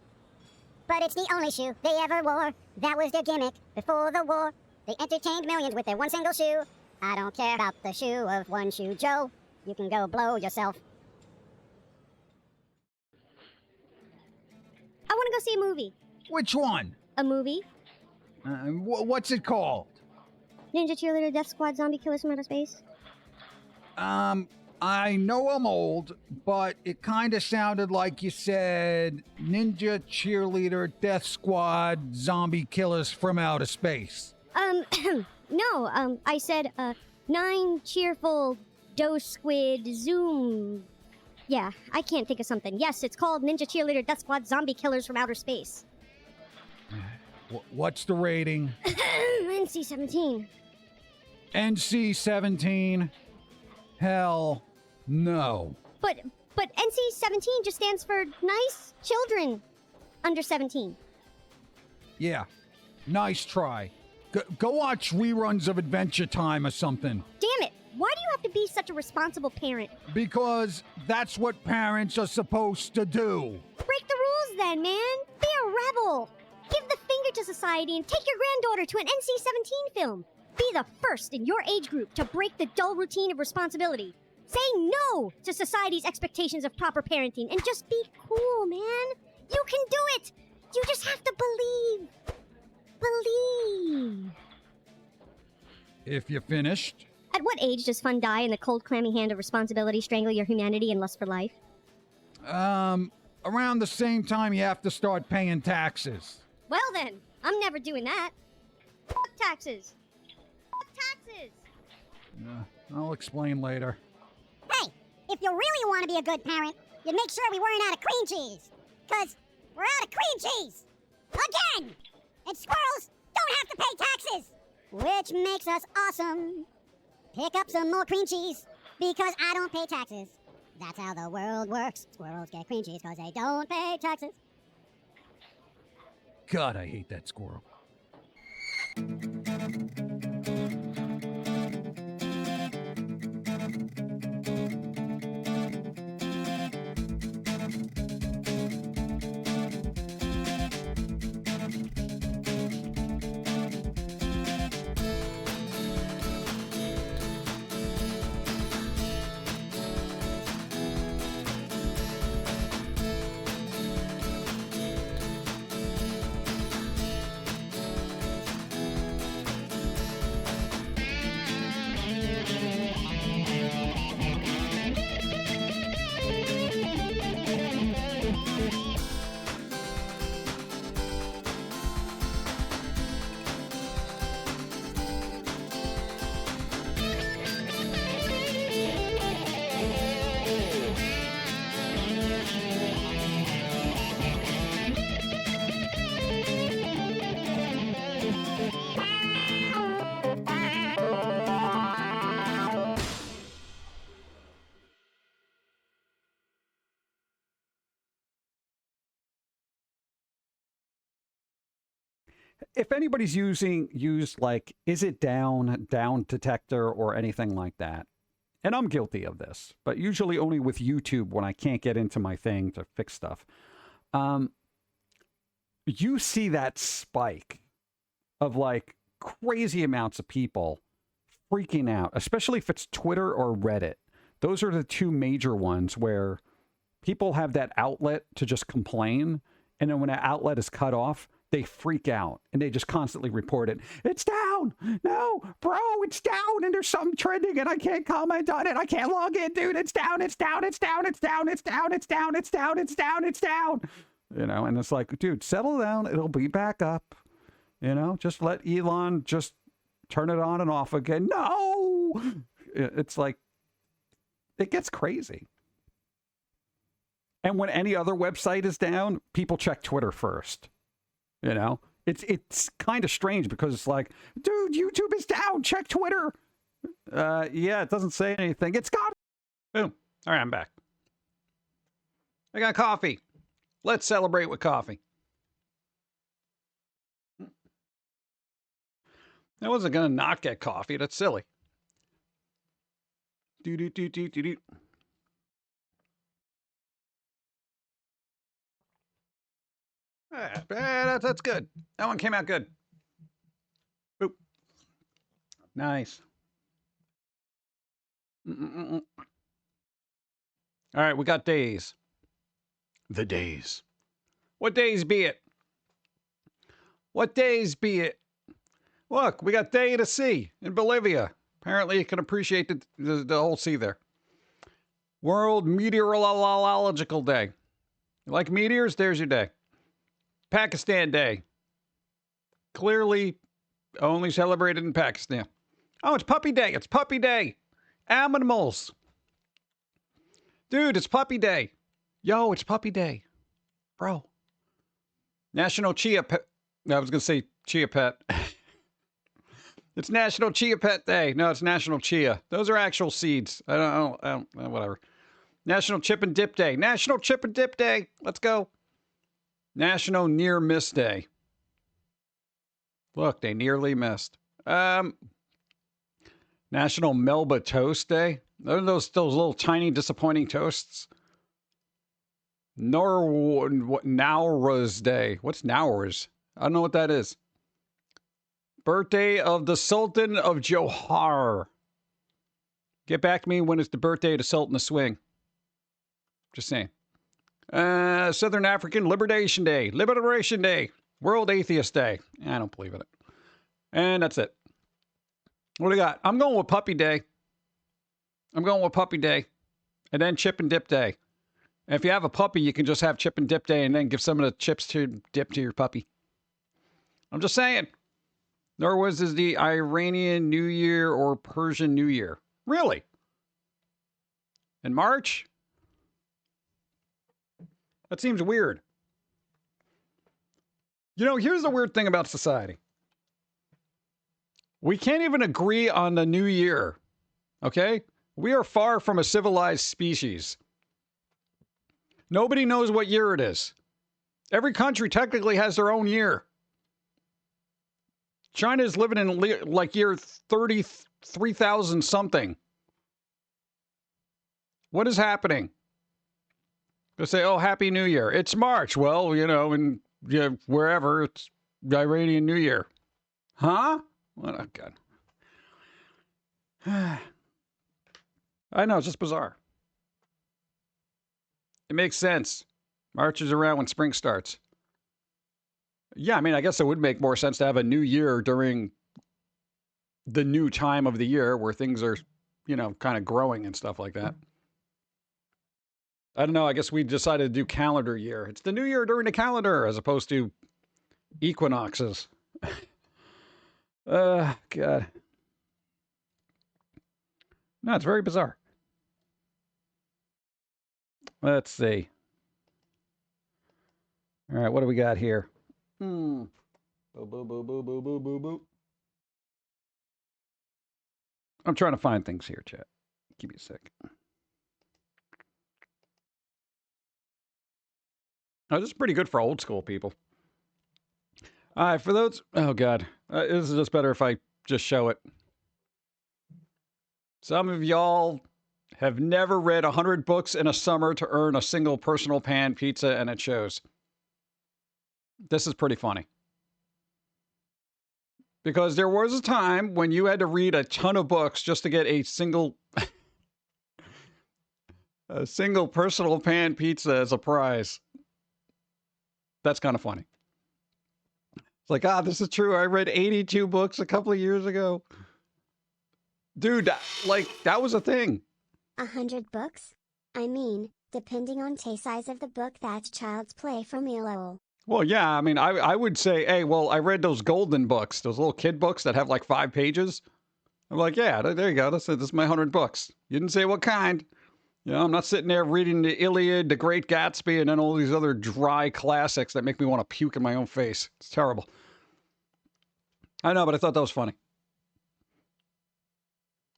But it's the only shoe they ever wore. That was their gimmick before the war. They entertained millions with their one single shoe. I don't care about the shoe of One Shoe Joe. You can go blow yourself. I want to go see a movie. Which one? A movie? What's it called? Ninja Cheerleader Death Squad Zombie Killers from Outer Space? I know I'm old, but it kind of sounded like you said Ninja Cheerleader Death Squad Zombie Killers from Outer Space. No, I said, 9 cheerful dough squid zoom. Yeah, I can't think of something. Yes, it's called Ninja Cheerleader Death Squad Zombie Killers from Outer Space. What's the rating? NC-17. NC-17? Hell no. But NC-17 just stands for nice children under 17. Yeah, nice try. Go watch reruns of Adventure Time or something. Damn it! Why do you have to be such a responsible parent? Because that's what parents are supposed to do. Break the rules then, man! Be a rebel! Give the finger to society and take your granddaughter to an NC-17 film. Be the first in your age group to break the dull routine of responsibility. Say no to society's expectations of proper parenting and just be cool, man. You can do it! You just have to believe. Believe. If you're finished. At what age does fun die and the cold, clammy hand of responsibility strangle your humanity and lust for life? Around the same time you have to start paying taxes. Well then, I'm never doing that. Fuck taxes. Fuck taxes. I'll explain later. Hey, if you really want to be a good parent, you'd make sure we weren't out of cream cheese. 'Cause we're out of cream cheese. Again! And squirrels don't have to pay taxes. Which makes us awesome. Pick up some more cream cheese, because I don't pay taxes. That's how the world works. Squirrels get cream cheese because they don't pay taxes. God, I hate that squirrel. If anybody's used like, is it down detector or anything like that, and I'm guilty of this, but usually only with YouTube when I can't get into my thing to fix stuff, you see that spike of like crazy amounts of people freaking out, especially if it's Twitter or Reddit. Those are the two major ones where people have that outlet to just complain, and then when that outlet is cut off, they freak out and they just constantly report it. It's down. No, bro, it's down. And there's something trending and I can't comment on it. I can't log in, dude. It's down. It's down. It's down. It's down. It's down. It's down. It's down. It's down. It's down. You know, and it's like, dude, settle down. It'll be back up. You know, just let Elon just turn it on and off again. No, it's like, It gets crazy. And when any other website is down, people check Twitter first. You know, it's kind of strange because it's like, dude, YouTube is down. Check Twitter. Yeah, it doesn't say anything. It's got. Boom. All right, I'm back. I got coffee. Let's celebrate with coffee. I wasn't gonna not get coffee. That's silly. Do do do do do do. That's good. That one came out good. Boop. Nice. All right, we got days. The days. What days be it? What days be it? Look, we got Day of the Sea in Bolivia. Apparently you can appreciate the whole sea there. World Meteorological Day. You like meteors? There's your day. Pakistan Day. Clearly only celebrated in Pakistan. Oh, it's Puppy Day. It's Puppy Day. Animals. Dude, it's Puppy Day. Yo, it's Puppy Day. Bro. National Chia Pet. I was going to say Chia Pet. It's National Chia Pet Day. No, it's National Chia. Those are actual seeds. I don't whatever. National Chip and Dip Day. National Chip and Dip Day. Let's go. National Near Miss Day. Look, they nearly missed. National Melba Toast Day. Those little tiny disappointing toasts. Nowruz Day. What's Nowruz? I don't know what that is. Birthday of the Sultan of Johor. Get back to me when it's the birthday of the Sultan of Swing. Just saying. Southern African Liberation Day. Liberation Day. World Atheist Day. I don't believe in it. And that's it. What do we got? I'm going with Puppy Day. I'm going with Puppy Day. And then Chip and Dip Day. And if you have a puppy, you can just have Chip and Dip Day and then give some of the chips to dip to your puppy. I'm just saying. Nowruz is the Iranian New Year or Persian New Year. Really? In March? That seems weird. You know, here's the weird thing about society. We can't even agree on the new year. Okay? We are far from a civilized species. Nobody knows what year it is. Every country technically has their own year. China is living in like year 33,000 something. What is happening? They say, oh, Happy New Year. It's March. Well, you know, and wherever, it's Iranian New Year. Huh? Oh, God. I know, it's just bizarre. It makes sense. March is around when spring starts. Yeah, I mean, I guess it would make more sense to have a new year during the new time of the year where things are, you know, kind of growing and stuff like that. I don't know. I guess we decided to do calendar year. It's the new year during the calendar as opposed to equinoxes. God. No, it's very bizarre. Let's see. All right, what do we got here? Boo, boo, boo, boo, boo, boo, boo, boo. I'm trying to find things here, chat. Give me a sec. Oh, this is pretty good for old school people. All right, for those... Oh, God. This is just better if I just show it. Some of y'all have never read 100 books in a summer to earn a single personal pan pizza, and it shows. This is pretty funny. Because there was a time when you had to read a ton of books just to get a single... a single personal pan pizza as a prize. That's kind of funny. It's like, this is true. I read 82 books a couple of years ago. Dude, that was a thing. 100 books? I mean, depending on the size of the book, that's child's play for me, lol. Well, yeah, I mean, I would say, hey, well, I read those golden books, those little kid books that have like 5 pages. I'm like, yeah, there you go. This is my 100 books. You didn't say what kind. You know, I'm not sitting there reading the Iliad, The Great Gatsby, and then all these other dry classics that make me want to puke in my own face. It's terrible. I know, but I thought that was funny.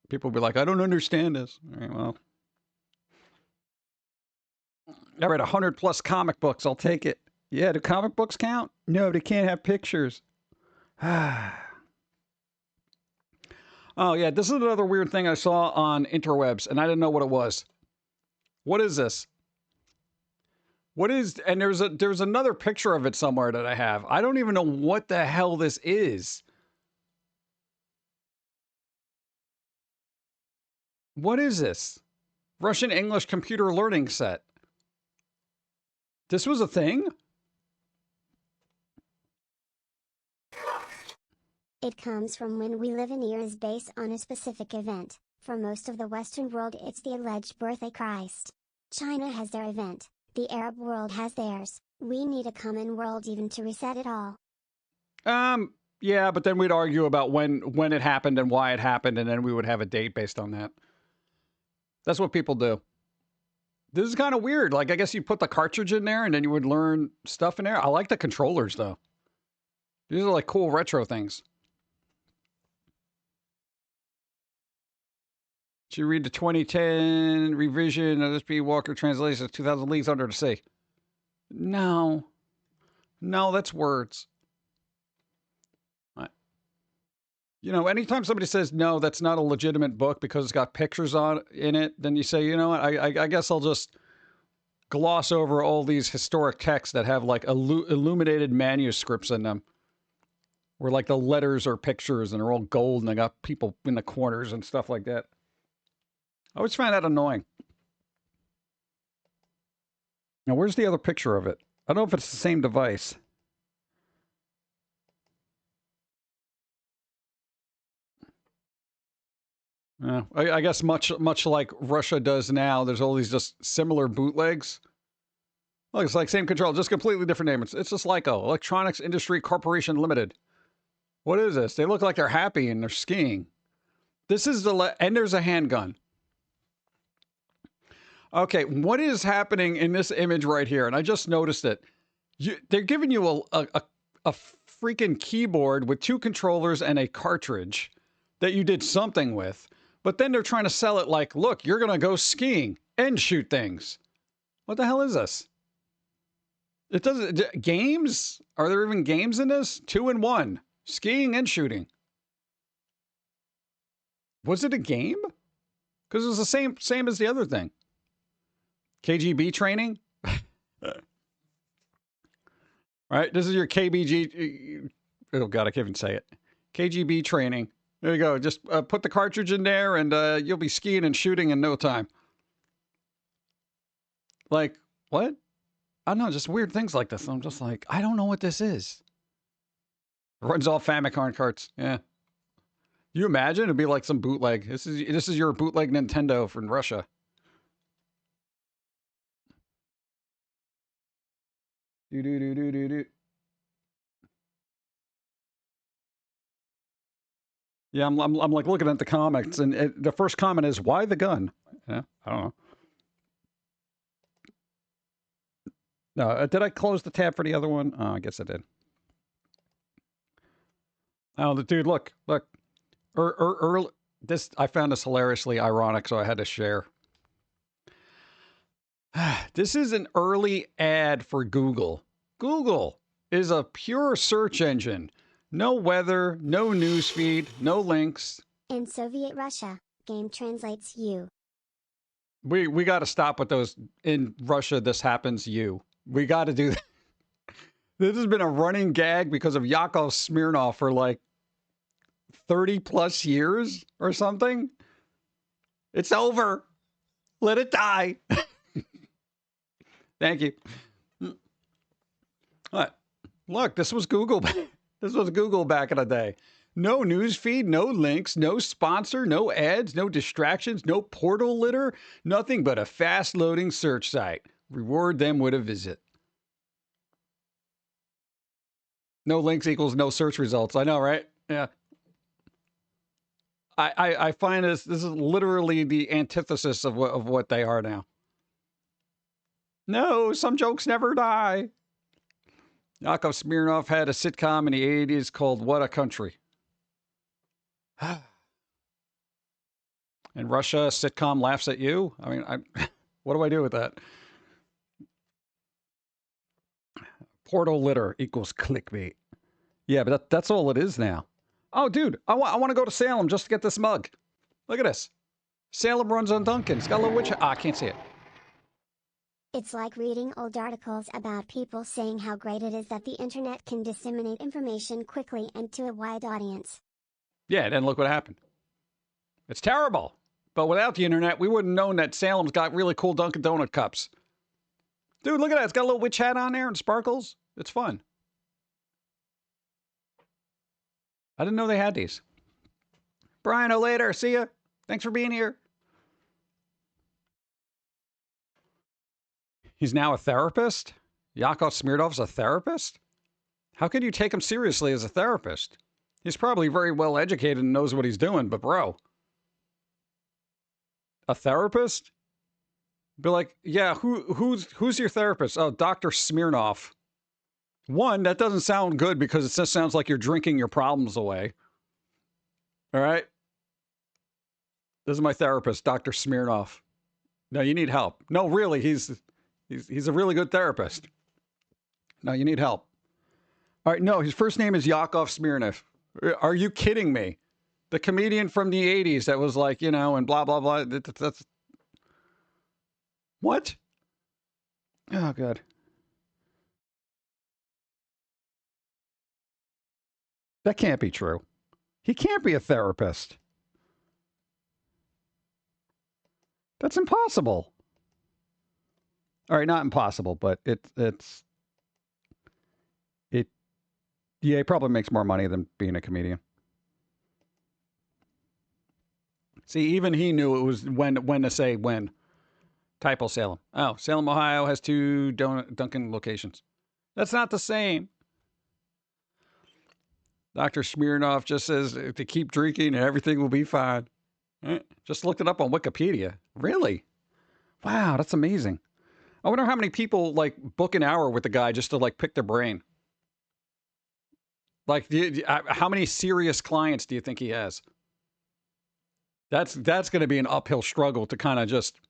People will be like, I don't understand this. All right, well. I read 100 plus comic books. I'll take it. Yeah, do comic books count? No, they can't have pictures. Oh, yeah, this is another weird thing I saw on interwebs, and I didn't know what it was. What is this? What is, and there's another picture of it somewhere that I have. I don't even know what the hell this is. What is this? Russian English computer learning set. This was a thing? It comes from when we live in years based on a specific event. For most of the Western world, it's the alleged birth of Christ. China has their event. The Arab world has theirs. We need a common world even to reset it all. Yeah, but then we'd argue about when it happened and why it happened, and then we would have a date based on that. That's what people do. This is kind of weird. Like, I guess you put the cartridge in there and then you would learn stuff in there. I like the controllers, though. These are like cool retro things. Did you read the 2010 revision of this B. Walker translation of 2000 Leagues Under the Sea? No. No, that's words. You know, anytime somebody says, no, that's not a legitimate book because it's got pictures in it, then you say, you know what, I guess I'll just gloss over all these historic texts that have like illuminated manuscripts in them. Where like the letters are pictures and they're all gold and they got people in the corners and stuff like that. I always find that annoying. Now, where's the other picture of it? I don't know if it's the same device. I guess much like Russia does now, there's all these just similar bootlegs. Look, it's like same control, just completely different name. It's just Leico, Electronics Industry Corporation Limited. What is this? They look like they're happy and they're skiing. This is and there's a handgun. Okay, what is happening in this image right here? And I just noticed it. They're giving you a freaking keyboard with 2 controllers and a cartridge that you did something with. But then they're trying to sell it like, look, you're going to go skiing and shoot things. What the hell is this? It doesn't... Games? Are there even games in this? 2 in 1. Skiing and shooting. Was it a game? Because it was the same as the other thing. KGB training? Right? This is your KBG... Oh, God, I can't even say it. KGB training. There you go. Just put the cartridge in there and you'll be skiing and shooting in no time. Like, what? I don't know, just weird things like this. I'm just like, I don't know what this is. Runs off Famicom carts. Yeah. You imagine? It'd be like some bootleg. This is your bootleg Nintendo from Russia. Do. Yeah, I'm like looking at the comments, and the first comment is, "Why the gun?" Yeah, I don't know. No, did I close the tab for the other one? Oh, I guess I did. Oh, the dude, look. This I found this hilariously ironic, so I had to share. This is an early ad for Google. Google is a pure search engine. No weather, no newsfeed, no links. In Soviet Russia, game translates you. We got to stop with those. In Russia, this happens you. We got to do that. This has been a running gag because of Yakov Smirnov for like 30 plus years or something. It's over. Let it die. Thank you. What? Look, this was Google. This was Google back in the day. No news feed, no links, no sponsor, no ads, no distractions, no portal litter, nothing but a fast-loading search site. Reward them with a visit. No links equals no search results. I know, right? Yeah. I find this is literally the antithesis of what they are now. No, some jokes never die. Yakov Smirnoff had a sitcom in the 80s called What a Country. In Russia, a sitcom laughs at you? I mean, what do I do with that? Portal litter equals clickbait. Yeah, but that's all it is now. Oh, dude, I want to go to Salem just to get this mug. Look at this. Salem runs on Dunkin'. It's got a little witch. I can't see it. It's like reading old articles about people saying how great it is that the internet can disseminate information quickly and to a wide audience. Yeah, then look what happened. It's terrible. But without the internet, we wouldn't have known that Salem's got really cool Dunkin' Donut cups. Dude, look at that. It's got a little witch hat on there and sparkles. It's fun. I didn't know they had these. Brian, later. See ya. Thanks for being here. He's now a therapist? Yakov Smirnov's a therapist? How could you take him seriously as a therapist? He's probably very well educated and knows what he's doing, but bro. A therapist? Be like, yeah, who's your therapist? Oh, Dr. Smirnov. One, that doesn't sound good because it just sounds like you're drinking your problems away. All right? This is my therapist, Dr. Smirnov. No, you need help. No, really, he's a really good therapist. No, you need help. All right, no, his first name is Yakov Smirnov. Are you kidding me? The comedian from the 80s that was like, you know, and blah, blah, blah. That's... What? Oh, God. That can't be true. He can't be a therapist. That's impossible. All right, not impossible, but yeah, he probably makes more money than being a comedian. See, even he knew it was when to say when. Typo Salem. Oh, Salem, Ohio has 2 Dunkin' locations. That's not the same. Dr. Smirnov just says to keep drinking and everything will be fine. Just looked it up on Wikipedia. Really? Wow, that's amazing. I wonder how many people like book an hour with the guy just to like pick their brain. Like, how many serious clients do you think he has? That's going to be an uphill struggle to kind of just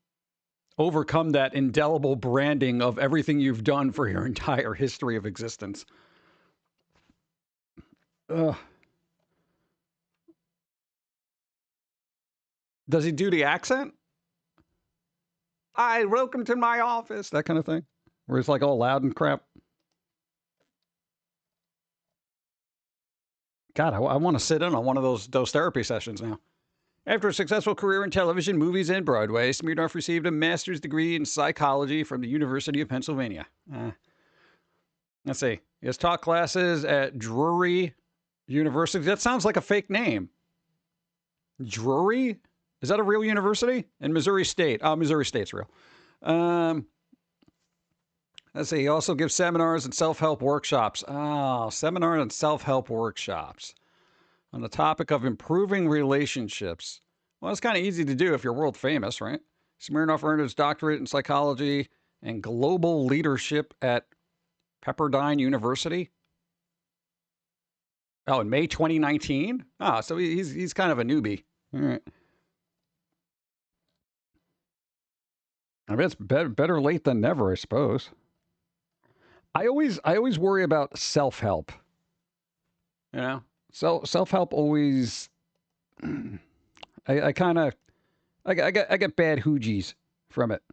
overcome that indelible branding of everything you've done for your entire history of existence. Ugh. Does he do the accent? Hi, welcome to my office. That kind of thing. Where it's like all loud and crap. God, I want to sit in on one of those therapy sessions now. After a successful career in television, movies, and Broadway, Smirnoff received a master's degree in psychology from the University of Pennsylvania. Let's see. He has taught classes at Drury University. That sounds like a fake name. Drury? Is that a real university? In Missouri State. Oh, Missouri State's real. Let's see. He also gives seminars and self-help workshops. Oh, seminars and self-help workshops on the topic of improving relationships. Well, it's kind of easy to do if you're world famous, right? Smirnoff earned his doctorate in psychology and global leadership at Pepperdine University. Oh, in May 2019? Ah, so he's kind of a newbie. All right. I mean, it's better late than never, I suppose. I always worry about self-help. You know? Self-help always, I get bad hoogies from it.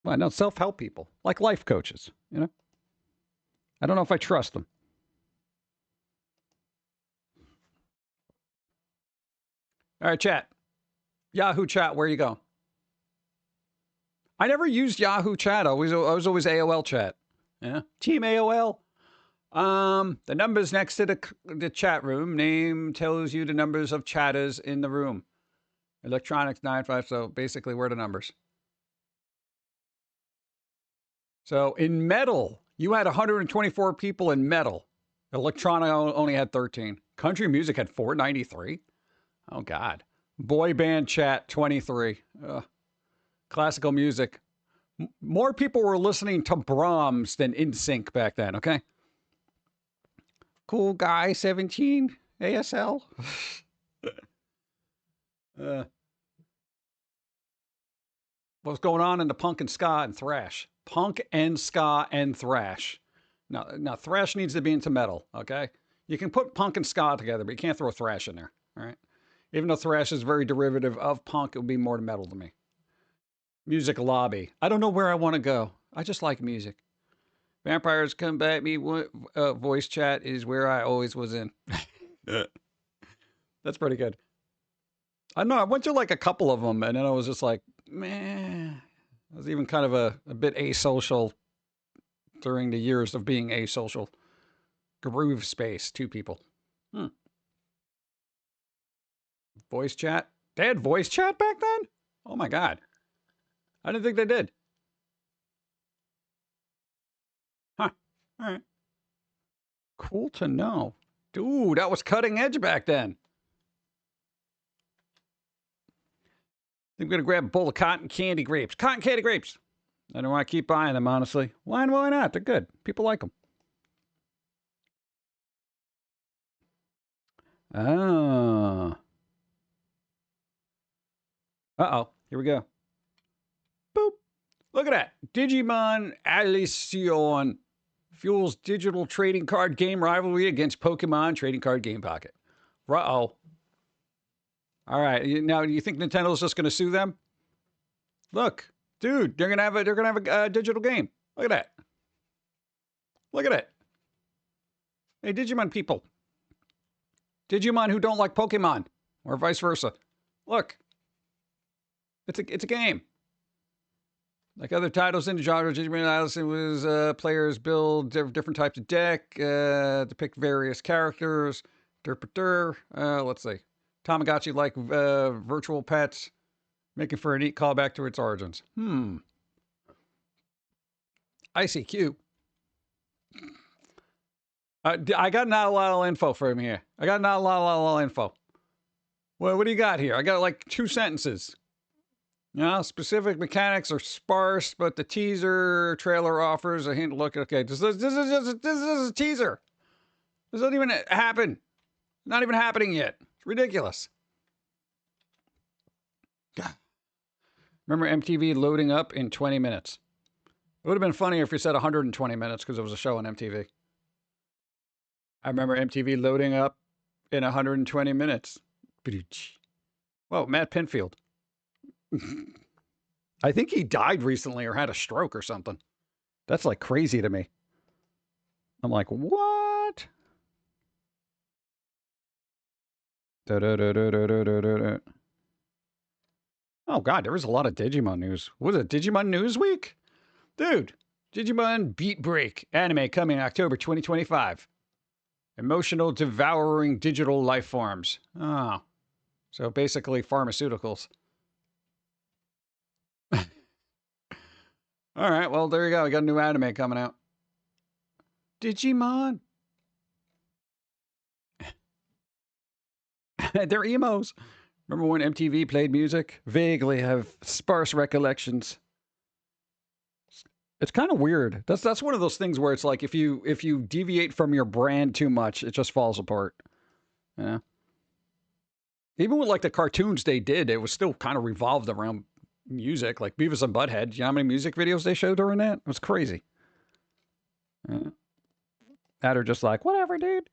Well, I know self-help people, like life coaches, you know? I don't know if I trust them. All right, chat. Yahoo chat, where you go? I never used Yahoo chat. I was always AOL chat. Yeah, Team AOL. The numbers next to the chat room name tells you the numbers of chatters in the room. Electronics 95. So basically, we're the numbers. So in metal, you had 124 people in metal. Electronic only had 13. Country music had 493? Oh, God. Boy band chat, 23. Classical music. More people were listening to Brahms than NSYNC back then, okay? Cool Guy 17 ASL. What's going on in the punk and ska and thrash? Punk and ska and thrash. Now thrash needs to be into metal, okay? You can put punk and ska together, but you can't throw thrash in there, all right? Even though thrash is very derivative of punk, it would be more metal to me. Music lobby. I don't know where I want to go. I just like music. Vampires come back me. Voice chat is where I always was in. That's pretty good. I know. I went to like a couple of them, and then I was just like, man. I was even kind of a bit asocial during the years of being asocial. Groove space, 2 people. Voice chat. They had voice chat back then? Oh my God. I didn't think they did. Huh. All right. Cool to know. Dude, that was cutting edge back then. I think I'm going to grab a bowl of cotton candy grapes. Cotton candy grapes. I don't want to keep buying them, honestly. Why not? They're good. People like them. Oh. Uh-oh. Here we go. Boop. Look at that. Digimon Alison fuels digital trading card game rivalry against Pokemon trading card game pocket. Uh-oh. All right. Now, you think Nintendo's just going to sue them? Look, dude, they're going to have a digital game. Look at that. Look at it. Hey, Digimon people. Digimon who don't like Pokemon, or vice versa. Look. It's a game. Like other titles in the genre, Digimon Allison was players build different types of deck, depict various characters. Let's see. Tamagotchi like virtual pets, making for a neat callback to its origins. ICQ. I got not a lot of info from here. I got not a lot of info. Well, what do you got here? I got like 2 sentences. Specific mechanics are sparse, but the teaser trailer offers a hint. Look, okay, this is a teaser. This doesn't even happen. Not even happening yet. It's ridiculous. Remember MTV loading up in 20 minutes. It would have been funnier if you said 120 minutes because it was a show on MTV. I remember MTV loading up in 120 minutes. Whoa, Matt Pinfield. I think he died recently or had a stroke or something. That's like crazy to me. I'm like, what? Oh, God, there was a lot of Digimon news. Was it Digimon News Week? Dude, Digimon Beat Break anime coming October 2025. Emotional devouring digital life forms. Oh, so basically pharmaceuticals. All right, well, there you go. We got a new anime coming out. Digimon. They're emos. Remember when MTV played music? Vaguely have sparse recollections. It's kind of weird. That's one of those things where it's like if you deviate from your brand too much, it just falls apart. Yeah. Even with like the cartoons they did, it was still kind of revolved around music, like Beavis and Butthead. You know how many music videos they showed during that? It was crazy. Yeah. That are just like, whatever, dude.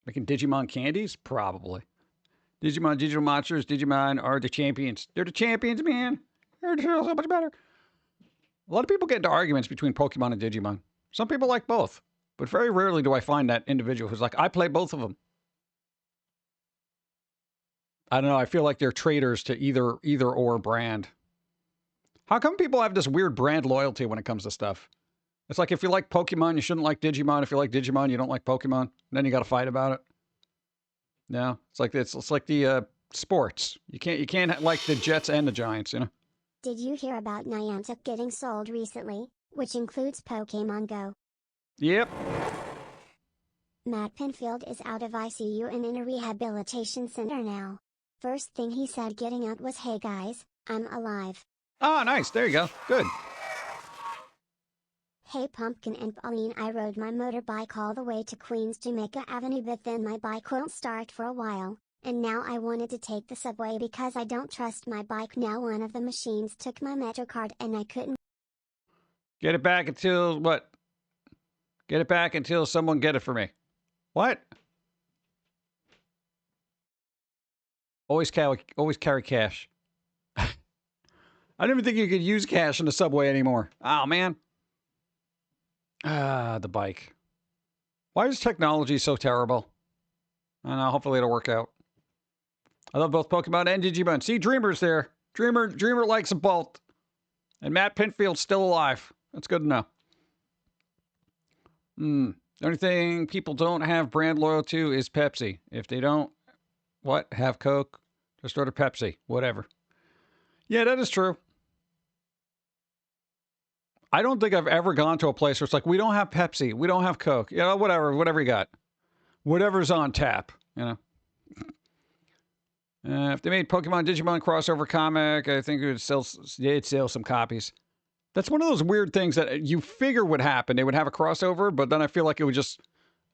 Making Digimon candies? Probably. Digimon, digital monsters, Digimon are the champions. They're the champions, man. They're so much better. A lot of people get into arguments between Pokemon and Digimon. Some people like both, but very rarely do I find that individual who's like, I play both of them. I don't know. I feel like they're traitors to either or brand. How come people have this weird brand loyalty when it comes to stuff? It's like if you like Pokemon, you shouldn't like Digimon. If you like Digimon, you don't like Pokemon. And then you got to fight about it. No, it's like the sports. You can't like the Jets and the Giants. You know. Did you hear about Niantic getting sold recently, which includes Pokemon Go? Yep. Matt Pinfield is out of ICU and in a rehabilitation center now. First thing he said getting out was, "Hey guys, I'm alive." Oh, nice. There you go. Good. Hey Pumpkin and Pauline, I rode my motorbike all the way to Queens Jamaica Avenue, but then my bike won't start for a while, and now I wanted to take the subway because I don't trust my bike now. One of the machines took my Metro card and I couldn't Get it back until what? Get it back until someone get it for me. What? Always carry cash. I don't even think you could use cash in the subway anymore. Oh, man. Ah, the bike. Why is technology so terrible? I don't know. Hopefully it'll work out. I love both Pokemon and Digimon. See, Dreamer's there. Dreamer likes them both. And Matt Pinfield's still alive. That's good to know. The only thing people don't have brand loyalty to is Pepsi. If they don't, have Coke? Just order Pepsi. Whatever. Yeah, that is true. I don't think I've ever gone to a place where it's like, we don't have Pepsi. We don't have Coke. You know, whatever you got. Whatever's on tap, you know. If they made Pokemon Digimon crossover comic, I think they'd sell some copies. That's one of those weird things that you figure would happen. They would have a crossover, but then I feel like it would just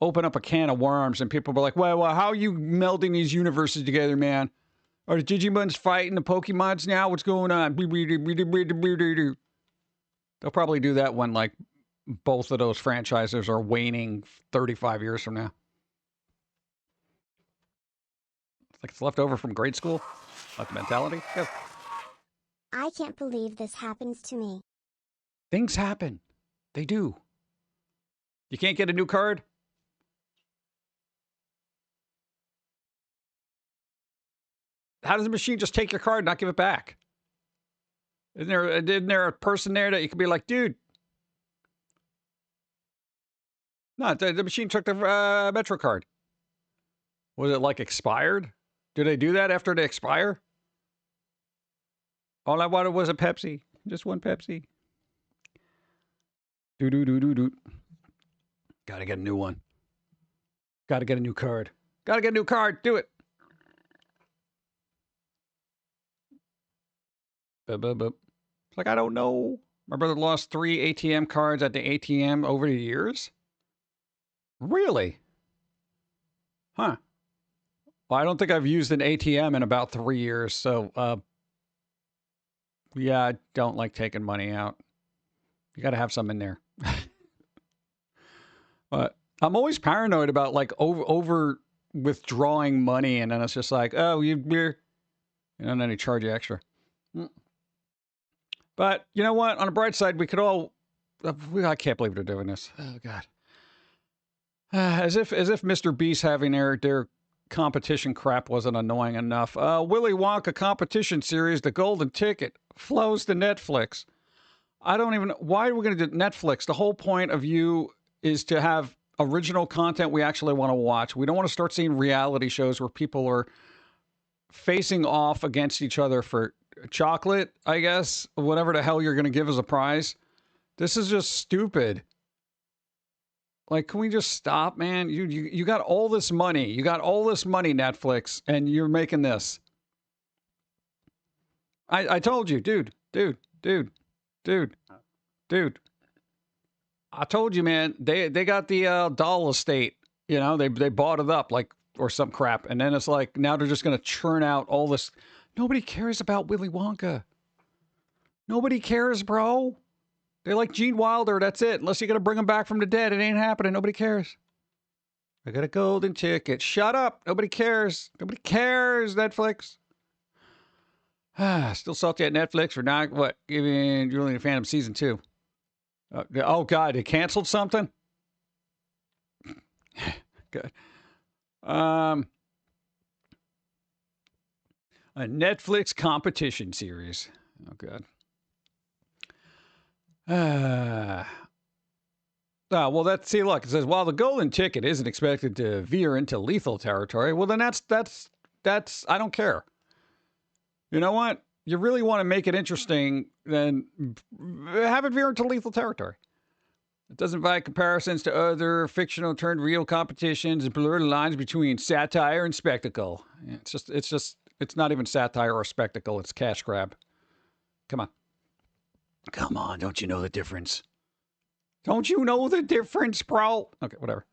open up a can of worms and people were like, well, how are you melding these universes together, man? Are the Digimons fighting the Pokemons now? What's going on? They'll probably do that when, like, both of those franchises are waning 35 years from now. It's like it's left over from grade school. Like the mentality. Go. I can't believe this happens to me. Things happen. They do. You can't get a new card? How does the machine just take your card and not give it back? Isn't there a person there that you could be like, dude? No, the machine took the Metro card. Was it like expired? Do they do that after they expire? All I wanted was a Pepsi. Just one Pepsi. Do. Gotta get a new one. Gotta get a new card. Gotta get a new card. Do it. It's like, I don't know. My brother lost 3 ATM cards at the ATM over the years. Really? Huh. Well, I don't think I've used an ATM in about 3 years. So, yeah, I don't like taking money out. You got to have some in there. But I'm always paranoid about like over withdrawing money. And then it's just like, oh, you're, and then they charge you extra. But you know what? On the bright side, we could all. I can't believe they're doing this. Oh God. As if Mr. Beast having their competition crap wasn't annoying enough. Willy Wonka competition series, The Golden Ticket, flows to Netflix. I don't even. Why are we going to do Netflix? The whole point of you is to have original content we actually want to watch. We don't want to start seeing reality shows where people are facing off against each other for chocolate, I guess, whatever the hell you're going to give as a prize. This is just stupid. Like, can we just stop, man? You got all this money. You got all this money, Netflix, and you're making this. I told you, dude. I told you, man, they got the doll estate. You know, they bought it up, like, or some crap. And then it's like, now they're just going to churn out all this. Nobody cares about Willy Wonka. Nobody cares, bro. They like Gene Wilder, that's it. Unless you're going to bring him back from the dead, it ain't happening. Nobody cares. I got a golden ticket. Shut up. Nobody cares. Nobody cares, Netflix. Still salty at Netflix for not, giving Julian Phantom Season 2. Oh, God, they canceled something? Good. A Netflix competition series. Oh, God. Well, see, look, it says, while the golden ticket isn't expected to veer into lethal territory, well, then that's, I don't care. You know what? You really want to make it interesting, then have it veer into lethal territory. It doesn't invite comparisons to other fictional turned real competitions and blur the lines between satire and spectacle. It's not even satire or spectacle. It's cash grab. Come on. Come on. Don't you know the difference? Don't you know the difference, bro? Okay, whatever.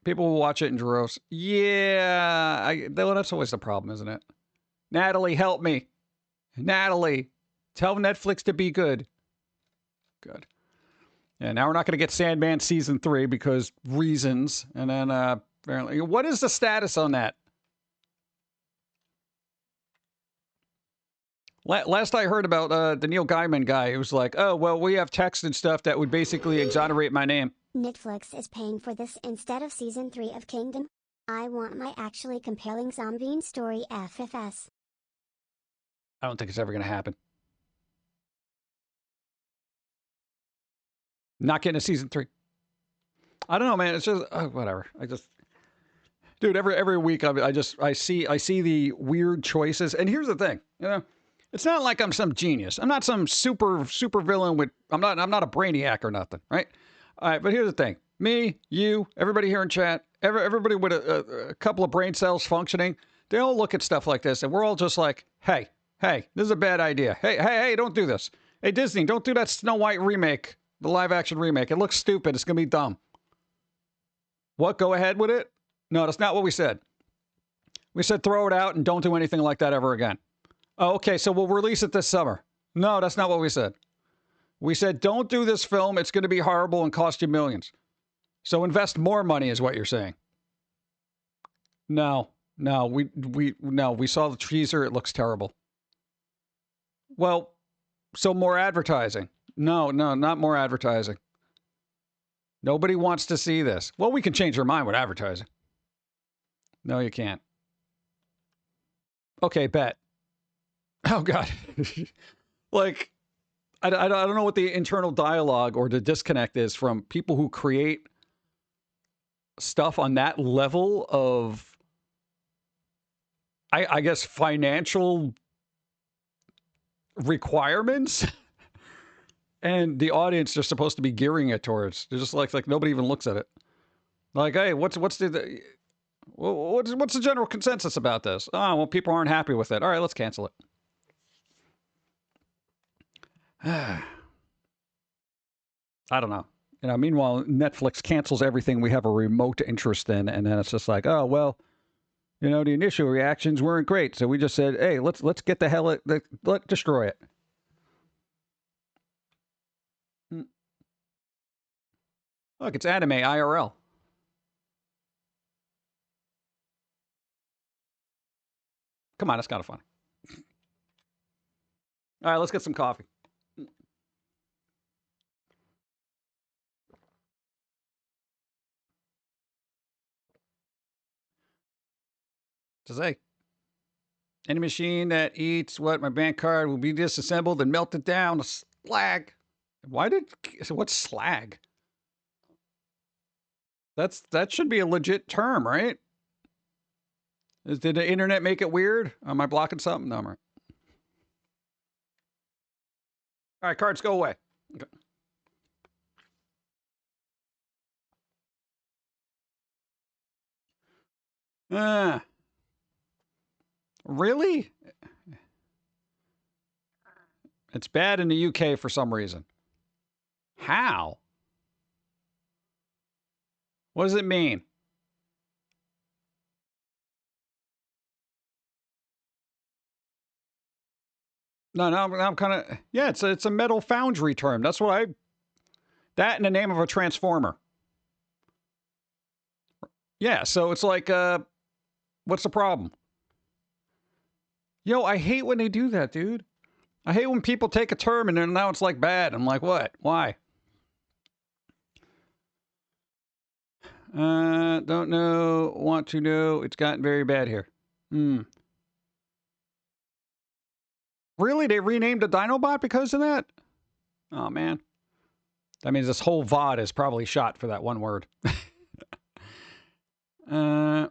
People will watch it in droves. Yeah. That's always the problem, isn't it? Natalie, help me. Natalie, tell Netflix to be good. Good. Yeah, now we're not going to get Sandman season 3 because reasons. And then apparently, what is the status on that? Last I heard about the Neil Gaiman guy, it was like, oh, well, we have text and stuff that would basically exonerate my name. Netflix is paying for this instead of season 3 of Kingdom. I want my actually compelling zombie story FFS. I don't think it's ever going to happen. Not getting a season 3. I don't know, man. It's just whatever. Dude. Every week I see the weird choices. And here's the thing, it's not like I'm some genius. I'm not some super villain with. I'm not a brainiac or nothing, right? All right, but here's the thing: me, you, everybody here in chat, everybody with a couple of brain cells functioning, they all look at stuff like this, and we're all just like, hey, this is a bad idea. Hey, don't do this. Hey, Disney, don't do that Snow White remake. The live-action remake. It looks stupid. It's going to be dumb. What? Go ahead with it? No, that's not what we said. We said throw it out and don't do anything like that ever again. Oh, okay, so we'll release it this summer. No, that's not what we said. We said don't do this film. It's going to be horrible and cost you millions. So invest more money is what you're saying. No, we saw the teaser. It looks terrible. Well, so more advertising. No, not more advertising. Nobody wants to see this. Well, we can change our mind with advertising. No, you can't. Okay, bet. Oh, God. Like, I don't know what the internal dialogue or the disconnect is from people who create stuff on that level of, I guess, financial requirements. And the audience are supposed to be gearing it towards. They're just like nobody even looks at it. Like, hey, what's the general consensus about this? Oh, well, people aren't happy with it. All right, let's cancel it. I don't know. Meanwhile, Netflix cancels everything we have a remote interest in, and then it's just like, oh well, the initial reactions weren't great, so we just said, hey, let's get the hell let's destroy it. Look, it's anime IRL. Come on, it's kind of fun. All right, let's get some coffee. To say, any machine that eats what my bank card will be disassembled and melted down to slag. What's slag? That should be a legit term, right? Did the internet make it weird? Am I blocking something? No, I'm right. All right, cards go away. Okay. Really? It's bad in the UK for some reason. How? What does it mean? No, I'm kind of, yeah, it's a metal foundry term. That's what that in the name of a transformer. Yeah, so it's like, what's the problem? Yo, I hate when they do that, dude. I hate when people take a term and then now it's like bad. I'm like, what? Why? Don't know, want to know. It's gotten very bad here. Really? They renamed the Dinobot because of that? Oh, man. That means this whole VOD is probably shot for that one word. Oh,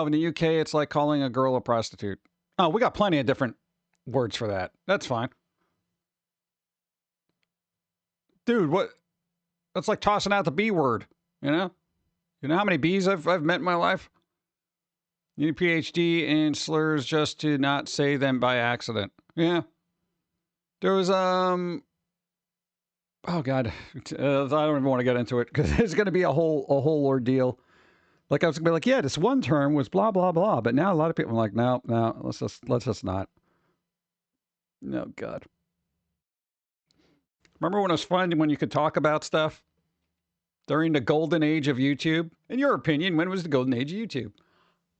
in the UK, it's like calling a girl a prostitute. Oh, we got plenty of different words for that. That's fine. Dude, what? That's like tossing out the B word, you know? You know how many B's I've met in my life? You need a PhD in slurs just to not say them by accident. Yeah. There was, oh God, I don't even want to get into it because it's going to be a whole ordeal. Like I was going to be like, yeah, this one term was blah, blah, blah. But now a lot of people are like, no, let's just not. No, God. Remember when it was fun when you could talk about stuff? During the golden age of YouTube? In your opinion, when was the golden age of YouTube?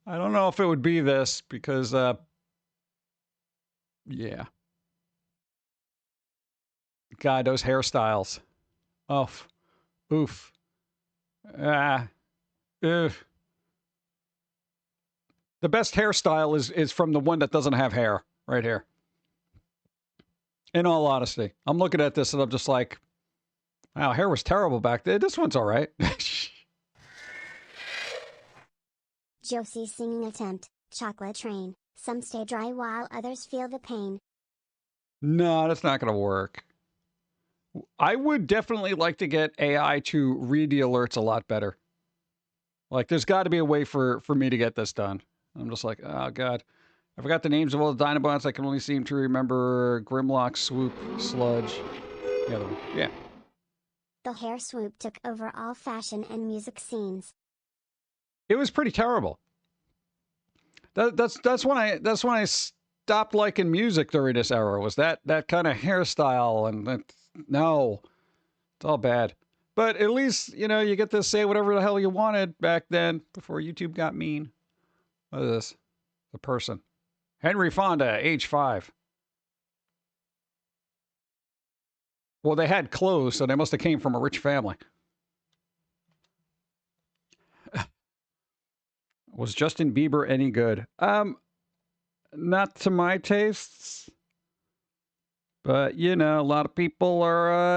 I don't know if it would be this because, yeah. God, those hairstyles. Oof. Oof. Ah. Oof. The best hairstyle is from the one that doesn't have hair. Right here. In all honesty. I'm looking at this and I'm just like, wow, hair was terrible back then. This one's all right. Josie's singing attempt, chocolate train. Some stay dry while others feel the pain. No, that's not going to work. I would definitely like to get AI to read the alerts a lot better. Like, there's got to be a way for me to get this done. I'm just like, oh, God. I forgot the names of all the Dinobots. I can only seem to remember Grimlock, Swoop, Sludge. The other one. Yeah. The hair swoop took over all fashion and music scenes. It was pretty terrible. That's when I stopped liking music during this era. Was that kind of hairstyle and no, it's all bad. But at least you get to say whatever the hell you wanted back then before YouTube got mean. What is this? The person, Henry Fonda, age 5. Well, they had clothes, so they must have came from a rich family. Was Justin Bieber any good? Not to my tastes. But, a lot of people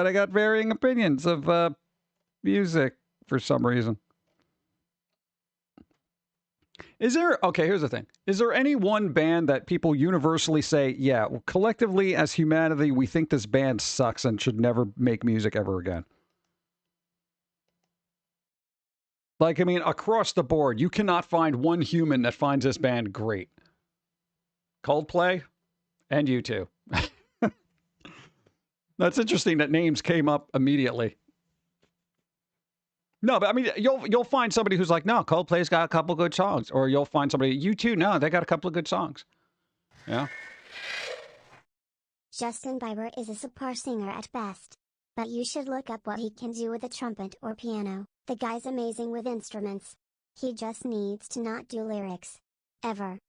they got varying opinions of music for some reason. Okay, here's the thing. Is there any one band that people universally say, yeah, well, collectively as humanity, we think this band sucks and should never make music ever again? Like, I mean, across the board, you cannot find one human that finds this band great. Coldplay and U2. That's interesting that names came up immediately. No, but I mean, you'll find somebody who's like, no, Coldplay's got a couple good songs. Or you'll find somebody, U2, no, they got a couple of good songs. Yeah. Justin Bieber is a subpar singer at best. But you should look up what he can do with a trumpet or piano. The guy's amazing with instruments. He just needs to not do lyrics. Ever.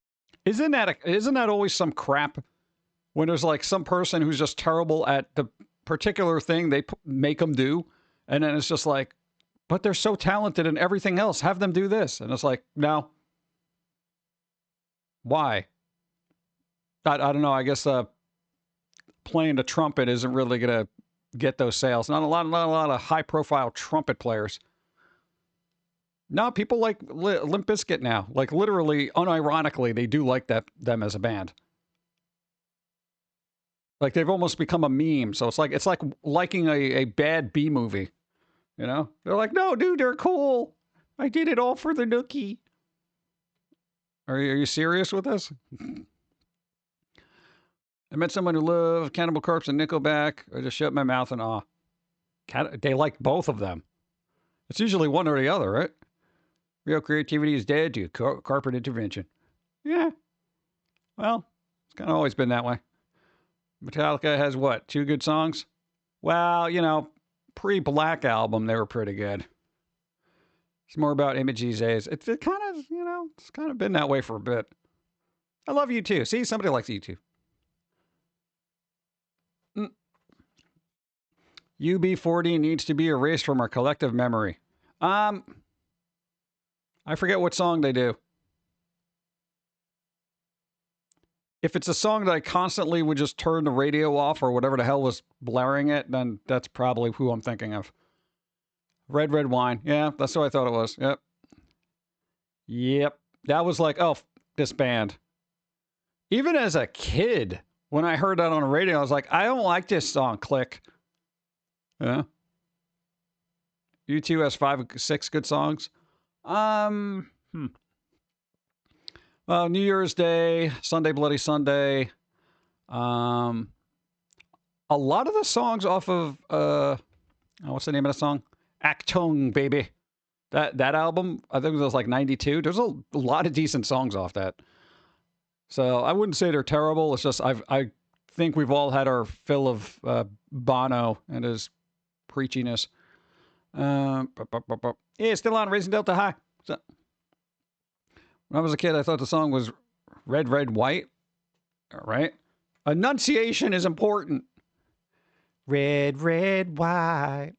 Isn't that always some crap? When there's like some person who's just terrible at the particular thing they make them do. And then it's just like, but they're so talented in everything else. Have them do this. And it's like, no. Why? I don't know. I guess playing the trumpet isn't really going to get those sales. Not a lot of high-profile trumpet players. No, people like Limp Bizkit now. Like, literally, unironically, they do like them as a band. Like, they've almost become a meme. So it's like liking a bad B movie. They're like, no, dude, they're cool. I did it all for the nookie. Are you serious with this? I met someone who loved Cannibal Corpse and Nickelback. I just shut my mouth in awe. They like both of them. It's usually one or the other, right? Real creativity is dead due to corporate intervention. Yeah. Well, it's kind of always been that way. Metallica has what? 2 good songs? Well, pre-Black album, they were pretty good. It's more about image these days. It kind of, it's kind of been that way for a bit. I love U2. See, somebody likes U2. UB40 needs to be erased from our collective memory. I forget what song they do. If it's a song that I constantly would just turn the radio off or whatever the hell was blaring it, then that's probably who I'm thinking of. Red, Red Wine. Yeah, that's what I thought it was. Yep. Yep. That was like, oh, this band. Even as a kid, when I heard that on the radio, I was like, I don't like this song. Click. Yeah. U2 has 5 or 6 good songs. Well, New Year's Day, Sunday Bloody Sunday. A lot of the songs off of what's the name of the song? Actung, baby. That album, I think it was like 92. There's a lot of decent songs off that. So I wouldn't say they're terrible. It's just I think we've all had our fill of Bono and his preachiness. Yeah, still on Raising Delta High. So, when I was a kid, I thought the song was Red, Red, White. All right. Enunciation is important. Red, red, white.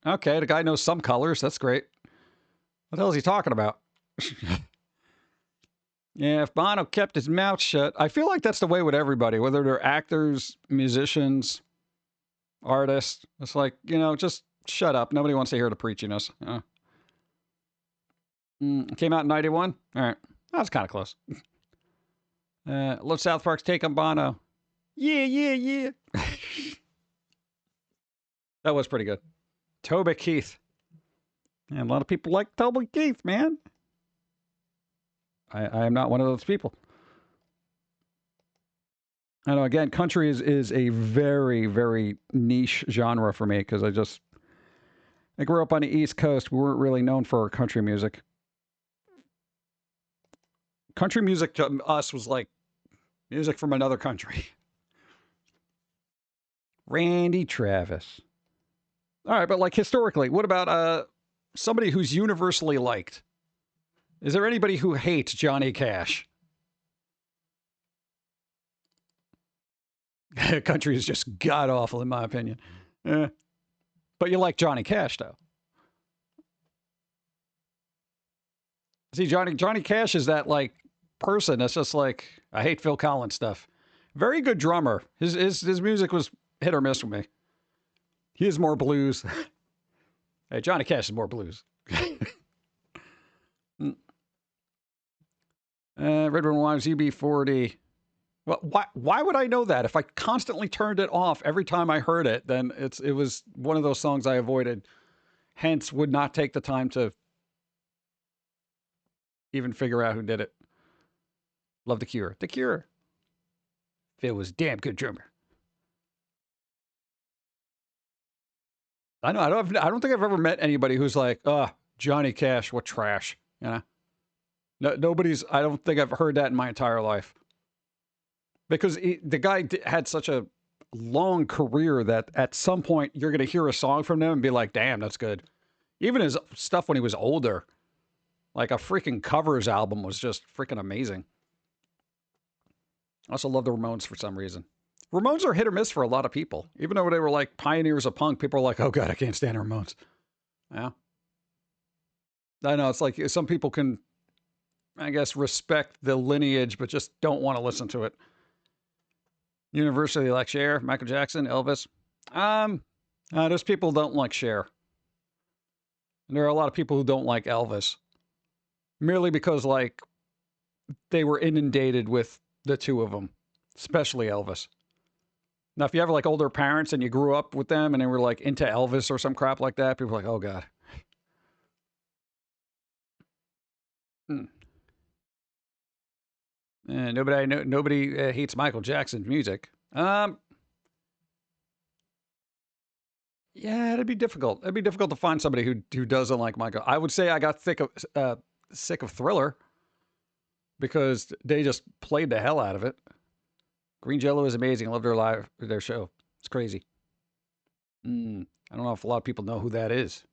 Okay, the guy knows some colors. That's great. What the hell is he talking about? Yeah, if Bono kept his mouth shut, I feel like that's the way with everybody, whether they're actors, musicians, artists. It's like, just shut up. Nobody wants to hear the preachiness. Came out in 91? All right. That was kind of close. Love South Park's take on Bono. Yeah. That was pretty good. Toby Keith. And a lot of people like Toby Keith, man. I am not one of those people. I know, again, country is a very, very niche genre for me because I grew up on the East Coast. We weren't really known for our country music. Country music to us was like music from another country. Randy Travis. All right, but like historically, what about somebody who's universally liked? Is there anybody who hates Johnny Cash? Country is just god-awful, in my opinion. But you like Johnny Cash, though. See, Johnny Cash is that, like, person that's just like, I hate Phil Collins stuff. Very good drummer. His music was hit or miss with me. He is more blues. Hey, Johnny Cash is more blues. Red Ribbon Wives, UB40. Well, why would I know that? If I constantly turned it off every time I heard it, then it was one of those songs I avoided. Hence, would not take the time to even figure out who did it. Love The Cure. The Cure. Phil was a damn good drummer. I know. I don't think I've ever met anybody who's like, Johnny Cash, what trash. No, nobody's. I don't think I've heard that in my entire life. Because the guy had such a long career that at some point you're going to hear a song from him and be like, damn, that's good. Even his stuff when he was older, like a freaking covers album was just freaking amazing. I also love the Ramones for some reason. Ramones are hit or miss for a lot of people. Even though they were like pioneers of punk, people are like, oh God, I can't stand Ramones. Yeah. I know, it's like some people can, I guess, respect the lineage, but just don't want to listen to it. Universally like Cher, Michael Jackson, Elvis. Those people don't like Cher. And there are a lot of people who don't like Elvis. Merely because, like, they were inundated with the two of them. Especially Elvis. Now, if you have, like, older parents and you grew up with them and they were, like, into Elvis or some crap like that, people are like, oh, God. Nobody hates Michael Jackson's music. Yeah, it'd be difficult. It'd be difficult to find somebody who doesn't like Michael. I would say I got sick of Thriller because they just played the hell out of it. Green Jello is amazing. I love their show. It's crazy. I don't know if a lot of people know who that is.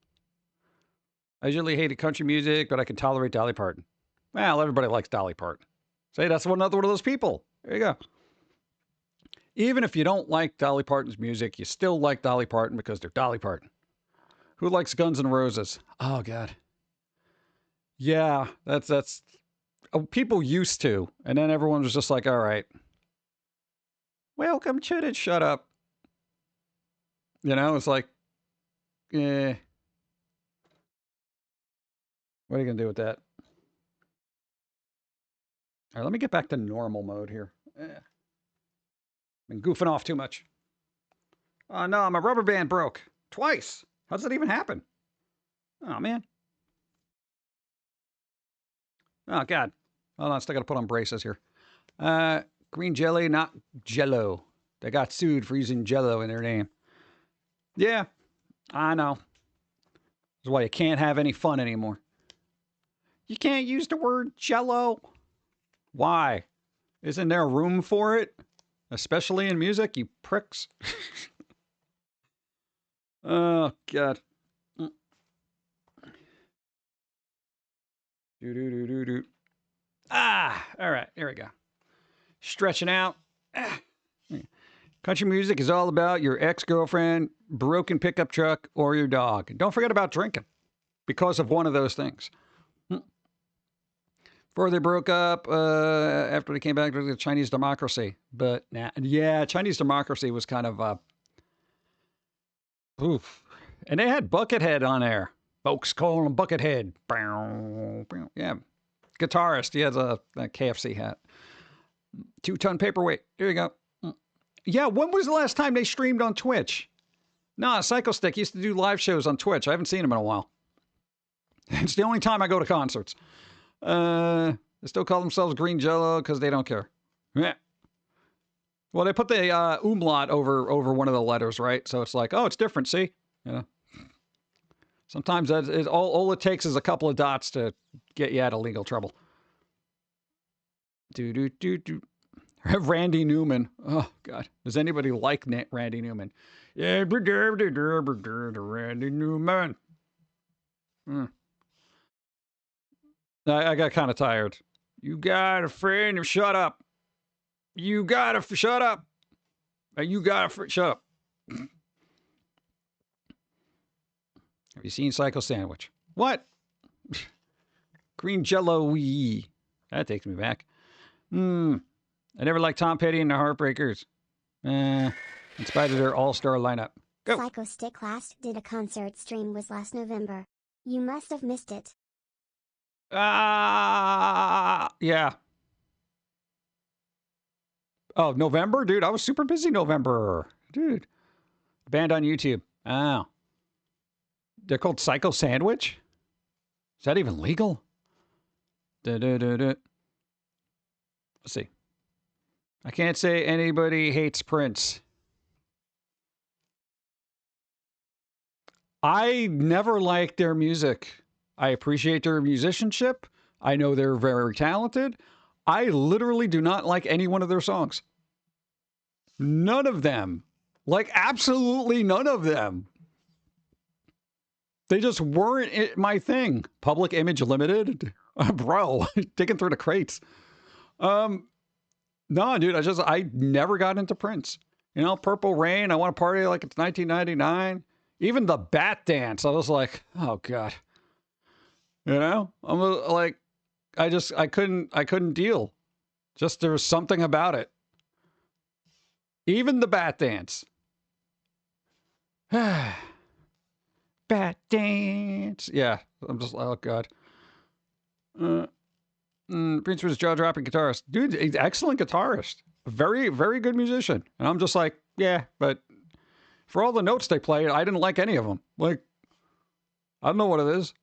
I usually hated country music, but I can tolerate Dolly Parton. Well, everybody likes Dolly Parton. Say that's another one of those people. There you go. Even if you don't like Dolly Parton's music, you still like Dolly Parton because they're Dolly Parton. Who likes Guns N' Roses? Oh, God. Yeah, that's people used to. And then everyone was just like, all right. Welcome to the shut up. It's like, what are you going to do with that? All right, let me get back to normal mode here. Been goofing off too much. Oh, no, my rubber band broke. Twice. How does that even happen? Oh, man. Oh, God. Hold on, I still got to put on braces here. Green jelly, not jello. They got sued for using jello in their name. Yeah, I know. That's why you can't have any fun anymore. You can't use the word jello. Why? Isn't there room for it? Especially in music, you pricks. Oh, God. Do. Ah, all right, here we go. Stretching out. Ah. Country music is all about your ex-girlfriend, broken pickup truck, or your dog. And don't forget about drinking because of one of those things. Before they broke up, after they came back to the Chinese democracy. But, yeah, Chinese democracy was kind of, oof. And they had Buckethead on there. Folks call him Buckethead. Yeah. Guitarist. He has a KFC hat. 2-ton paperweight. Here you go. Yeah, when was the last time they streamed on Twitch? No, Psycho Stick used to do live shows on Twitch. I haven't seen him in a while. It's the only time I go to concerts. They still call themselves Green Jello because they don't care. Yeah. Well, they put the umlaut over one of the letters, right? So it's like, oh, it's different, see? You know? Sometimes that is all it takes is a couple of dots to get you out of legal trouble. Do. Randy Newman. Oh, God. Does anybody like Randy Newman? Yeah, Randy Newman. I got kind of tired. You got a friend, shut up. You got to shut up. You got to shut up. Have you seen Psycho Sandwich? What? Green Jello-y. That takes me back. I never liked Tom Petty and the Heartbreakers. In spite of their all-star lineup. Go. Psycho Stick last did a concert stream was last November. You must have missed it. Yeah. Oh, November? Dude, I was super busy November. Dude. Band on YouTube. Oh. They're called Psycho Sandwich? Is that even legal? Let's see. I can't say anybody hates Prince. I never liked their music. I appreciate their musicianship. I know they're very talented. I literally do not like any one of their songs. None of them. Like, absolutely none of them. They just weren't my thing. Public Image Limited? Bro, digging through the crates. No, dude, I never got into Prince. You know, Purple Rain, I want to party like it's 1999. Even the Bat Dance, I was like, oh, God. You know? I'm like, I couldn't deal. Just there was something about it. Even the Bat Dance. Bat Dance. Yeah, I'm just like, oh, God. Prince was a jaw-dropping guitarist. Dude, he's excellent guitarist. Very, very good musician. And I'm just like, yeah, but for all the notes they played, I didn't like any of them. Like, I don't know what it is.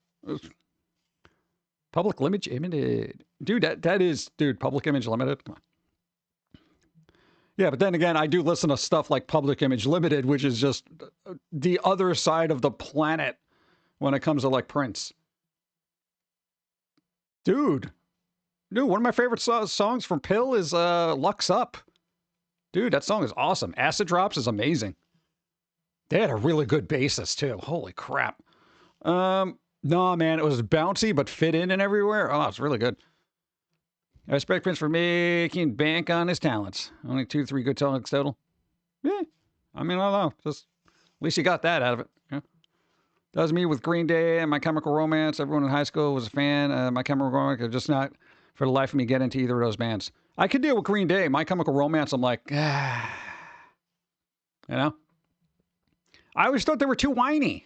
Public Image Limited. Dude, that is, dude, Public Image Limited. Come on. Yeah, but then again, I do listen to stuff like Public Image Limited, which is just the other side of the planet when it comes to, like, Prince. Dude, one of my favorite songs from Pill is Lux Up. Dude, that song is awesome. Acid Drops is amazing. They had a really good bassist, too. Holy crap. No, man, it was bouncy but fit in and everywhere. Oh, it's really good. I respect Prince for making bank on his talents. Only 2-3 good songs total. Yeah, I mean, I don't know. Just, at least you got that out of it. Yeah. That was me with Green Day and My Chemical Romance. Everyone in high school was a fan. My Chemical Romance, just not for the life of me get into either of those bands. I could deal with Green Day. My Chemical Romance, I'm like, ah. You know? I always thought they were too whiny.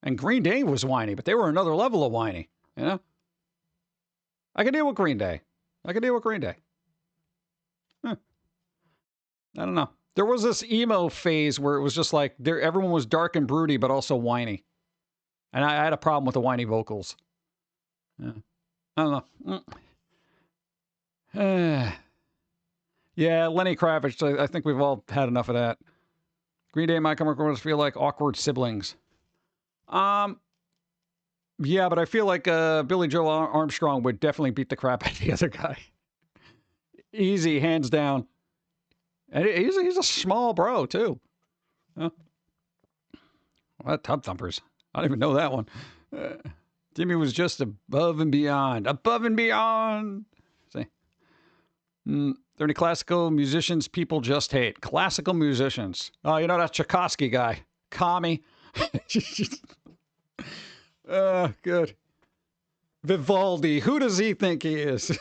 And Green Day was whiny, but they were another level of whiny. You know? I can deal with Green Day. Huh. I don't know. There was this emo phase where it was just like everyone was dark and broody, but also whiny. And I had a problem with the whiny vocals. Yeah. I don't know. Yeah, Lenny Kravitz. I think we've all had enough of that. Green Day, My Chemical Romance feel like awkward siblings. Yeah, but I feel like Billy Joe Armstrong would definitely beat the crap out of the other guy. Easy, hands down. And he's a small bro, too. What Tub Thumpers? I don't even know that one. Jimmy was just above and beyond. Above and beyond. See? There are any classical musicians people just hate? Classical musicians. Oh, you know that Tchaikovsky guy. Commie. Good. Vivaldi. Who does he think he is?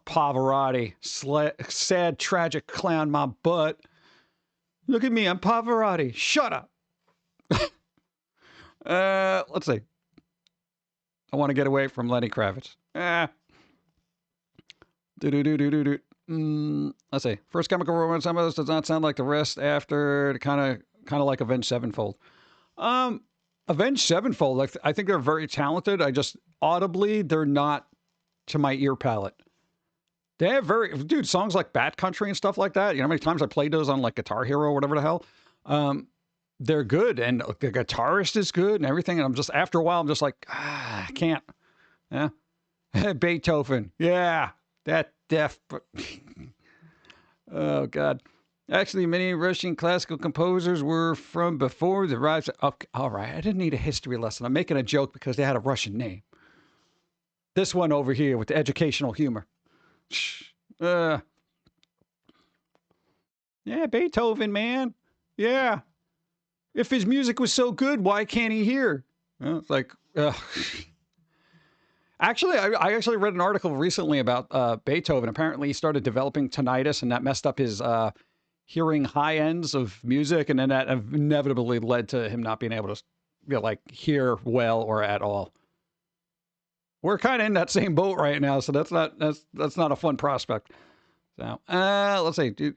Pavarotti. Sad, tragic clown, my butt. Look at me, I'm Pavarotti. Shut up. Let's see. I want to get away from Lenny Kravitz. Let's see. First Chemical Romance. Some of this does not sound like the rest after. Kind of like Avenged Sevenfold. Avenged Sevenfold. I think they're very talented. I just audibly they're not to my ear palate. They have songs like Bat Country and stuff like that. You know how many times I played those on like Guitar Hero or whatever the hell? They're good, and the guitarist is good and everything. And I'm just, after a while, I'm just like, I can't. Yeah. Beethoven. Yeah. That deaf. Oh, God. Actually, many Russian classical composers were from before the rise. Okay, all right. I didn't need a history lesson. I'm making a joke because they had a Russian name. This one over here with the educational humor. Yeah, Beethoven, man. Yeah. If his music was so good, why can't he hear? It's like, actually, I actually read an article recently about Beethoven. Apparently, he started developing tinnitus, and that messed up his hearing high ends of music, and then that inevitably led to him not being able to, hear well or at all. We're kind of in that same boat right now, so that's not a fun prospect. So, let's see. Dude,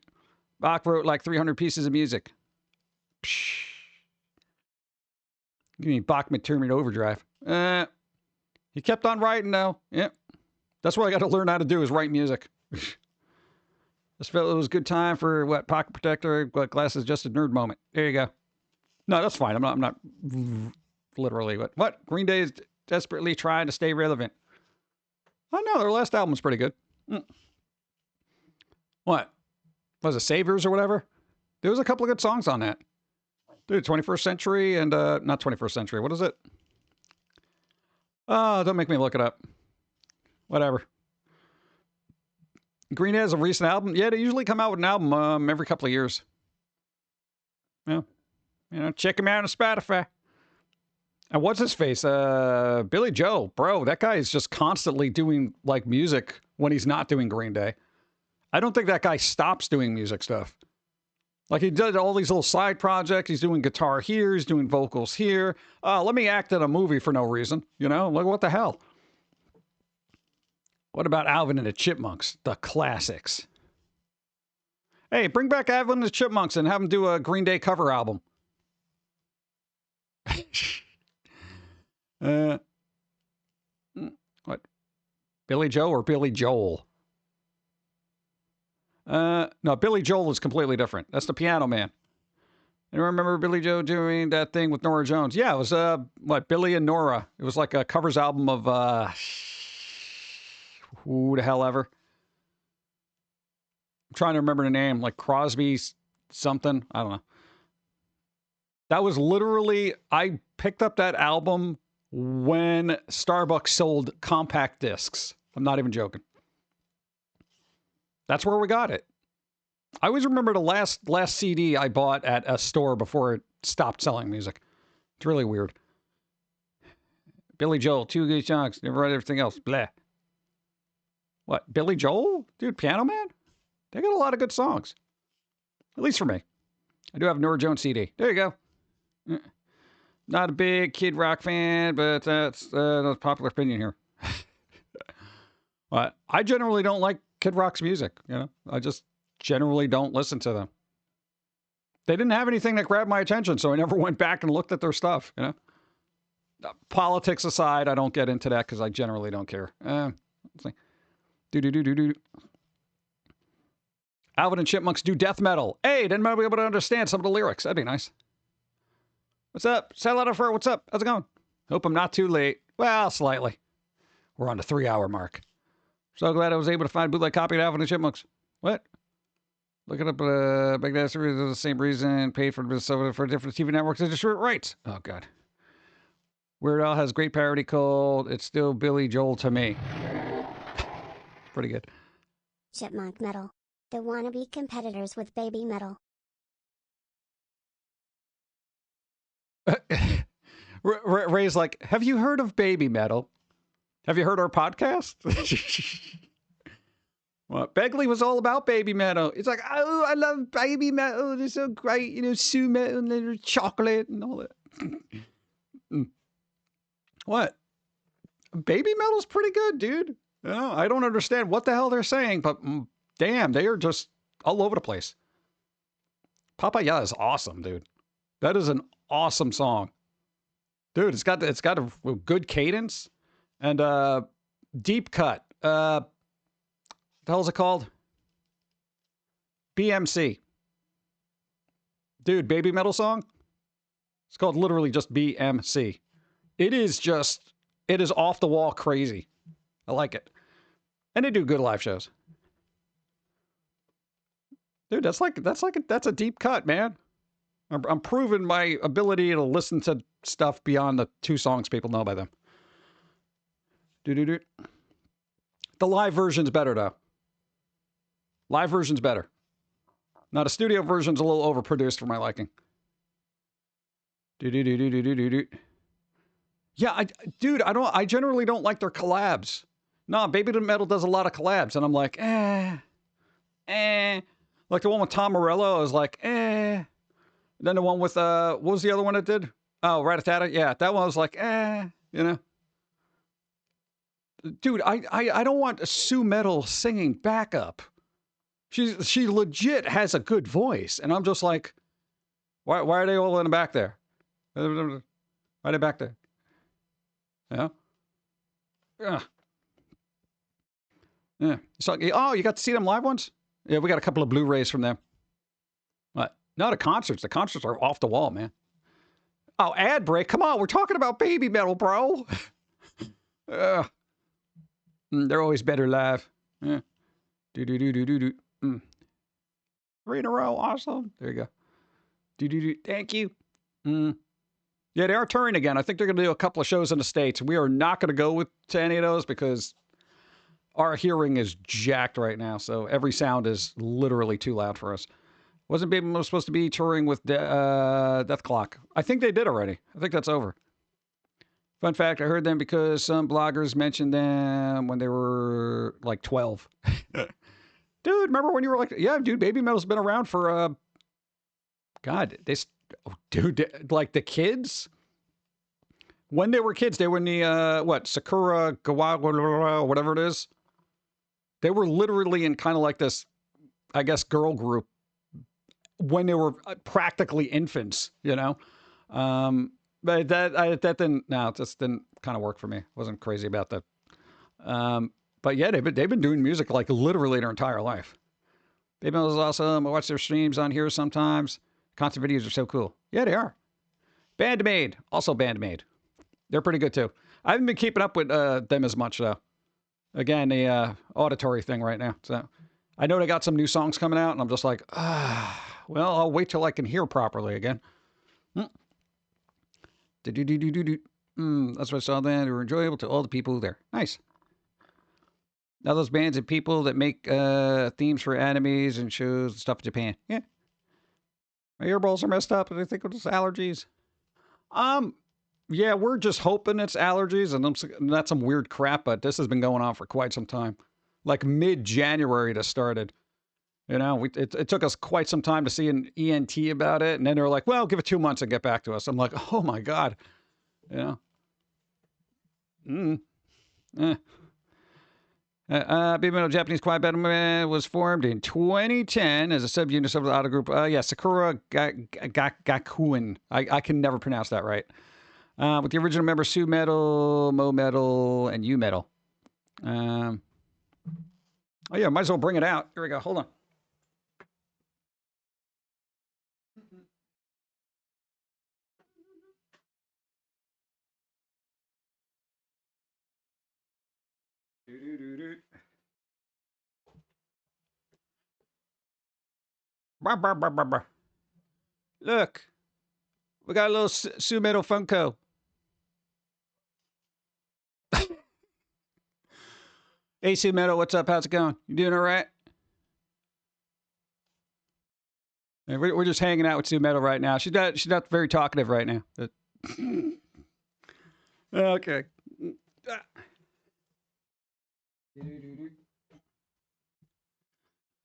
Bach wrote like 300 pieces of music. Psh. Give me Bach Material Overdrive. He kept on writing though. Yep. That's what I got to learn how to do is write music. This felt it was a good time for what pocket protector, what glasses, just a nerd moment. There you go. No, that's fine. I'm not literally what Green Day is desperately trying to stay relevant. Oh no, their last album's pretty good. What? Was it Saviors or whatever? There was a couple of good songs on that. Dude, 21st Century and not 21st Century. What is it? Oh, don't make me look it up. Whatever. Green Day has a recent album. Yeah, they usually come out with an album every couple of years. Yeah. Check him out on Spotify. And what's his face? Billy Joe. Bro, that guy is just constantly doing like music when he's not doing Green Day. I don't think that guy stops doing music stuff. Like he did all these little side projects. He's doing guitar here. He's doing vocals here. Let me act in a movie for no reason. Like what the hell? What about Alvin and the Chipmunks? The classics. Hey, bring back Alvin and the Chipmunks and have them do a Green Day cover album. What? Billy Joe or Billy Joel? No, Billy Joel is completely different. That's the Piano Man. You remember Billy Joe doing that thing with Norah Jones? Yeah, it was, Billy and Nora. It was like a covers album of, who the hell ever. I'm trying to remember the name, like Crosby something. I don't know. That was literally, I picked up that album when Starbucks sold compact discs. I'm not even joking. That's where we got it. I always remember the last CD I bought at a store before it stopped selling music. It's really weird. Billy Joel, 2 good songs. Never read everything else. Blah. What? Billy Joel? Dude, Piano Man? They got a lot of good songs. At least for me. I do have a Norah Jones CD. There you go. Not a big Kid Rock fan, but that's a popular opinion here. I generally don't like Kid Rock's music. I just generally don't listen to them. They didn't have anything that grabbed my attention, so I never went back and looked at their stuff, you know? Politics aside, I don't get into that because I generally don't care. Let's see. Do. Alvin and Chipmunks do death metal. Hey, then might be able to understand some of the lyrics. That'd be nice. What's up? Satellite Fur, what's up? How's it going? Hope I'm not too late. Well, slightly. We're on the 3-hour mark. So glad I was able to find a bootleg copy of Alvin and Chipmunks. What? Looking up Big Daddy series for the same reason. Paid for different TV networks. They just rights. Oh, God. Weird Al has great parody called It's Still Billy Joel to Me. Pretty good. Chipmunk metal. The wannabe competitors with baby metal. Ray's like, have you heard of baby metal? Have you heard our podcast? Well, Begley was all about baby metal. It's like, oh, I love baby metal. They're so great. You know, Sue metal and little chocolate and all that. What? Baby metal's pretty good, dude. You know, I don't understand what the hell they're saying, but damn, they are just all over the place. Papaya is awesome, dude. That is an awesome song. Dude, it's got a good cadence and deep cut. What the hell is it called? BMC. Dude, baby metal song? It's called literally just BMC. It is off the wall crazy. I like it. And they do good live shows. Dude, that's a deep cut, man. I'm proving my ability to listen to stuff beyond the 2 songs people know by them. The live version's better, though. Live version's better. Now, the studio version's a little overproduced for my liking. Yeah, I generally don't like their collabs. No, Baby Metal does a lot of collabs, and I'm like, Like the one with Tom Morello, I was like, Then the one with, what was the other one it did? Oh, Rat-a-Tat-a? Yeah, that one was like, you know? Dude, I don't want Sue Metal singing backup. She legit has a good voice, and I'm just like, why are they all in the back there? Why are they back there? Yeah. Yeah. So, oh, you got to see them live ones? Yeah, we got a couple of Blu-rays from them. What? No, the concerts. The concerts are off the wall, man. Oh, ad break. Come on, we're talking about baby metal, bro. They're always better live. Yeah. Do. 3 in a row. Awesome. There you go. Thank you. Yeah, they are touring again. I think they're going to do a couple of shows in the States. We are not going to go to any of those because our hearing is jacked right now. So every sound is literally too loud for us. Wasn't Baby Metal supposed to be touring with Death Clock? I think they did already. I think that's over. Fun fact, I heard them because some bloggers mentioned them when they were like 12. Dude, remember when you were like, yeah, dude, Baby Metal's been around for, God, like the kids? When they were kids, they were in the, Sakura Gawa, whatever it is. They were literally in kind of like this, I guess, girl group when they were practically infants, you know? But that didn't, no, it just didn't kind of work for me. Wasn't crazy about that. But yeah, they've been doing music like literally their entire life. Baby Metal is awesome. I watch their streams on here sometimes. Concert videos are so cool. Yeah, they are. Bandmade, also Bandmade. They're pretty good too. I haven't been keeping up with them as much though. Again, the auditory thing right now. So I know they got some new songs coming out, and I'm just like, well, I'll wait till I can hear properly again. That's what I saw then. They were enjoyable to all the people there. Nice. Now those bands and people that make themes for animes and shows and stuff in Japan. Yeah. My earballs are messed up, and I think it's allergies. Yeah, we're just hoping it's allergies, and that's some weird crap, but this has been going on for quite some time. Like mid-January it started. You know, it took us quite some time to see an ENT about it, and then they were like, well, give it 2 months and get back to us. I'm like, oh my God. You know? Big Metal Japanese Quiet Battle was formed in 2010 as a subunit of the auto group. Sakura Gakuen. I can never pronounce that right. With the original members Su Metal, Mo Metal, and U Metal. Oh yeah, might as well bring it out. Here we go. Hold on. Look, we got a little Su Metal Funko. Hey, Su Metal, what's up? How's it going? You doing all right? We're just hanging out with Su Metal right now. She's not very talkative right now. Okay.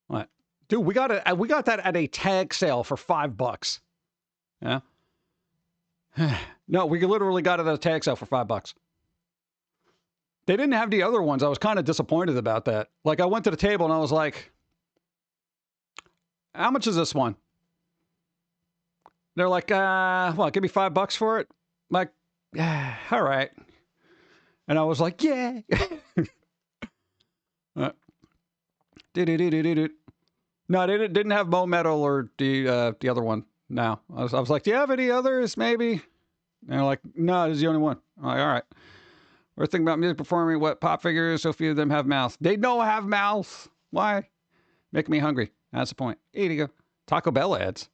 What? Dude, we got that at a tag sale for $5. Yeah. No, we literally got it at a tag sale for $5. They didn't have the other ones. I was kind of disappointed about that. Like, I went to the table and I was like, how much is this one? They're like, well, give me $5 for it. I'm like, all right. And I was like, yeah. No, they didn't have Mo Metal or the other one. No, I was like, do you have any others? Maybe. And they're like, no, this is the only one. I'm like, all right. We're thinking about music performing what pop figures. So few of them have mouths. They don't have mouths. Why? Making me hungry. That's the point. Here you go. Taco Bell ads.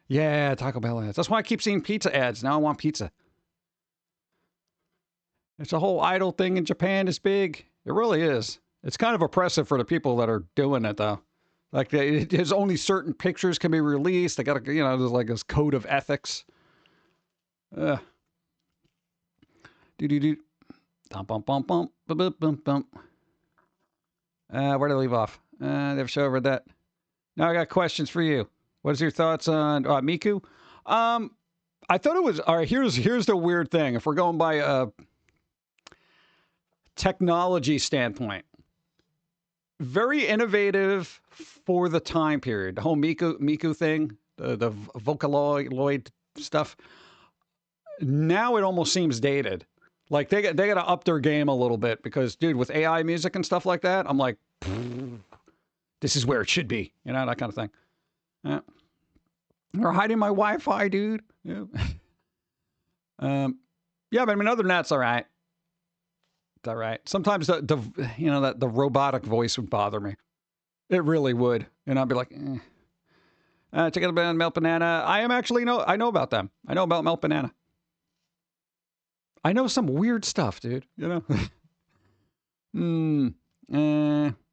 Yeah, Taco Bell ads. That's why I keep seeing pizza ads. Now I want pizza. It's a whole idol thing in Japan. It's big. It really is. It's kind of oppressive for the people that are doing it, though. Like, there's only certain pictures can be released. They got to, there's like this code of ethics. Do. Bum, bum, bum, bum, bum, bum, bum. Where did I leave off? They've shown over that. Now I got questions for you. What is your thoughts on Miku? I thought it was, all right, here's the weird thing. If we're going by a technology standpoint, very innovative for the time period. The whole Miku thing, the Vocaloid stuff. Now it almost seems dated. Like they got to up their game a little bit because, dude, with AI music and stuff like that, I'm like, this is where it should be, that kind of thing. They're hiding my Wi-Fi, dude. Yeah. But I mean, other than that, it's all right. It's all right. Sometimes the robotic voice would bother me. It really would, and I'd be like, check out the band Melt Banana. I know about them. I know about Melt Banana. I know some weird stuff, dude.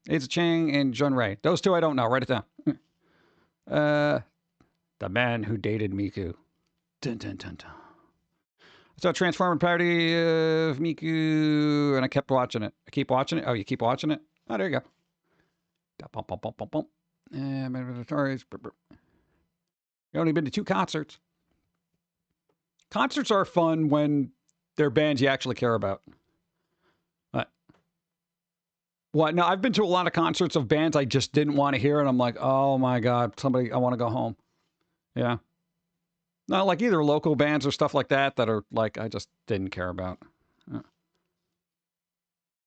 It's Chang and Jun Ray. Those two I don't know. Write it down. The man who dated Miku. Dun, dun, dun, dun. So Transformer parody of Miku, and I kept watching it. I keep watching it. Oh, you keep watching it? Oh, there you go. You've only been to 2 concerts. Concerts are fun when they're bands you actually care about. What? No, I've been to a lot of concerts of bands I just didn't want to hear, and I'm like, oh my God, I want to go home. Yeah. Not like either local bands or stuff like that are like, I just didn't care about.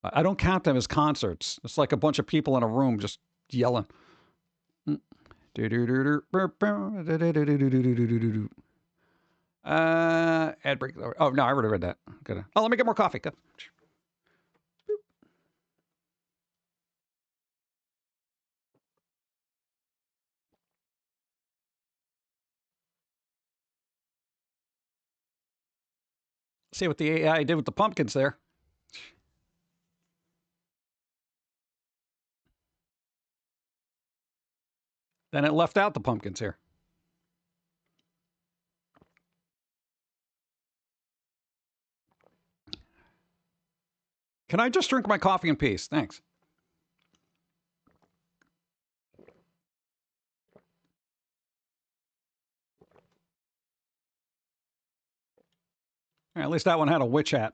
I don't count them as concerts. It's like a bunch of people in a room just yelling. Ad break. Oh, no, I already read that. Oh, let me get more coffee. Go. See what the AI did with the pumpkins there. Then it left out the pumpkins here. Can I just drink my coffee in peace? Thanks. At least that one had a witch hat.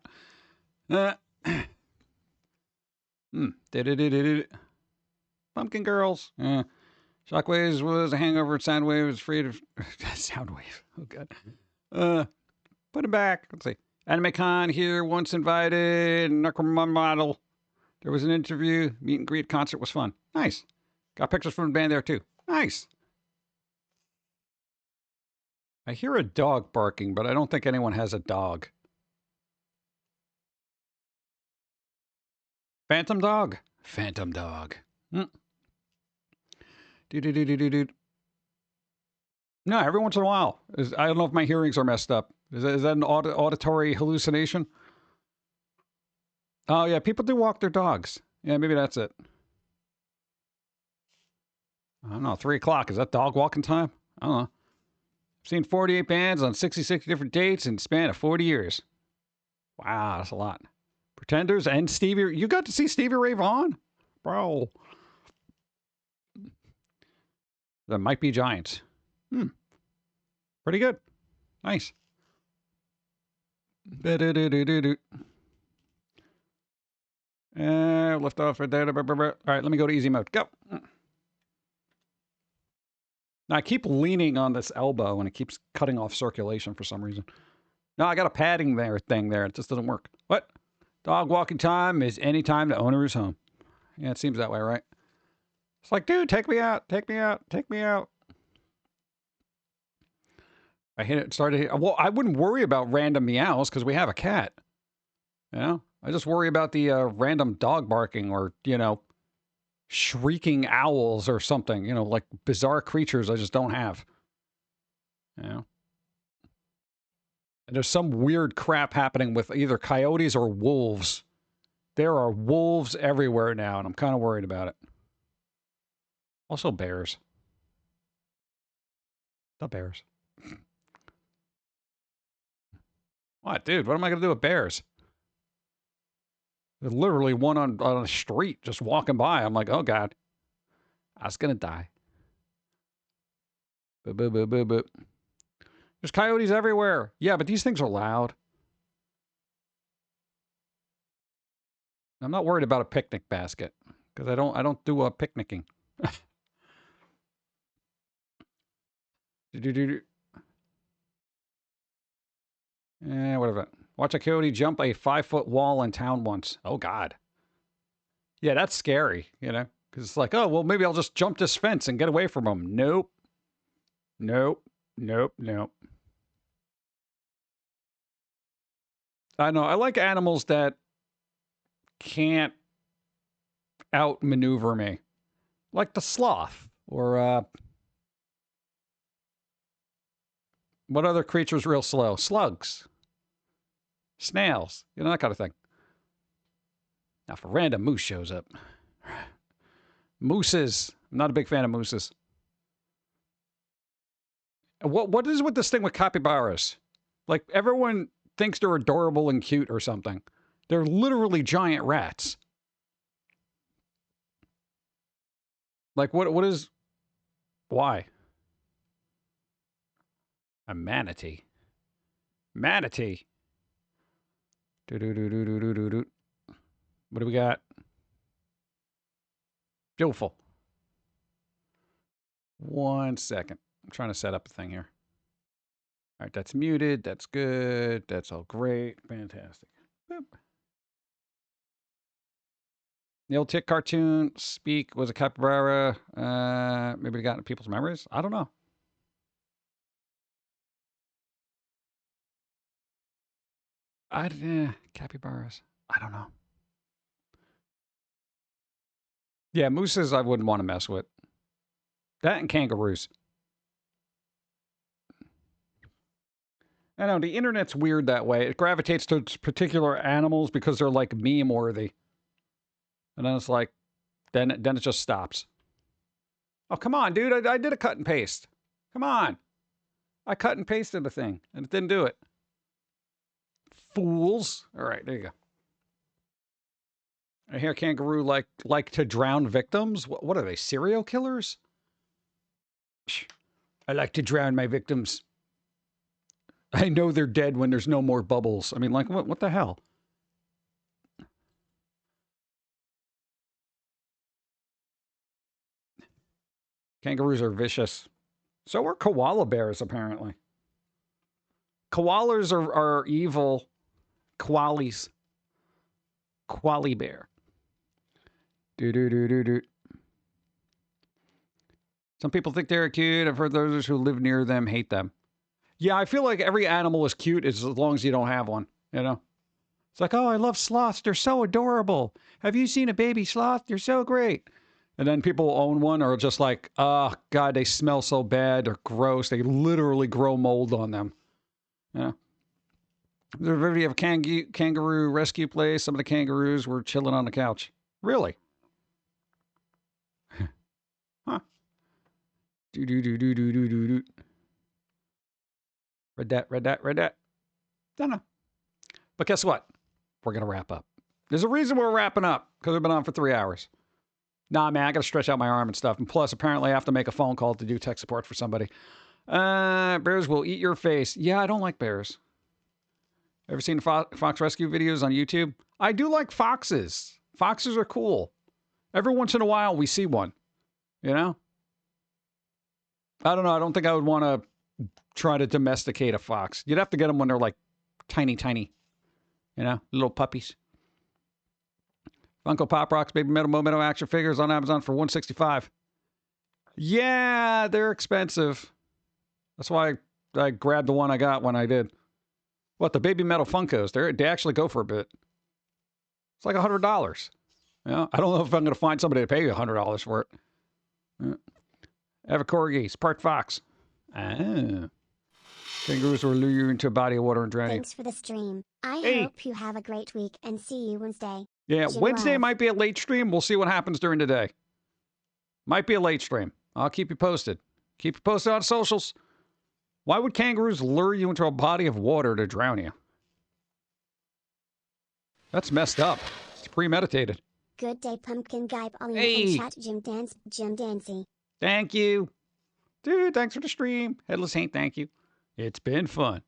Pumpkin Girls. Shockwaves was a hangover. Soundwave was free to... Soundwave. Oh, God. Put him back. Let's see. AnimeCon here, once invited. Necromon model. There was an interview. Meet and greet concert was fun. Nice. Got pictures from the band there, too. Nice. I hear a dog barking, but I don't think anyone has a dog. Phantom dog? Phantom dog. No, every once in a while. I don't know if my hearings are messed up. Is that an auditory hallucination? Oh, yeah, people do walk their dogs. Yeah, maybe that's it. I don't know, 3 o'clock. Is that dog walking time? I don't know. I've seen 48 bands on 66 different dates in the span of 40 years. Wow, that's a lot. Pretenders and Stevie. You got to see Stevie Ray Vaughan? Bro. That might be Giants. Pretty good. Nice. Lift off right there. All right, let me go to easy mode. Go. Now, I keep leaning on this elbow and it keeps cutting off circulation for some reason. No, I got a padding thing there. It just doesn't work. What? Dog walking time is any time the owner is home. Yeah, it seems that way, right? It's like, dude, take me out. Take me out. Take me out. I hit it, started hit. Well, I wouldn't worry about random meows because we have a cat. You know? I just worry about the random dog barking or, you know, shrieking owls or something. You know, like bizarre creatures I just don't have. You know? And there's some weird crap happening with either coyotes or wolves. There are wolves everywhere now, and I'm kind of worried about it. Also bears. The bears. What, dude? What am I going to do with bears? There's literally one on a street just walking by. I'm like, oh, God. I was going to die. Boop, boop, boop, boop, boop. There's coyotes everywhere. Yeah, but these things are loud. I'm not worried about a picnic basket because I don't do a picnicking. Whatever. Watch a coyote jump a 5-foot wall in town once. Oh, God. Yeah, that's scary, you know, because it's like, oh, well, maybe I'll just jump this fence and get away from them. Nope. Nope. Nope. Nope. I know. I like animals that can't outmaneuver me. Like the sloth or, what other creature's real slow? Slugs. Snails. You know, that kind of thing. Now, if a random moose shows up. Mooses. I'm not a big fan of mooses. What is with this thing with capybaras? Like, everyone thinks they're adorable and cute or something. They're literally giant rats. Like, what is... Why? A manatee. Manatee. Do-do-do-do-do-do-do. What do we got? Beautiful. 1 second. I'm trying to set up a thing here. All right, that's muted. That's good. That's all great. Fantastic. Boop. The old tick cartoon, Speak, was a capybara. Maybe it got into people's memories? I don't know. Capybaras. I don't know. Yeah, mooses I wouldn't want to mess with. That and kangaroos. I know, the internet's weird that way. It gravitates to particular animals because they're like meme-worthy. And then it's like, then it just stops. Oh, come on, dude. I did a cut and paste. Come on. I cut and pasted the thing, and it didn't do it. Fools. All right, there you go. I hear kangaroo like to drown victims. What are they, serial killers? I like to drown my victims. I know they're dead when there's no more bubbles. I mean, like, what the hell? Kangaroos are vicious. So are koala bears, apparently. Koalas are evil. Koalis. Koali bear. Do. Some people think they're cute. I've heard those who live near them hate them. Yeah, I feel like every animal is cute as long as you don't have one, you know? It's like, oh, I love sloths. They're so adorable. Have you seen a baby sloth? They're so great. And then people who own one are just like, oh, God, they smell so bad. They're gross. They literally grow mold on them. Yeah. There's a video of kangaroo rescue place. Some of the kangaroos were chilling on the couch. Really? Huh. Do. Read that. Don't know. But guess what? We're going to wrap up. There's a reason we're wrapping up, because we've been on for 3 hours. Nah, man, I got to stretch out my arm and stuff. And plus, apparently, I have to make a phone call to do tech support for somebody. Bears will eat your face. Yeah, I don't like bears. Ever seen fox rescue videos on YouTube? I do like foxes. Foxes are cool. Every once in a while, we see one. You know? I don't know. I don't think I would want to try to domesticate a fox. You'd have to get them when they're like tiny. You know? Little puppies. Funko Pop Rocks Baby Metal Momento action figures on Amazon for $165. Yeah, they're expensive. That's why I grabbed the one I got when I did. What, the Baby Metal Funkos? They actually go for a bit. It's like $100. You know, I don't know if I'm going to find somebody to pay you $100 for it. Yeah. Have a corgis, part fox. Ah. Kangaroos will lure you into a body of water and drown you. Thanks for the stream. I hope you have a great week and see you Wednesday. Yeah, Jim Wednesday Love. might be a late stream. We'll see what happens during the day. Might be a late stream. I'll keep you posted. Keep you posted on socials. Why would kangaroos lure you into a body of water to drown you? That's messed up. It's premeditated. Good day, Pumpkin Guy, Pauline, Hey. and chat Jim Dancy. Thank you. Dude, thanks for the stream. Headless Saint, thank you. It's been fun.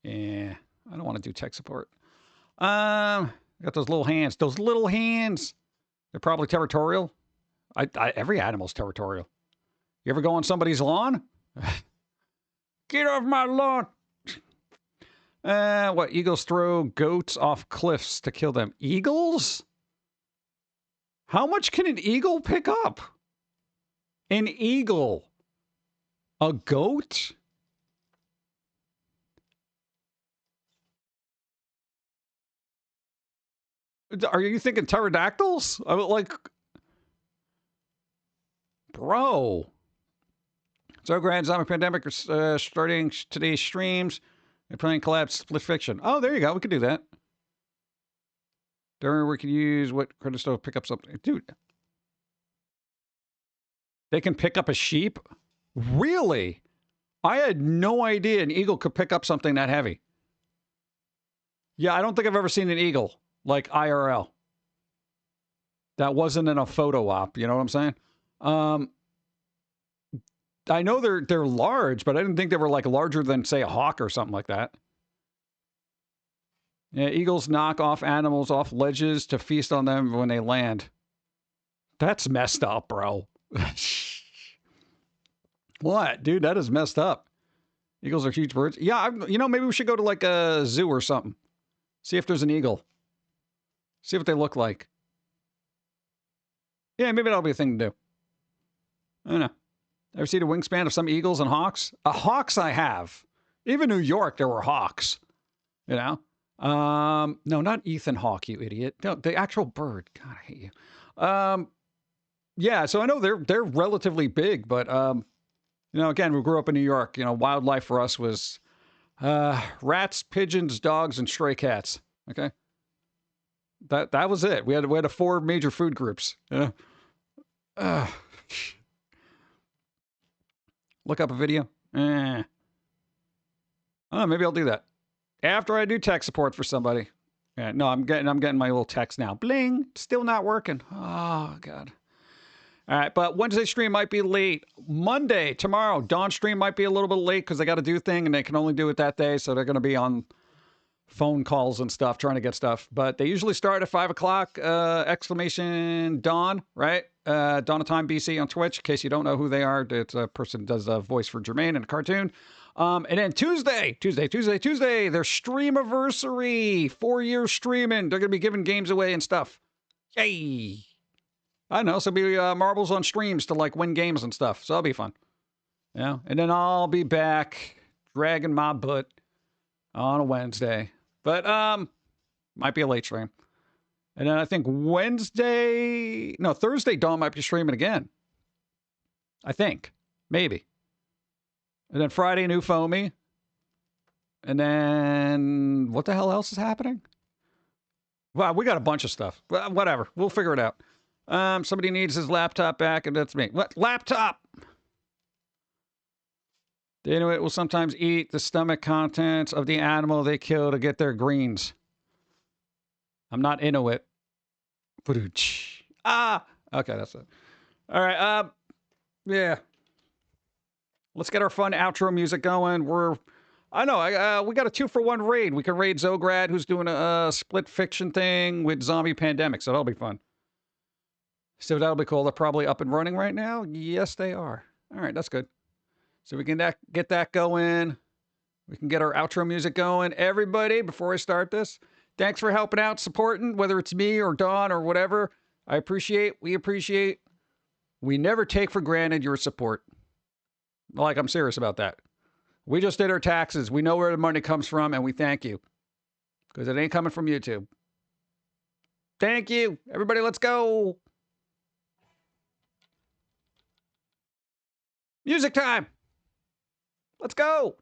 Yeah, I don't want to do tech support. Got those little hands. Those little hands. They're probably territorial. Every animal's territorial. You ever go on somebody's lawn? Get off my lawn. What, eagles throw goats off cliffs to kill them. Eagles? How much can an eagle pick up? An eagle? A goat? Are you thinking pterodactyls? I mean, like, bro. So, Grand Zombie Pandemic are starting today's streams. They're playing Collapse Split Fiction. Oh, there you go. We could do that. During we could use what credit store pick up something. Dude. They can pick up a sheep? Really? I had no idea an eagle could pick up something that heavy. Yeah, I don't think I've ever seen an eagle. Like IRL. That wasn't in a photo op, you know what I'm saying? I know they're large, but I didn't think they were like larger than, say, a hawk or something like that. Yeah, eagles knock off animals off ledges to feast on them when they land. That's messed up, bro. What? Dude, that is messed up. Eagles are huge birds. Yeah, maybe we should go to like a zoo or something. See if there's an eagle. See what they look like. Yeah, maybe that'll be a thing to do. I don't know. Ever see the wingspan of some eagles and hawks? Hawks I have. Even New York, there were hawks. You know? No, not Ethan Hawke, you idiot. No, the actual bird. God, I hate you. Yeah, so I know they're relatively big, but again, we grew up in New York. You know, wildlife for us was rats, pigeons, dogs, and stray cats. Okay? That was it. We had 4 major food groups. You know? Look up a video. Oh, maybe I'll do that after I do tech support for somebody. Yeah, no, I'm getting my little text now. Bling, still not working. Oh God. All right, but Wednesday stream might be late. Monday, tomorrow, dawn stream might be a little bit late because they got to do a thing and they can only do it that day, so they're going to be on phone calls and stuff, trying to get stuff. But they usually start at 5 o'clock, exclamation dawn, right? Dawn of Time BC on Twitch, in case you don't know who they are. It's a person who does a voice for Jermaine in a cartoon. And then Tuesday, their streamiversary, 4 years streaming. They're going to be giving games away and stuff. Yay! I know, so it'll be marbles on streams to like win games and stuff. So that'll be fun. Yeah, and then I'll be back dragging my butt on a Wednesday. But might be a late stream. And then I think Thursday Dawn might be streaming again. I think. Maybe. And then Friday, new Foamy. And then what the hell else is happening? Well, we got a bunch of stuff. Well, whatever. We'll figure it out. Somebody needs his laptop back, and that's me. What? Laptop! The Inuit will sometimes eat the stomach contents of the animal they kill to get their greens. I'm not Inuit. Ah! Okay, that's it. All right, yeah. Let's get our fun outro music going. We got a 2-for-1 raid. We can raid Zograd, who's doing a split fiction thing with zombie pandemic, so that'll be fun. So that'll be cool. They're probably up and running right now. Yes, they are. All right, that's good. So we can get that going. We can get our outro music going. Everybody, before I start this, thanks for helping out, supporting, whether it's me or Dawn or whatever. We appreciate. We never take for granted your support. Like, I'm serious about that. We just did our taxes. We know where the money comes from, and we thank you. Because it ain't coming from YouTube. Thank you. Everybody, let's go. Music time. Let's go.